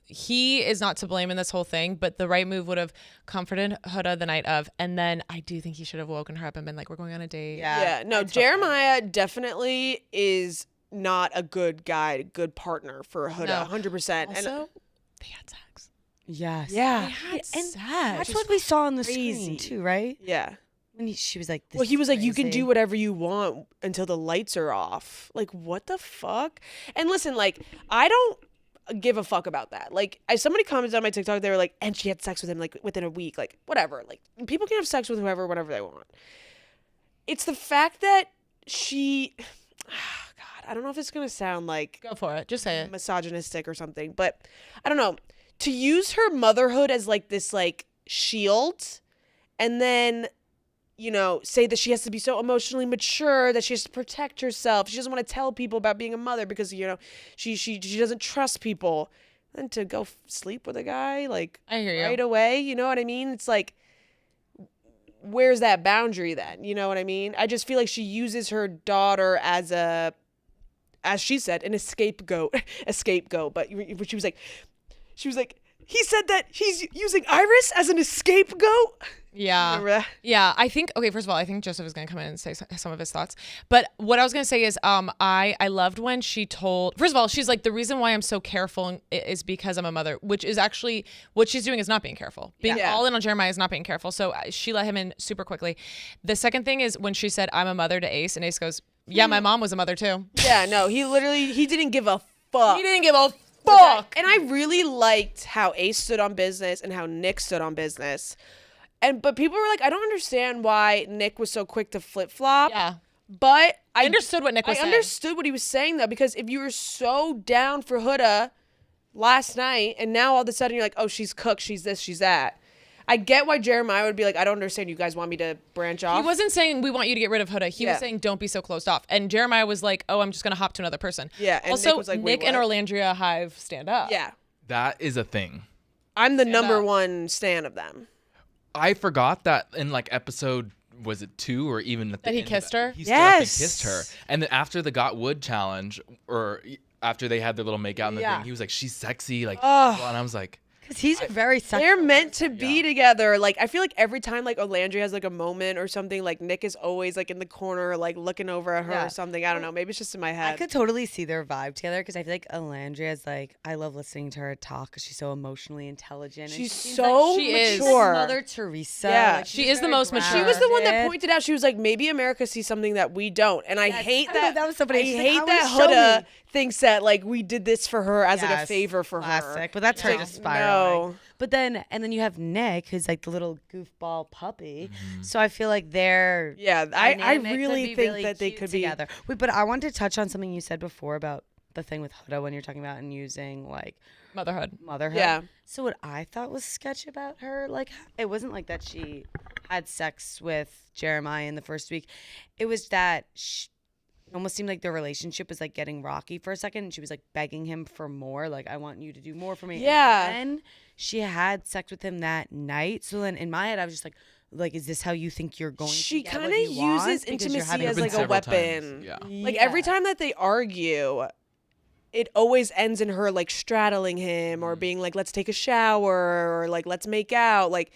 he is not to blame in this whole thing, but the right move would have comforted Huda the night of, and then I do think he should have woken her up and been like, "We're going on a date." Yeah, no, Jeremiah definitely is not a good guy, good partner for Huda, No. 100%. Also, they had sex. Yes. Yeah. They had And sex. that's what we saw on the crazy. screen too, right? Yeah. When she was like, Well, he was like, you can crazy. do whatever you want until the lights are off. Like, what the fuck? And listen, like, I don't give a fuck about that. Like, if somebody commented on my TikTok, they were like, and she had sex with him, like, within a week. Like, whatever. Like, people can have sex with whoever, whatever they want. It's the fact that she... God, I don't know if it's going to sound like... Go for it. Just say it. Misogynistic or something. But, I don't know. To use her motherhood as, like, this, like, shield, and then... say that she has to be so emotionally mature, that she has to protect herself. She doesn't want to tell people about being a mother because, she doesn't trust people. And to go sleep with a guy, like, I hear you. right away, you know what I mean? It's like, where's that boundary then? You know what I mean? I just feel like she uses her daughter as she said, an scapegoat. But she was like, he said that he's using Iris as an scapegoat. Yeah. Remember that? Yeah. I think, okay, first of all, I think Joseph is going to come in and say some of his thoughts. But what I was going to say is I loved when she told, first of all, she's like, the reason why I'm so careful is because I'm a mother, which is actually what she's doing is not being careful. Being Yeah. all in on Jeremiah is not being careful. So she let him in super quickly. The second thing is when she said, I'm a mother to Ace, and Ace goes, yeah, my mom was a mother too. Yeah, no, he didn't give a fuck. He didn't give a fuck. And I really liked how Ace stood on business and how Nick stood on business. But people were like, I don't understand why Nick was so quick to flip-flop. Yeah. But I understood what Nick was saying. I understood what he was saying, though, because if you were so down for Huda last night, and now all of a sudden you're like, oh, she's cooked, she's this, she's that. I get why Jeremiah would be like, I don't understand. You guys want me to branch off? He wasn't saying we want you to get rid of Huda. He Yeah. was saying don't be so closed off. And Jeremiah was like, oh, I'm just going to hop to another person. Yeah, and also, Nick was like, wait, Nick and what? Orlandria Hive stand up. Yeah. That is a thing. I'm the number one stan of them. I forgot that in like episode, was it 2 or even at the That he end of kissed that, her? He stood up and Yes. kissed her. And then after the Got Wood challenge, or after they had their little makeout and the Yeah. thing, he was like, she's sexy. Like, Ugh. and I was like, Because he's a very sexual. They're meant to be together. Like, I feel like every time like Olandria has like a moment or something, like Nick is always like in the corner, like looking over at her Yeah. or something. I don't know. Maybe it's just in my head. I could totally see their vibe together because I feel like Alandria's like, I love listening to her talk because she's so emotionally intelligent. and She's she seems so like, She is. mature. Mother Teresa. Yeah. like, She she's is the very most mature. She was the one that grounded. pointed out. She was like, maybe America sees something that we don't, and I hate I know, that. that was so funny. I She's like, hate "I that wanna show Huda me." thinks that like we did this for her as like a Yes, favor for her. classic. But that's her Like, just spiraling. no. But then you have Nick, who's like the little goofball puppy. So I feel like they're Yeah, I dynamic could really be think really that they cute could be together. Wait, but I wanted to touch on something you said before about the thing with Huda when you're talking about and using like Motherhood. motherhood. Yeah. So what I thought was sketch about her, like it wasn't like that she had sex with Jeremiah in the first week, it was that it almost seemed like their relationship was like getting rocky for a second, and she was like begging him for more, like, I want you to do more for me. Yeah. And then she had sex with him that night. So then in my head, I was just like, is this how you think you're going She to get kind what of you want? uses Because you're intimacy having as Been like a several weapon. times, yeah. Like every time that they argue, it always ends in her like straddling him or being like, let's take a shower or like, let's make out. Like,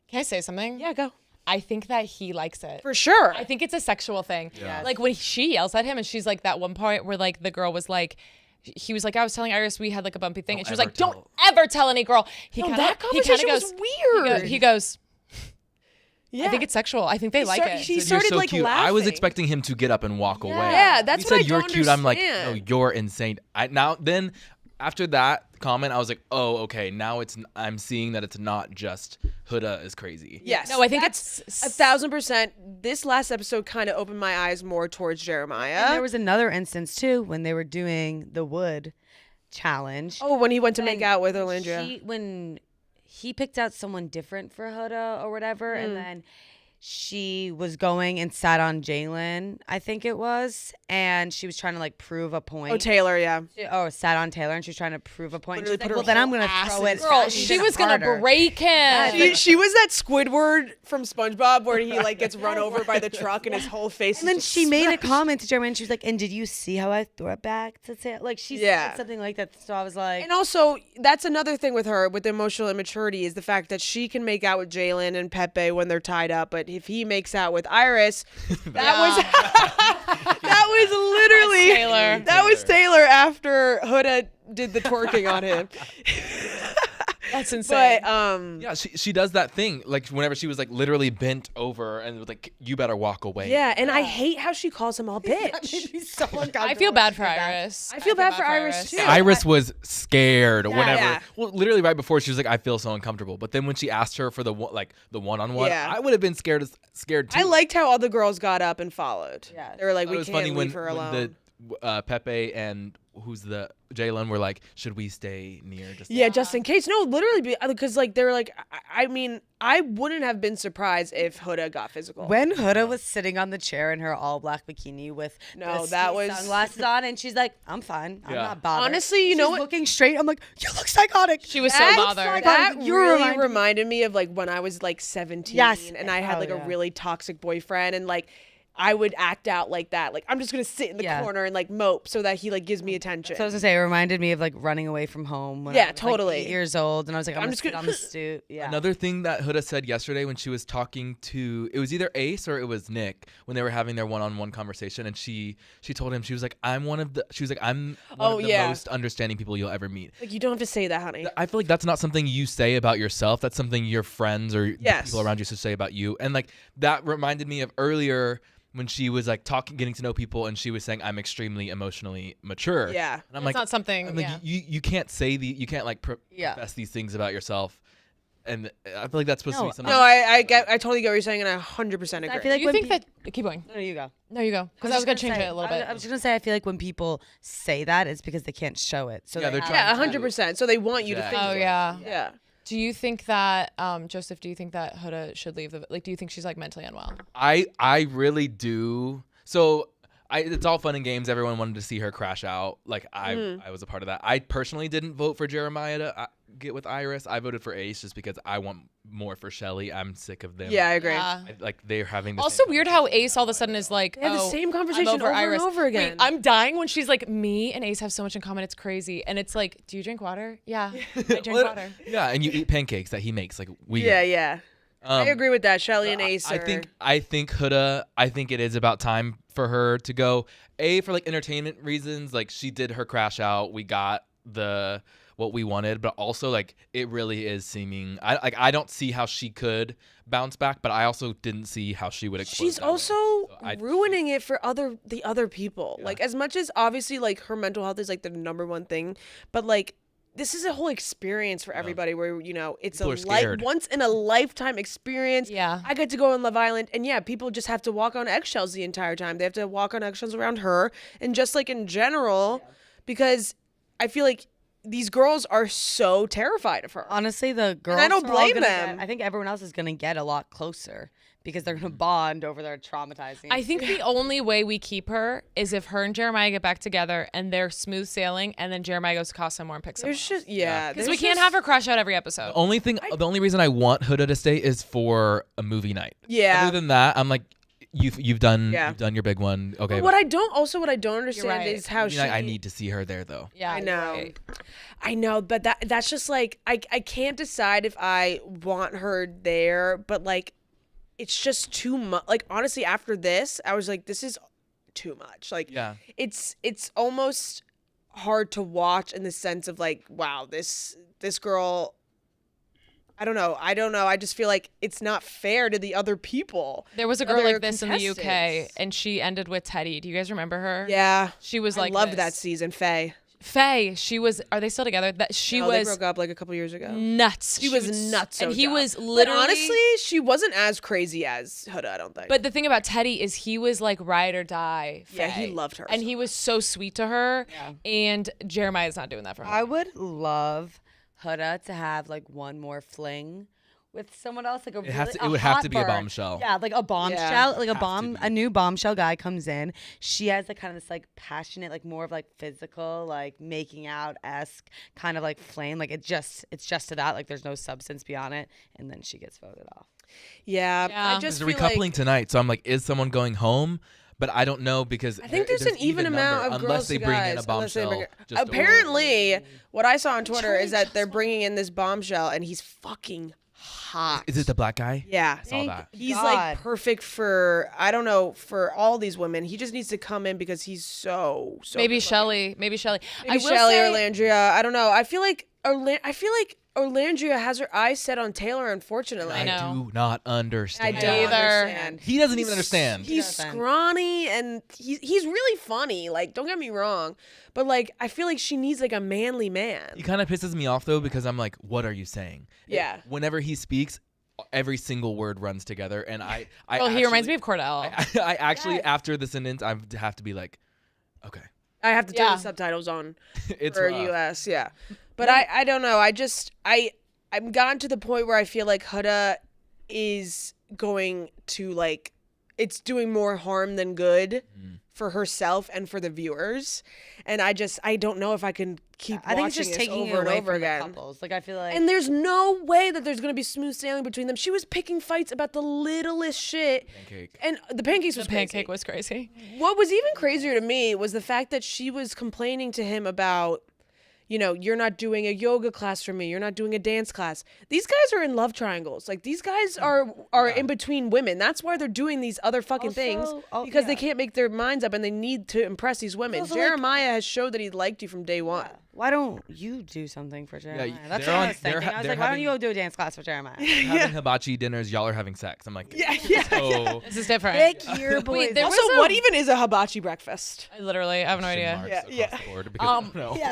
Can I say something? yeah, go. I think that he likes it. For sure. I think it's a sexual thing. Yeah. Like when she yells at him and she's like that one point where like the girl was like, he was like, I was telling Iris we had like a bumpy thing. And she was like, don't ever tell any girl. He No, kinda, that he kinda conversation was goes, weird. He goes, Yeah. I think it's sexual. I think they like it. He You're started so like cute. laughing. I was expecting him to get up and walk away. Yeah, that's he what said I you're don't cute. I'm like, no, understand. you're insane. Then after that comment, I was like, oh, okay. Now I'm seeing that it's not just Huda is crazy. Yes. No, I think that's it's 1,000%. This last episode kind of opened my eyes more towards Jeremiah. And there was another instance too when they were doing the wood challenge. Oh, when he went to make out with Orlandria. When he picked out someone different for Huda or whatever, and then she was going and sat on Jalen, I think it was, and she was trying to like prove a point. Oh, Taylor, yeah. Sat on Taylor, and she was trying to prove a point. Literally She's like, put her well, then I'm whole gonna ass throw in it. his girl, face. she was going to harder. break him. She was that Squidward from SpongeBob where he like gets run over by the truck and his whole face. And is then just she made a smashed. comment to Jeremy, and she was like, "And did you see how I threw it back to Taylor?" Like she Yeah. said something like that. So I was like, And also, that's another thing with her, with the emotional immaturity, is the fact that she can make out with Jalen and Pepe when they're tied up, but if he makes out with Iris, that was literally Taylor. That was Taylor after Huda did the twerking on him. That's insane. But Yeah, she does that thing like whenever she was like literally bent over and was like, you better walk away. yeah, and I hate how she calls him all bitch. I feel bad for Iris. I feel bad for Iris too. Iris was scared whenever, Yeah. well, literally right before she was like, I feel so uncomfortable. But then when she asked her for the one-on-one, Yeah. I would have been scared too. I liked how all the girls got up and followed. Yeah. They were like, It we was can't funny leave when, her when alone. the Pepe and who's the Jalen were like, should we stay near? Yeah, just in case. No, literally, because like they were like, I mean, I wouldn't have been surprised if Huda got physical. when Huda was sitting on the chair in her all black bikini with No, the that ski was- sunglasses on, and she's like, "I'm fine. I'm Yeah. not bothered." Honestly, you know She's what? looking straight. I'm like, "You look psychotic." She was so That- bothered. That You're really reminded me of like when I was like 17 Yes. and I had Oh, like yeah. a really toxic boyfriend, and like I would act out like that. Like I'm just gonna sit in the Yeah. corner and like mope so that he like gives me attention. So I was gonna say, it reminded me of like running away from home. When Yeah, I was, totally. Like 8 years old, and I was like, I'm just just gonna- on the stoop. Yeah. Another thing that Huda said yesterday when she was talking to, it was either Ace or it was Nick when they were having their one-on-one conversation, and she told him, she was like, I'm one of the most understanding people you'll ever meet. Like you don't have to say that, honey. I feel like that's not something you say about yourself. That's something your friends or the Yes. people around you should say about you. And like that reminded me of earlier when she was like getting to know people, and she was saying, I'm extremely emotionally mature. Yeah. And I'm It's like, not something. I'm like, yeah. you can't say you can't like profess these things about yourself. And I feel like that's supposed to be something. No, I totally get what you're saying, and I 100% agree. I feel like Do you when think pe- that? Keep going. No, you go. No, you go. Because I was gonna change it a little bit. I was just gonna say, I feel like when people say that, it's because they can't show it. So Yeah, they they're have trying Yeah, 100%. So they want you to think. Oh it. yeah. Yeah. Do you think that Joseph? Do you think that Huda should leave the? Like, do you think she's like mentally unwell? I really do. So it's all fun and games. Everyone wanted to see her crash out. Like I was a part of that. I personally didn't vote for Jeremiah to get with Iris. I voted for Ace just because I want more for Shelly. I'm sick of them. Yeah, I agree. Like they're having the Also same weird how Ace all of a sudden is like, They have the oh, same I'm conversation over over and Iris. over again. Wait, I'm dying when she's like, me and Ace have so much in common. It's crazy. And it's like, do you drink water? Yeah, I drink water. Yeah, and you eat pancakes that he makes. Like we. Yeah. I agree with that. Shelly and Ace. I think Huda. I think it is about time for her to go. For like entertainment reasons, like she did her crash out. We got what we wanted, but also like it really is seeming. I don't see how she could bounce back, but I also didn't see how she would explode. She's that way. also ruining it for the other people. Like as much as obviously like her mental health is like the number one thing, but like this is a whole experience for everybody where, you know, it's People are scared. once in a lifetime experience. Yeah. I get to go on Love Island, and yeah, people just have to walk on eggshells the entire time. They have to walk on eggshells around her, and just like in general, because I feel like these girls are so terrified of her. Honestly, the girls. I don't are all blame gonna them. I think everyone else is gonna get a lot closer because they're gonna bond over their traumatizing. I think the only way we keep her is if her and Jeremiah get back together and they're smooth sailing, and then Jeremiah goes to Casa Amor and picks him up. There's just Because we can't have her crush out every episode. The only reason I want Huda to stay is for a movie night. Yeah. Other than that, I'm like, you've done Yeah. you've done your big one. Okay. What I don't understand right. is how she. I need to see her there though. Yeah, I you're know. right. I know, but that's just like I can't decide if I want her there, but like it's just too much. Like honestly, after this, I was like, this is too much. Like it's almost hard to watch in the sense of like, wow, this girl. I don't know. I just feel like it's not fair to the other people. There was a girl other like this in the UK, contestants. and she ended with Teddy. Do you guys remember her? Yeah, she was I like loved this. that season. Faye. She was. Are they still together? That she No, was. they broke up like a couple years ago. Nuts. She was nuts. and he was But literally. honestly, she wasn't as crazy as Huda, I don't think. But the thing about Teddy is he was like ride or die. Yeah, he Faye. loved her and so he was so sweet to her. And Jeremiah's not doing that for her. I would love Huda to have like one more fling with someone else, like It would have to be a bombshell. Yeah, like a bombshell, like a new bombshell guy comes in. She has like kind of this like passionate, like more of like physical, like making out esque kind of like flame. Like it's just to that. Like there's no substance beyond it, and then she gets voted off. Yeah, I just There's a feel like recoupling tonight, so I'm like, is someone going home? But I don't know because I think there's an even amount of unless girls they to bring guys. in a unless they bombshell. bring- just Apparently, what I saw on Twitter is that they're bringing in this bombshell, and he's fucking hot. Is it the black guy? Yeah, I saw that. He's God. like perfect for for all these women. He just needs to come in because he's so maybe good Shelly. Maybe Shelly. Maybe Shelly or Landria. I don't know. I feel like Orlandria has her eyes set on Taylor, unfortunately. I know. Do not understand. I don't understand. He doesn't even understand. He's scrawny and he's really funny. Like, don't get me wrong, but like, I feel like she needs like a manly man. He kind of pisses me off though because I'm like, what are you saying? Yeah. Whenever he speaks, every single word runs together, and I He reminds me of Cordell. I actually after the sentence I have to be like, okay. I have to turn the subtitles on It's for rough. US. Yeah, but I don't know. I've gotten to the point where I feel like Huda is going to like it's doing more harm than good for herself and for the viewers, and I don't know if I can keep. I think it's watching just this taking over it away and over from the again. couples. Like I feel like, And there's no way that there's gonna be smooth sailing between them. She was picking fights about the littlest shit. Pancake. And the pancakes was The pancake was crazy. What was even crazier to me was the fact that she was complaining to him about, you're not doing a yoga class for me. You're not doing a dance class. These guys are in love triangles. Like these guys are in between women. That's why they're doing these other fucking things because they can't make their minds up and they need to impress these women. also, Jeremiah has showed that he liked you from day one. why don't you do something for Jeremiah? That's they're what I on- was thinking. they're I was they're like, why don't having- you go do a dance class for Jeremiah? Having hibachi dinners, y'all are having sex. I'm like, so This is different. Pick your boys. Wait, there Also, was what even is a hibachi breakfast? I literally, I have no idea.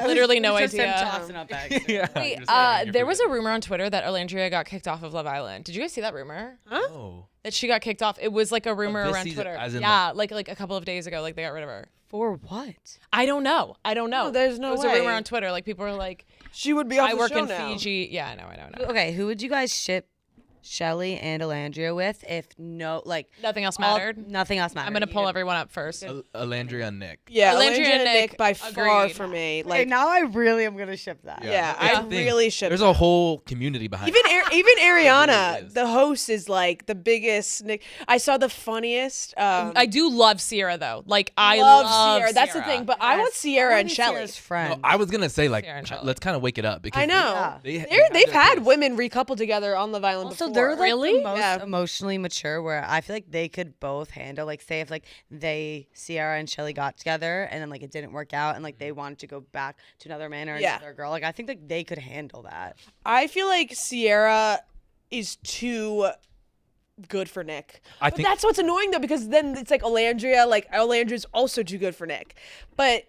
Literally no Just him idea. tossing up eggs. Wait, there was a rumor on Twitter that Orlandria got kicked off of Love Island. Did you guys see that rumor? Oh. That she got kicked off. It was like a rumor this around season, Twitter. as in, Yeah, like a couple of days ago, like they got rid of her. For what? I don't know. No, there's no It was way. a rumor on Twitter. Like people were like, She would be off I the work show in now. Fiji. Yeah, I know. Okay, who would you guys ship Shelly and Alandria with if Nothing else mattered? Nothing else mattered. I'm gonna pull everyone up first. Alandria and Nick. Yeah, Alandria Alandria and and Nick by far agreed. for me. Okay, Like, now I really am gonna ship that. yeah, That's I the thing. really should. There's a whole community behind Even it. even Ariana, really is. the host, is like the biggest. I saw the funniest. I do love Sierra though. Like I love love Sierra. That's the thing. But I want Sierra and Shelly. Sierra's friend. No, I was gonna say like, Sierra and Shelly. let's kind of wake it up because I know. they've They've had women recouple together on Love Island Also, before. they're like Really? the most Yeah. emotionally mature. Where I feel like they could both handle. Like, say if like Sierra and Shelly got together and then like it didn't work out and like they wanted to go back to another man or Yeah. another girl. Like I think like they could handle that. I feel like Sierra is too good for Nick. I But think- that's what's annoying though, because then it's like Olandria. Like Olandria's also too good for Nick, but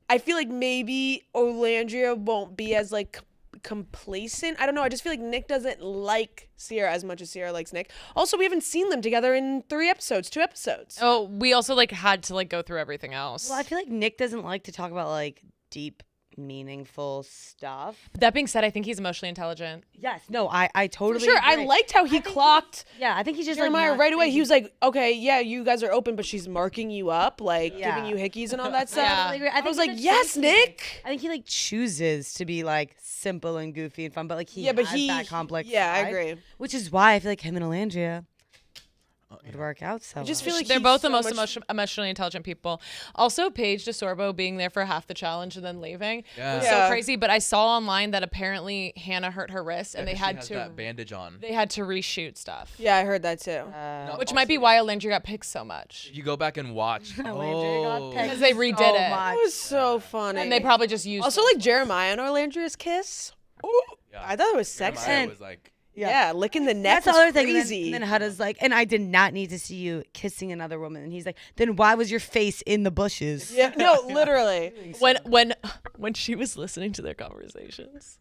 I feel like maybe Olandria won't be as like complacent. I don't know. I just feel like Nick doesn't like Sierra as much as Sierra likes Nick. Also, we haven't seen them together in 2 episodes. Oh, we also like had to like go through everything else. Well, I feel like Nick doesn't like to talk about like deep meaningful stuff. That being said, I think he's emotionally intelligent. Yes, no, I totally For sure. I agree. liked how he clocked. Yeah, I think he's just Jeremiah like right away. He was like, okay, yeah, you guys are open, but she's marking you up, like giving you hickeys and all that stuff. Yeah. totally agree. I was he like, just yes, chooses, Nick. I think he like chooses to be like simple and goofy and fun, but like he Yeah, but has he- that complex. yeah, I side, agree. Which is why I feel like him and Alandria would work out so. I just well. feel like They're he's both the so most emotionally intelligent people. Also, Paige DeSorbo being there for half the challenge and then leaving was so Yeah. crazy. But I saw online that apparently Hannah hurt her wrist and they she had has to that bandage on. they had to reshoot stuff. Yeah, I heard that too. Which might be why Alandria got picked so much. If you go back and watch, Because they redid so it. That was so funny. And they probably just used also like Jeremiah and Orlandria's kiss. Ooh, I thought it was sexy. Jeremiah was like, Yeah, licking the neck. That's the was other thing. crazy. And then Huda's like, and I did not need to see you kissing another woman. And he's like, then why was your face in the bushes? Yeah, no, literally. When she was listening to their conversations.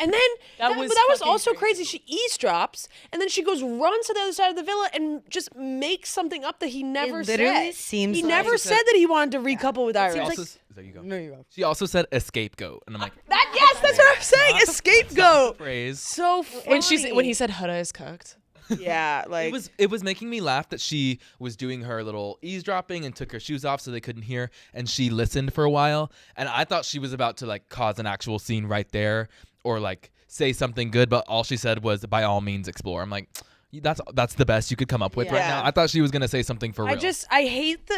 And then That that was was fucking also crazy. She eavesdrops, and then she runs to the other side of the villa and just makes something up that he never literally said. seems he like- never said that he wanted to recouple with Iris. also, there you go. She also said a scapegoat, and I'm like, Yes, that's what I'm saying. A scapegoat. phrase. So funny. When he said Huda is cooked. Yeah, like It was making me laugh that she was doing her little eavesdropping and took her shoes off so they couldn't hear, and she listened for a while, and I thought she was about to like cause an actual scene right there or like say something good, but all she said was by all means explore. I'm like, that's the best you could come up with right Yeah. now. I thought she was gonna say something for real. I hate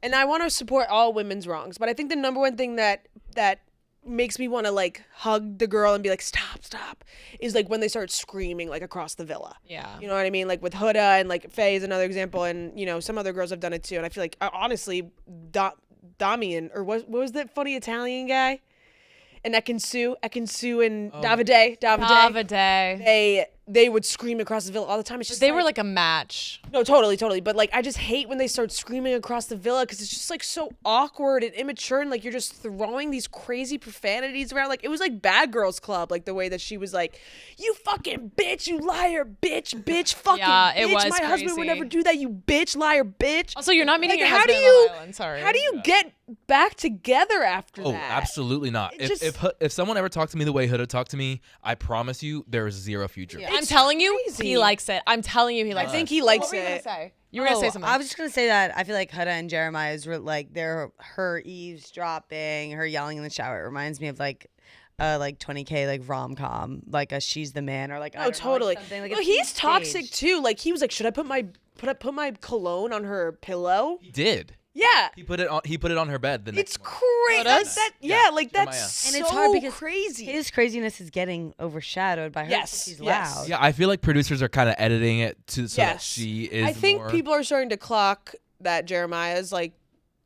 and I want to support all women's wrongs, but I think the number one thing that makes me want to like hug the girl and be like, stop, is like when they start screaming like across the villa. Yeah. You know what I mean? Like with Huda and like Faye is another example, and you know some other girls have done it too. And I feel like honestly, Damian or what was that funny Italian guy? And Ekin-Su and Davide. They would scream across the villa all the time. It's just They were like a match. no, totally. But like, I just hate when they start screaming across the villa because it's just like so awkward and immature, and like you're just throwing these crazy profanities around. Like it was like Bad Girls Club, like the way that she was like, "You fucking bitch, you liar, bitch, fucking Yeah, bitch. it was My husband would crazy. never do that, you bitch, liar, bitch." Also, you're not meeting Like, your how do husband you- on Long Island. Sorry. How do you get back together after Oh, that? absolutely not. It just- If someone ever talked to me the way Huda talked to me, I promise you there is zero future. I'm telling you, crazy. he likes it. I'm telling you, he likes it. I think he likes What were you gonna it. say? You were gonna say something. I was just gonna say that I feel like Huda and Jeremiah's like her eavesdropping, her yelling in the shower. It reminds me of like 20K like rom-com, like a She's the Man or like I Oh, don't know, totally. like something, like Well, it's he's staged. toxic too. Like he was like, "Should I put my cologne on her pillow?" He did. Yeah. He put it on her bed the next It's morning. crazy. Like Jeremiah. that's And so it's hard because crazy. his craziness is getting overshadowed by her. Yes, She's yes. loud. Yeah, I feel like producers are kind of editing it so that Yes. she is. I think more... people are starting to clock that Jeremiah is like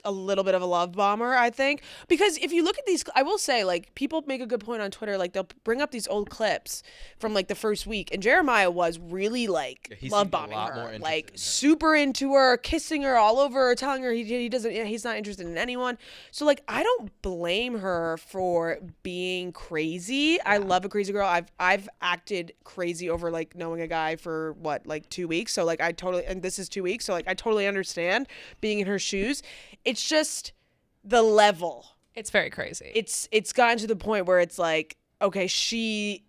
a little bit of a love bomber, I think. Because if you look at these, I will say, like, people make a good point on Twitter. Like, they'll bring up these old clips from, like, the first week. And Jeremiah was really, like, he love seemed a bombing lot more her. interested Like, in her. super into her, kissing her all over her, telling her he's not interested in anyone. So, like, I don't blame her for being crazy. I love a crazy girl. I've acted crazy over, like, knowing a guy for, 2 weeks. So, like, and this is 2 weeks. So, like, I totally understand being in her shoes. It's just the level. It's very crazy. It's gotten to the point where it's like, okay, she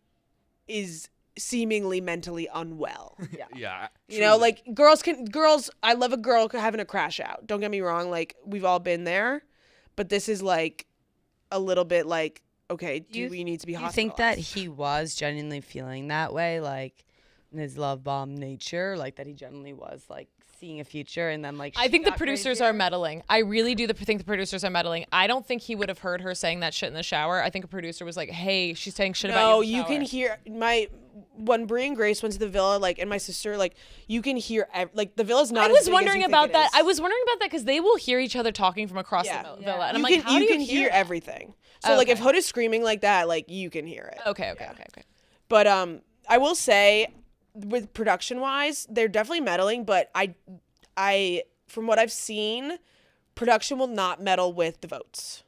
is seemingly mentally unwell. Yeah. You know, like girls, I love a girl having a crash out. Don't get me wrong. Like we've all been there, but this is like a little bit like, okay, do we need to be Do you hospitalized? think that he was genuinely feeling that way, like in his love bomb nature, like that he genuinely was like seeing a future, and then like I she think the got producers crazier? are meddling. I really do think the producers are meddling. I don't think he would have heard her saying that shit in the shower. I think a producer was like, "Hey, she's saying shit about you." No, in the you can shower." hear when Brie and Grace went to the villa, like, and my sister, like, you can hear like the villa's not. I as was big as wondering you think about it that. is. I was wondering about that because they will hear each other talking from across the villa, and I'm like, how do you hear that? everything. So like if Okay. Hood is screaming like that, like you can hear it. Okay. But I will say, with production wise, they're definitely meddling. But I from what I've seen, production will not meddle with the votes.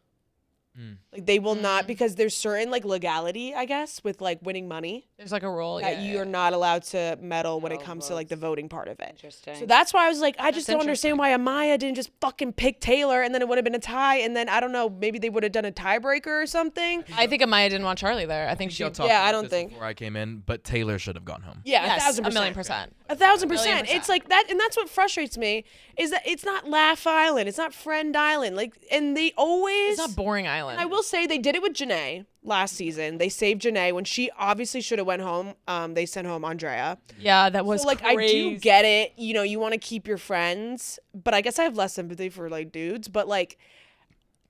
Like they will not, because there's certain like legality, I guess, with like winning money. There's like a rule that yeah, you're not allowed to meddle when it comes to like the voting part of it. Interesting. So that's why I was like, I just don't understand why Amaya didn't just fucking pick Taylor, and then it would have been a tie, and then I don't know, maybe they would have done a tiebreaker or something. I think Amaya didn't want Charlie there. I think she. Y'all talked Yeah, I about don't this think. before I came in, but Taylor should have gone home. Yeah, Yes, 1,000%. 1,000,000%. 1,000%. It's like that, and that's what frustrates me is that it's not Laugh Island, it's not Friend Island, like, and they always. It's not Boring Island. I will say they did it with Janae last season. They saved Janae when she obviously should have went home. They sent home Andrea. Yeah, that was so, like crazy. I do get it. You know, you want to keep your friends, but I guess I have less sympathy for like dudes. But like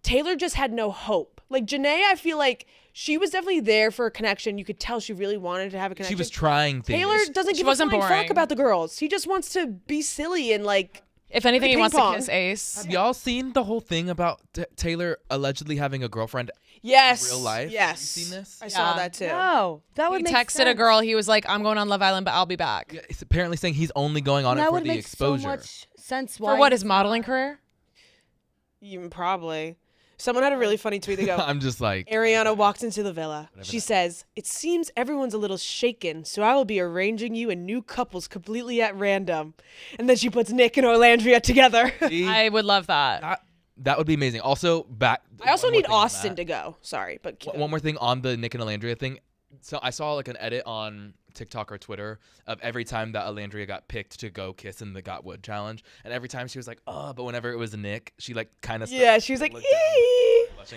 Taylor just had no hope. Like Janae, I feel like she was definitely there for a connection. You could tell she really wanted to have a connection. She was trying things. Taylor doesn't give a flying fuck boring. about the girls. He just wants to be silly and like. If anything, he ping wants pong. to kiss Ace. Have y'all seen the whole thing about Taylor allegedly having a girlfriend Yes. in real life? Yes. Have you seen this? I saw that too. No, that would He make texted sense. a girl. He was like, "I'm going on Love Island, but I'll be back." Yeah, it's apparently saying he's only going on that it for would the make exposure. so much sense. For what, his modeling career? Even probably. Someone had a really funny tweet. They go, I'm just like, Ariana walks into the villa. She says, "It seems everyone's a little shaken, so I will be arranging you and new couples completely at random." And then she puts Nick and Orlandria together. I would love that. that would be amazing. Also, back. I also one more need thing on Austin that. to go. Sorry, but keep One more thing on the Nick and Alandria thing. So I saw like an edit on TikTok or Twitter of every time that Alandria got picked to go kiss in the Got Wood challenge, and every time she was like, "Oh," but whenever it was Nick, she like kind of Yeah, she was like, "Ee."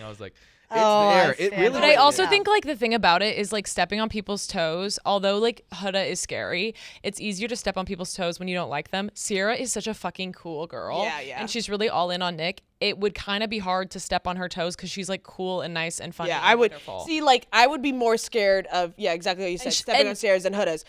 I was like, "It's there." It really. But I also think like the thing about it is like stepping on people's toes. Although like Huda is scary, it's easier to step on people's toes when you don't like them. Sierra is such a fucking cool girl. Yeah. And she's really all in on Nick. It would kind of be hard to step on her toes because she's like cool and nice and funny. Yeah, and I would wonderful. see. Like, I would be more scared of exactly what you said, stepping on stairs than Huda's.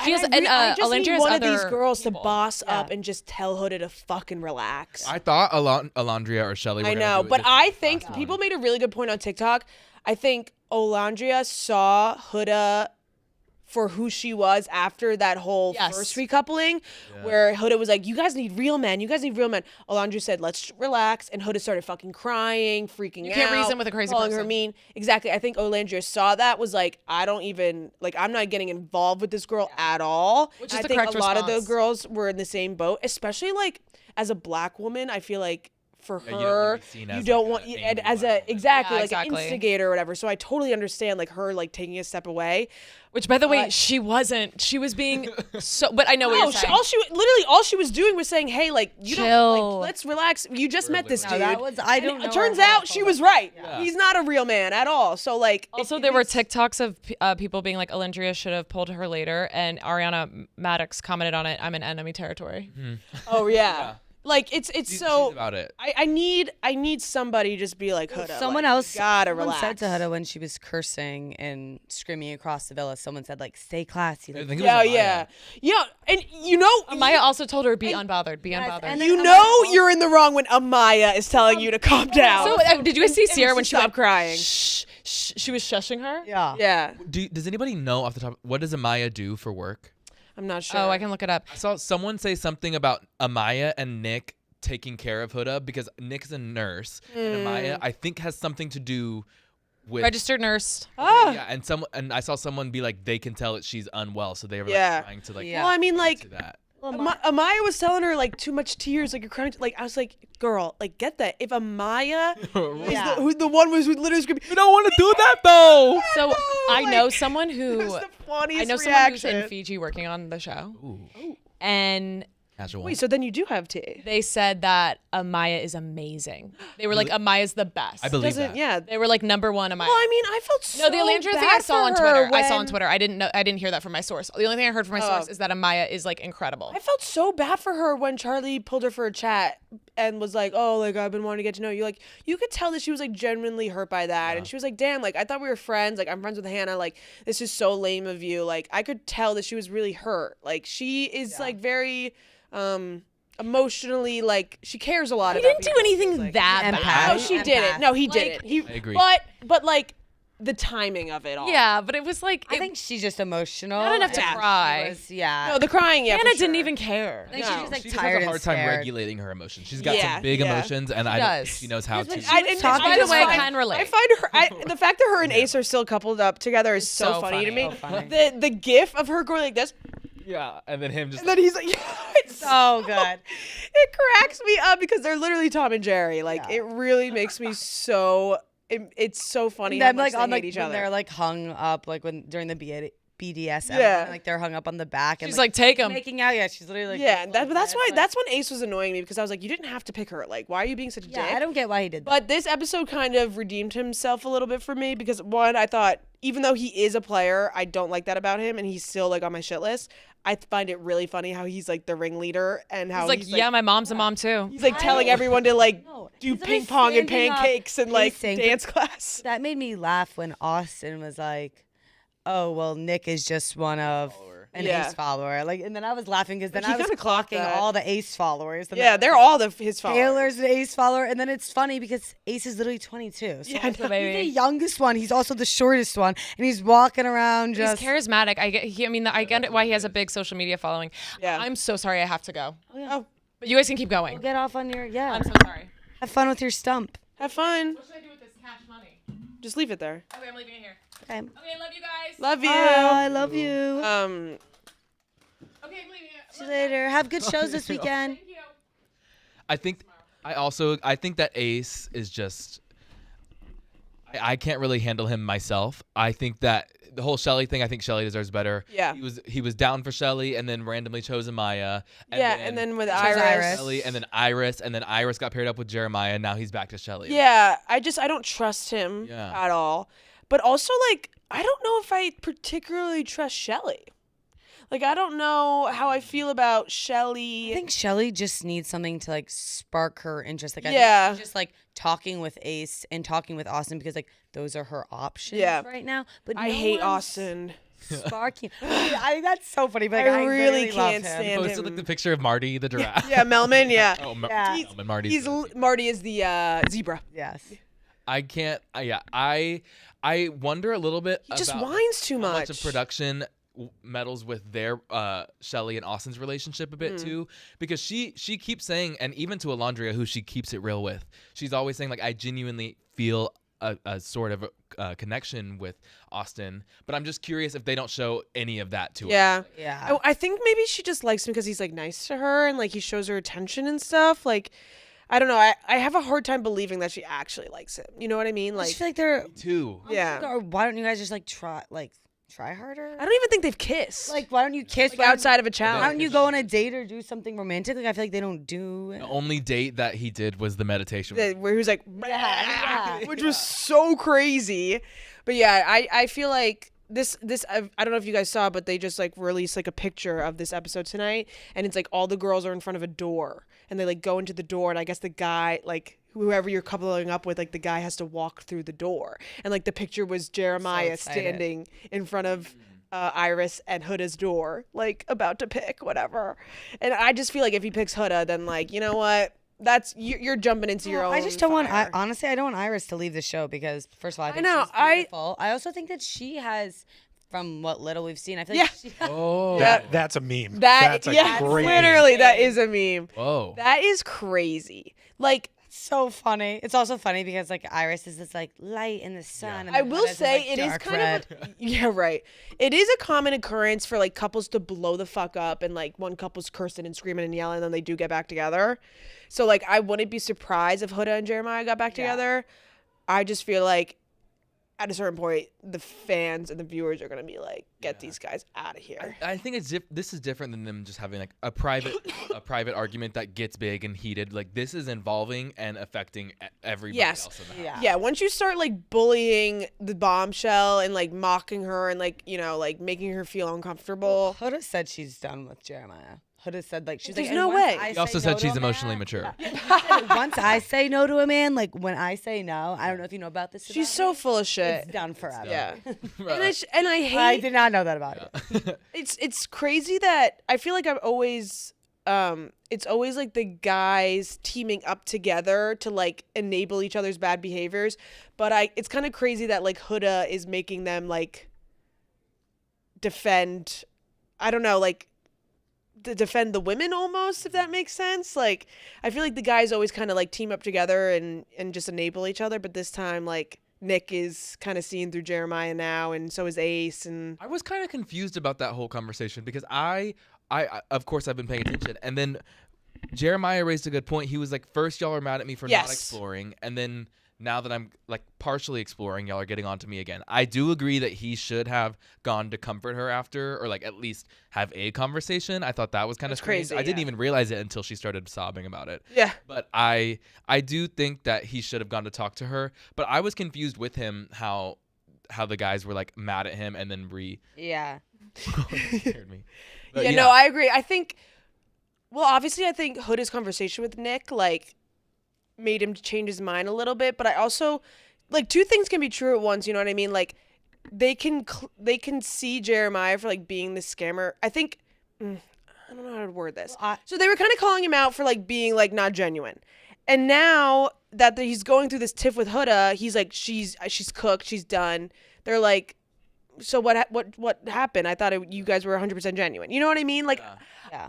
She has- I just need Alandria's one of these other girls to boss up and just tell Huda to fucking relax. I thought Alandria or Shelly. Were I gonna know, do it but this I think people made a really good point on TikTok. I think Olandria saw Huda for who she was after that whole first recoupling, where Huda was like, "You guys need real men. You guys need real men." Olandria said, "Let's relax," and Huda started fucking crying, freaking out. You can't reason with a crazy calling her person. mean. Exactly. I think Olandria saw that, was like, "I don't even like. I'm not getting involved with this girl at all." Which is And the I think correct a lot of the response. girls were in the same boat, especially like as a black woman. I feel like. For Yeah, you don't wanna her, be seen you as, don't like, want a and angry as black a exactly Yeah, like an exactly. instigator or whatever. So I totally understand like her like taking a step away. Which, by the way, she wasn't. She was being so. But I know what No, you're saying. all she was doing was saying, "Hey, like you don't Chill. like, let's relax. You just met this No, dude." that was- I And don't know It turns her out she was right. Yeah. He's not a real man at all. So like, Also, there were TikToks of people being like, Alendria should have pulled her later, and Ariana Maddox commented on it. I'm in enemy territory. oh yeah. Like it's She's so about it. I need somebody to just be like Huda. Someone like, else you gotta someone relax. said to Huda when she was cursing and screaming across the villa. Someone said like, "Stay classy." I Like, think it was Yeah, Amaya. yeah, and you know, Amaya also told her, be unbothered, be unbothered. and then you Amaya know you're in the wrong when Amaya is telling you to calm down. So, did you guys see Sierra when she stopped went crying? Shh, shh, she was shushing her? yeah. Yeah, Does anybody know off the top? What does Amaya do for work? I'm not sure. Oh, I can look it up. I saw someone say something about Amaya and Nick taking care of Huda because Nick's a nurse and Amaya I think has something to do with Registered nurse. Yeah, and I saw someone be like they can tell that she's unwell, so they were like, trying to like Yeah. Well, I mean, to like that. Amaya was telling her like too much tears, like you're crying. Like I was like, girl, like get that. If Amaya is the one was literally screaming, We don't want to do that though. So I like, know someone who That's the funniest I know someone who's in reaction. Fiji working on the show, Ooh, and casual. Wait, so then you do have tea? they said that Amaya is amazing. They were like, Amaya's the best. I believe that. Yeah. They were like number one Amaya. Well, I mean, I felt so No, the Alandria thing I bad saw on for her Twitter. I saw on when- Twitter. I didn't hear that from my source. The only thing I heard from my source is that Amaya is like incredible. I felt so bad for her when Charlie pulled her for a chat and was like, "Oh, like I've been wanting to get to know you." Like you could tell that she was like genuinely hurt by that, and she was like, "Damn, like I thought we were friends. Like I'm friends with Hannah. Like this is so lame of you." Like I could tell that she was really hurt. Like she is like very emotionally, like she cares a lot. He about didn't do people. anything Like, that No, bad. she didn't. No, he didn't. He, I agree. But like the timing of it all. Yeah, but it was like I think she's just emotional. not enough to and cry. she was- yeah. No, the crying. Yeah, Hannah for didn't sure. even care. I think No. she was like She just tired has a hard and time scared. regulating her emotions. She's got Yeah, some big yeah. emotions, and She does. she knows how to. And By the way, I find- can relate. I find her. The fact that her and Ace are still coupled up together is so, so funny to funny. me. So funny. The gif of her going like this, Yeah, and then him just. and then he's like, it's So good. It cracks me up because they're literally Tom and Jerry. Like it really makes me so. It's so funny. And How then much like on they like hate each when other. they're like hung up like when during the BDSM, Yeah. like they're hung up on the back. And She's like, take 'em. making out. Yeah, she's literally like, Yeah, and but that's why like- that's when Ace was annoying me because I was like, you didn't have to pick her. Like, why are you being such a Yeah, dick? I don't get why he did that. But this episode kind of redeemed himself a little bit for me because one, I thought even though he is a player, I don't like that about him, and he's still like on my shit list. I find it really funny how he's like the ringleader and how He's like, yeah, my mom's a mom too. he's like telling everyone to like do He's ping always pong and standing up, pancakes and like pacing, but dance class. That made me laugh when Austin was like, "Oh, well, Nick is just one of an Yeah. Ace follower." Like, and then I was laughing because then He I was kinda clocked clocking that. all the Ace followers. And Yeah, then they're all his followers. Taylor's an Ace follower, and then it's funny because Ace is literally 22. So Yeah, he's no, the youngest one. He's also the shortest one, and he's walking around He's just. charismatic. I get it why he has a big social media following. Yeah. I'm so sorry I have to go. Oh, yeah. But you guys can keep going. Get off on your I'm so sorry. Have fun with your stump. Have fun. What should I do with this cash money? Just leave it there. Okay, I'm leaving it here. Okay. Okay, love you guys. Love you. I love you. Okay, I'm leaving it. See you later. Have good shows this weekend. Thank you. I think that Ace is just. I can't really handle him myself. I think that the whole Shelly thing. I think Shelly deserves better. Yeah. He was down for Shelly, and then randomly chose Amaya. And then with chose Iris. Shelly, and then Iris got paired up with Jeremiah. And now he's back to Shelly. Yeah, I don't trust him Yeah. at all. But also, like, I don't know if I particularly trust Shelly. Like, I don't know how I feel about Shelly. I think Shelly just needs something to like spark her interest. Like, I Yeah. think she's just like talking with Ace and talking with Austin because like those are her options Yeah. right now. But I no hate one's Austin. Sparking. That's so funny. But like, I really literally love can't him. stand Posted like him. the picture of Marty the giraffe. Yeah, Melman, yeah. Oh, Yeah. Melman, Marty's He's the- Marty is the zebra. Yes. I can't. I wonder a little bit. He just about whines too how much. of production meddles with their Shelly and Austin's relationship a bit too, because she keeps saying, and even to Alondria, who she keeps it real with, she's always saying like, I genuinely feel a sort of connection with Austin, but I'm just curious if they don't show any of that to her. Yeah. Yeah. I think maybe she just likes him because he's like nice to her and like he shows her attention and stuff. Like, I don't know. I have a hard time believing that she actually likes him. You know what I mean? I Like, just feel like they're. Too. yeah. Or why don't you guys just like try harder? I don't even think they've kissed. Like, why don't you kiss Like, outside of a challenge. Why don't you go on a date or do something romantic? Like, I feel like they don't do it. The only date that he did was the meditation. Where he was like, Yeah. which was so crazy. But yeah, I feel like this I don't know if you guys saw, but they just like released like a picture of this episode tonight, and it's like all the girls are in front of a door, and they like go into the door, and I guess the guy, like whoever you're coupling up with, like the guy has to walk through the door, and like the picture was Jeremiah excited. standing in front of Iris and Huda's door, like about to pick whatever. And I just feel like if he picks Huda, then like, you know what? That's you're jumping into your own. I just don't want. fire. Honestly, I don't want Iris to leave the show because, first of all, I think know, she's beautiful. I also think that she has, from what little we've seen, I feel like she Oh. That's a meme. That That's a yeah, great literally meme. that is a meme. Whoa. That is crazy. Like so funny. It's also funny because like Iris is this like light in the sun. And I then will Huda's this, say like, it is dark kind red. of yeah, right. It is a common occurrence for like couples to blow the fuck up and like one couple's cursing and screaming and yelling and then they do get back together. So like I wouldn't be surprised if Huda and Jeremiah got back together. I just feel like at a certain point the fans and the viewers are gonna be like, get these guys out of here. I think this is different than them just having like a private argument that gets big and heated. Like this is involving and affecting everybody else in the house. Yeah, once you start like bullying the bombshell and like mocking her and like, you know, like making her feel uncomfortable. Huda said she's done with Jeremiah. Huda said like she's There's like, no and once way. I He also say said no to she's a emotionally man- mature. Once I say no to a man, like when I say no, I don't know if you know about this. She's about so me, full of shit. It's done forever. Yeah. and I hate I did not know that about it. it's crazy that I feel like I've always it's always like the guys teaming up together to like enable each other's bad behaviors. But it's kind of crazy that like Huda is making them like defend, I don't know, like to defend the women almost, if that makes sense. Like I feel like the guys always kind of like team up together and just enable each other, but this time like Nick is kind of seeing through Jeremiah now, and so is Ace. And I was kind of confused about that whole conversation because I of course I've been paying attention, and then Jeremiah raised a good point. He was like, first y'all are mad at me for not exploring, and then now that I'm like partially exploring, y'all are getting on to me again. I do agree that he should have gone to comfort her after, or like at least have a conversation. I thought that was kind of strange. crazy, I didn't even realize it until she started sobbing about it. Yeah. But I do think that he should have gone to talk to her. But I was confused with him how the guys were like mad at him and then Yeah. scared me. But yeah, no, I agree. I think, well, obviously I think Huda's conversation with Nick like made him change his mind a little bit, but I also like two things can be true at once, you know what I mean? Like they can see Jeremiah for like being the scammer. I think I don't know how to word this. So they were kind of calling him out for like being like not genuine. And now that he's going through this tiff with Huda, he's like she's cooked, she's done. They're like, so what happened? I thought you guys were 100% genuine. You know what I mean? Like Yeah.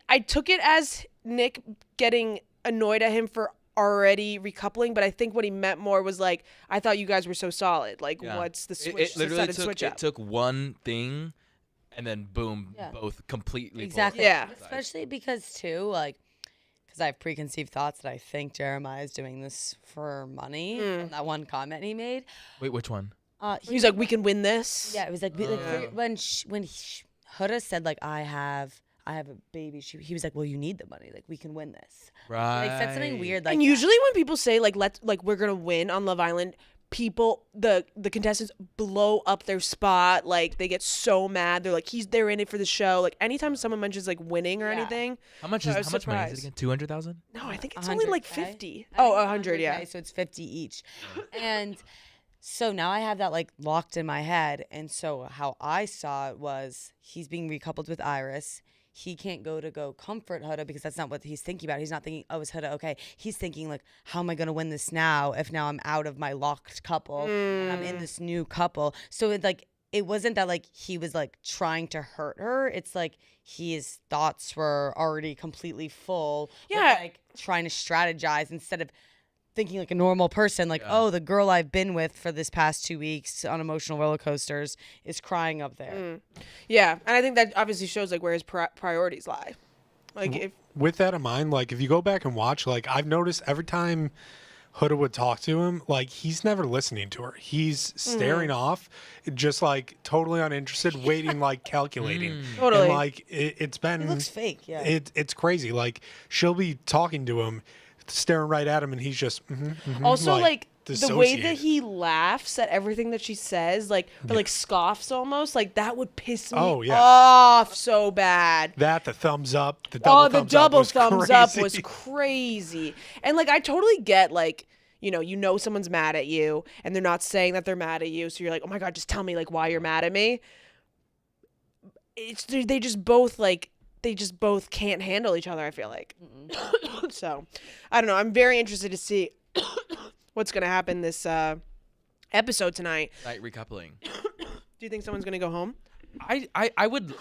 I took it as Nick getting annoyed at him for already recoupling, but I think what he meant more was like, I thought you guys were so solid. Like, what's the switch? It literally switch up? it took one thing, and then boom, both completely. Exactly. Yeah. Especially because too, like, because I have preconceived thoughts that I think Jeremiah is doing this for money. From that one comment he made. Wait, which one? He's like, we can win this. Yeah, it was like, when Huda said like, I have a baby. He was like, well, you need the money. Like, we can win this. Right. Like, said something weird like and usually when people say like we're gonna win on Love Island, people the contestants blow up their spot. Like they get so mad. They're like, they're in it for the show. Like anytime someone mentions like winning or anything. How much is money is it again? 200,000? No, I think it's only like 50. I think 100, yeah. So it's 50 each. And so now I have that like locked in my head. And so how I saw it was he's being recoupled with Iris. He can't go comfort Huda because that's not what he's thinking about. He's not thinking, oh, is Huda okay? He's thinking like, how am I going to win this now if now I'm out of my locked couple and I'm in this new couple? So it's like, it wasn't that like he was like trying to hurt her. It's like his thoughts were already completely full. Yeah. With, like trying to strategize instead of thinking like a normal person, like, oh, the girl I've been with for this past 2 weeks on emotional roller coasters is crying up there. Yeah, and I think that obviously shows like where his priorities lie. Like if with that in mind, like if you go back and watch, like I've noticed every time Huda would talk to him, like he's never listening to her. He's staring off, just like totally uninterested, waiting, like calculating. Totally. And like it's been. It looks fake. Yeah. It's crazy. Like she'll be talking to him, staring right at him, and he's just. Also, like the way that dissociated. he laughs at everything that she says, like or like scoffs almost, like that would piss me off so bad. That the thumbs up, the double thumbs thumbs up was crazy. And like I totally get like, you know someone's mad at you and they're not saying that they're mad at you, so you're like, oh my god, just tell me like why you're mad at me. They just both can't handle each other, I feel like. So I don't know, I'm very interested to see what's gonna happen this episode tonight. Night recoupling. Do you think someone's gonna go home? I would.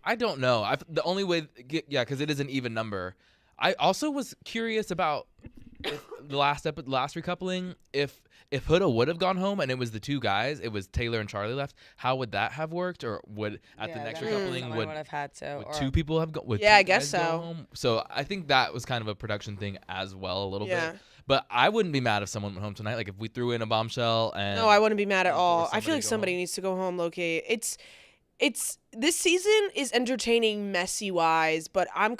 I don't know. The only way, because it is an even number. I also was curious about if the last recoupling. If Huda would have gone home and it was the two guys, it was Taylor and Charlie left. How would that have worked? Or would the next recoupling would have had to? Would two people have gone? Yeah, I guess so. Go home? So I think that was kind of a production thing as well, a little Yeah. bit. But I wouldn't be mad if someone went home tonight. Like if we threw in a bombshell and No, I wouldn't be mad at all. I feel somebody like to go somebody home. needs to go home, low-key. It's this season is entertaining messy wise, but I'm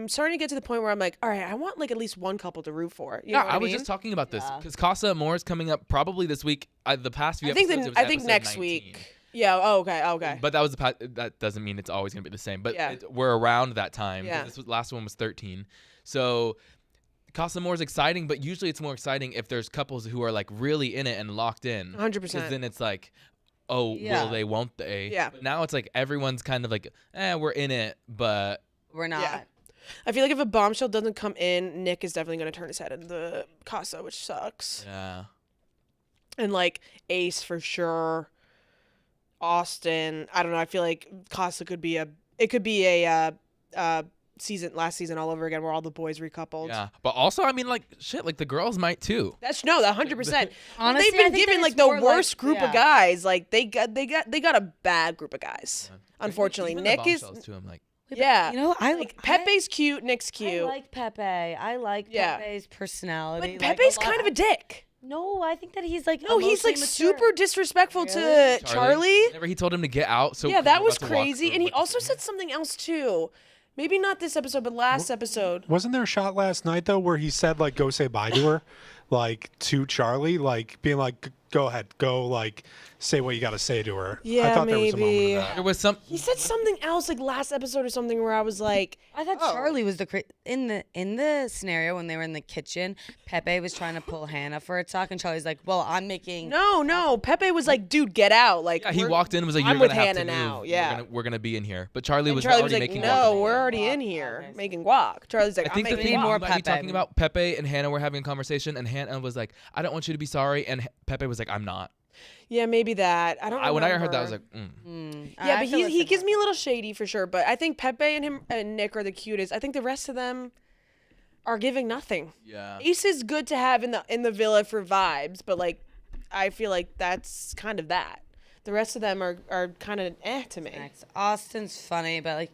starting to get to the point where I'm like, all right, I want like at least one couple to root for. You know what I was mean? just talking about this because Casa Amor is coming up probably this week. The past few I think episodes, it was I think episode next 19. week. Yeah. Oh, okay. But that was that doesn't mean it's always gonna be the same. But Yeah. we're around that time. Yeah. This last one was 13. So Casa Amor is exciting, but usually it's more exciting if there's couples who are like really in it and locked in. 100%. Because then it's like, oh, will they, won't they? Yeah. But now it's like everyone's kind of like, we're in it, but We're not. Yeah. I feel like if a bombshell doesn't come in, Nick is definitely going to turn his head into the Casa, which sucks. Yeah. And like Ace for sure. Austin. I don't know. I feel like Casa could be a last season all over again where all the boys recoupled. Yeah. But also, I mean, like, shit, like the girls might too. That's 100%. Honestly, They've I been think given that like it's the more worst like- group of yeah. guys. Like they got a bad group of guys. Unfortunately, Even the Nick is bombshells, too, I'm like, yeah. You know, I Like Pepe's cute, Nick's cute. I like Pepe. I like Yeah. Pepe's personality. But like, Pepe's a lot- kind of a dick. No, I think that he's like No, he's like emotionally mature. super disrespectful to Charlie. Whenever he told him to get out, so Yeah, that we're was about to walk crazy. through And he what to also say. said something else too. Maybe not this episode, but last episode. Wasn't there a shot last night though where he said like go say bye to her, like to Charlie, like being like go ahead, go like say what you got to say to her. I Yeah, thought there was a moment maybe. of that. There was some. He said something else like last episode or something where I was like, I thought Oh. Charlie was the in the scenario when they were in the kitchen. Pepe was trying to pull Hannah for a talk, and Charlie's like, "Well, I'm making." no. Pepe was like, dude, get out. Like Yeah, he we're- walked in and was like, "You're I'm with gonna have Hannah to now. move. Yeah. We're gonna be in here." But Charlie And was Charlie already was like, making. no, guac. we're already in here making guac. Charlie's like, I think I'm the making thing guac. you might be Pepe. talking about Pepe and Hannah were having a conversation, and Hannah was like, "I don't want you to be sorry," and Pepe was like, "I'm not." Yeah, maybe that. I don't. When I heard that, I was remember. like, Yeah, I but feel he it's gives me a little shady for sure. But I think Pepe and him and Nick are the cutest. I think the rest of them are giving nothing. Yeah. Ace is good to have in the villa for vibes, but like I feel like that's kind of that. The rest of them are kind of to me. Austin's funny, but like,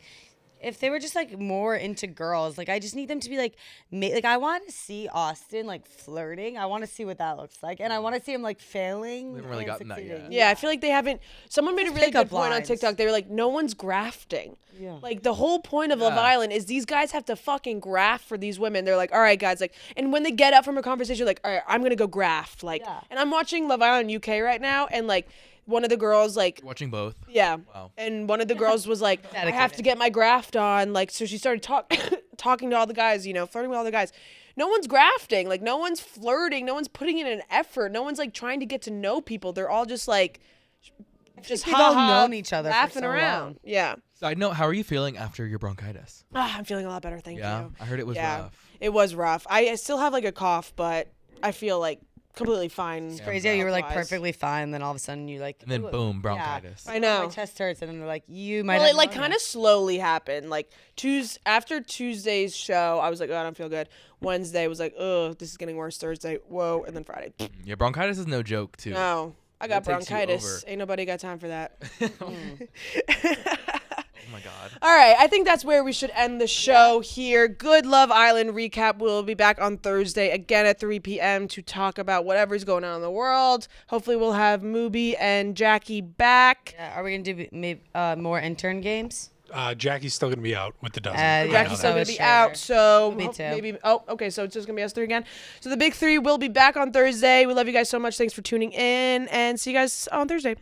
if they were just like more into girls, like I just need them to be like, like I want to see Austin like flirting. I want to see what that looks like, and I want to see him like failing. We haven't really and gotten that succeeding. yet. Yeah, I feel like they haven't. Someone made a really pickup good point on lines. TikTok. They were like, "No one's grafting." Yeah. Like the whole point of Love Yeah. Island is these guys have to fucking graft for these women. They're like, "All right, guys," like, and when they get up from a conversation, like, "All right, I'm gonna go graft." Like, Yeah. and I'm watching Love Island UK right now, and like, one of the girls like. watching both. Yeah. Wow. And one of the girls was like, I have to get my graft on. Like, so she started talking to all the guys, flirting with all the guys. No one's grafting. Like, no one's flirting. No one's putting in an effort. No one's like trying to get to know people. They're all just like, just they've all ha-ha, known each other for laughing so around. long. Yeah. Side note: how are you feeling after your bronchitis? I'm feeling a lot better. Thank Yeah, you. I heard it was Yeah. rough. It was rough. I still have like a cough, but I feel like completely fine. It's crazy how you were like health-wise. perfectly fine, then all of a sudden you like. And then "Ooh, boom, yeah, bronchitis. I know. My chest hurts, and then they're like, "You might." Well, have it like pneumonia." kind of slowly happened. Like after Tuesday's show, I was like, oh, I don't feel good. Wednesday was like, oh, this is getting worse. Thursday, whoa, and then Friday. Yeah, bronchitis is no joke too. No, I got It takes you bronchitis. over. Ain't nobody got time for that. Oh my god. All right, I think that's where we should end the show here. Good Love Island recap. We'll be back on Thursday again at 3 p.m. to talk about whatever's going on in the world. Hopefully, we'll have Mubi and Jackie back. Yeah, are we gonna do maybe more intern games? Jackie's still gonna be out with the dozen. Jackie's still so gonna is be Schrader. out, so Me too. maybe. Oh, okay, so it's just gonna be us three again. So the big three will be back on Thursday. We love you guys so much. Thanks for tuning in, and see you guys on Thursday.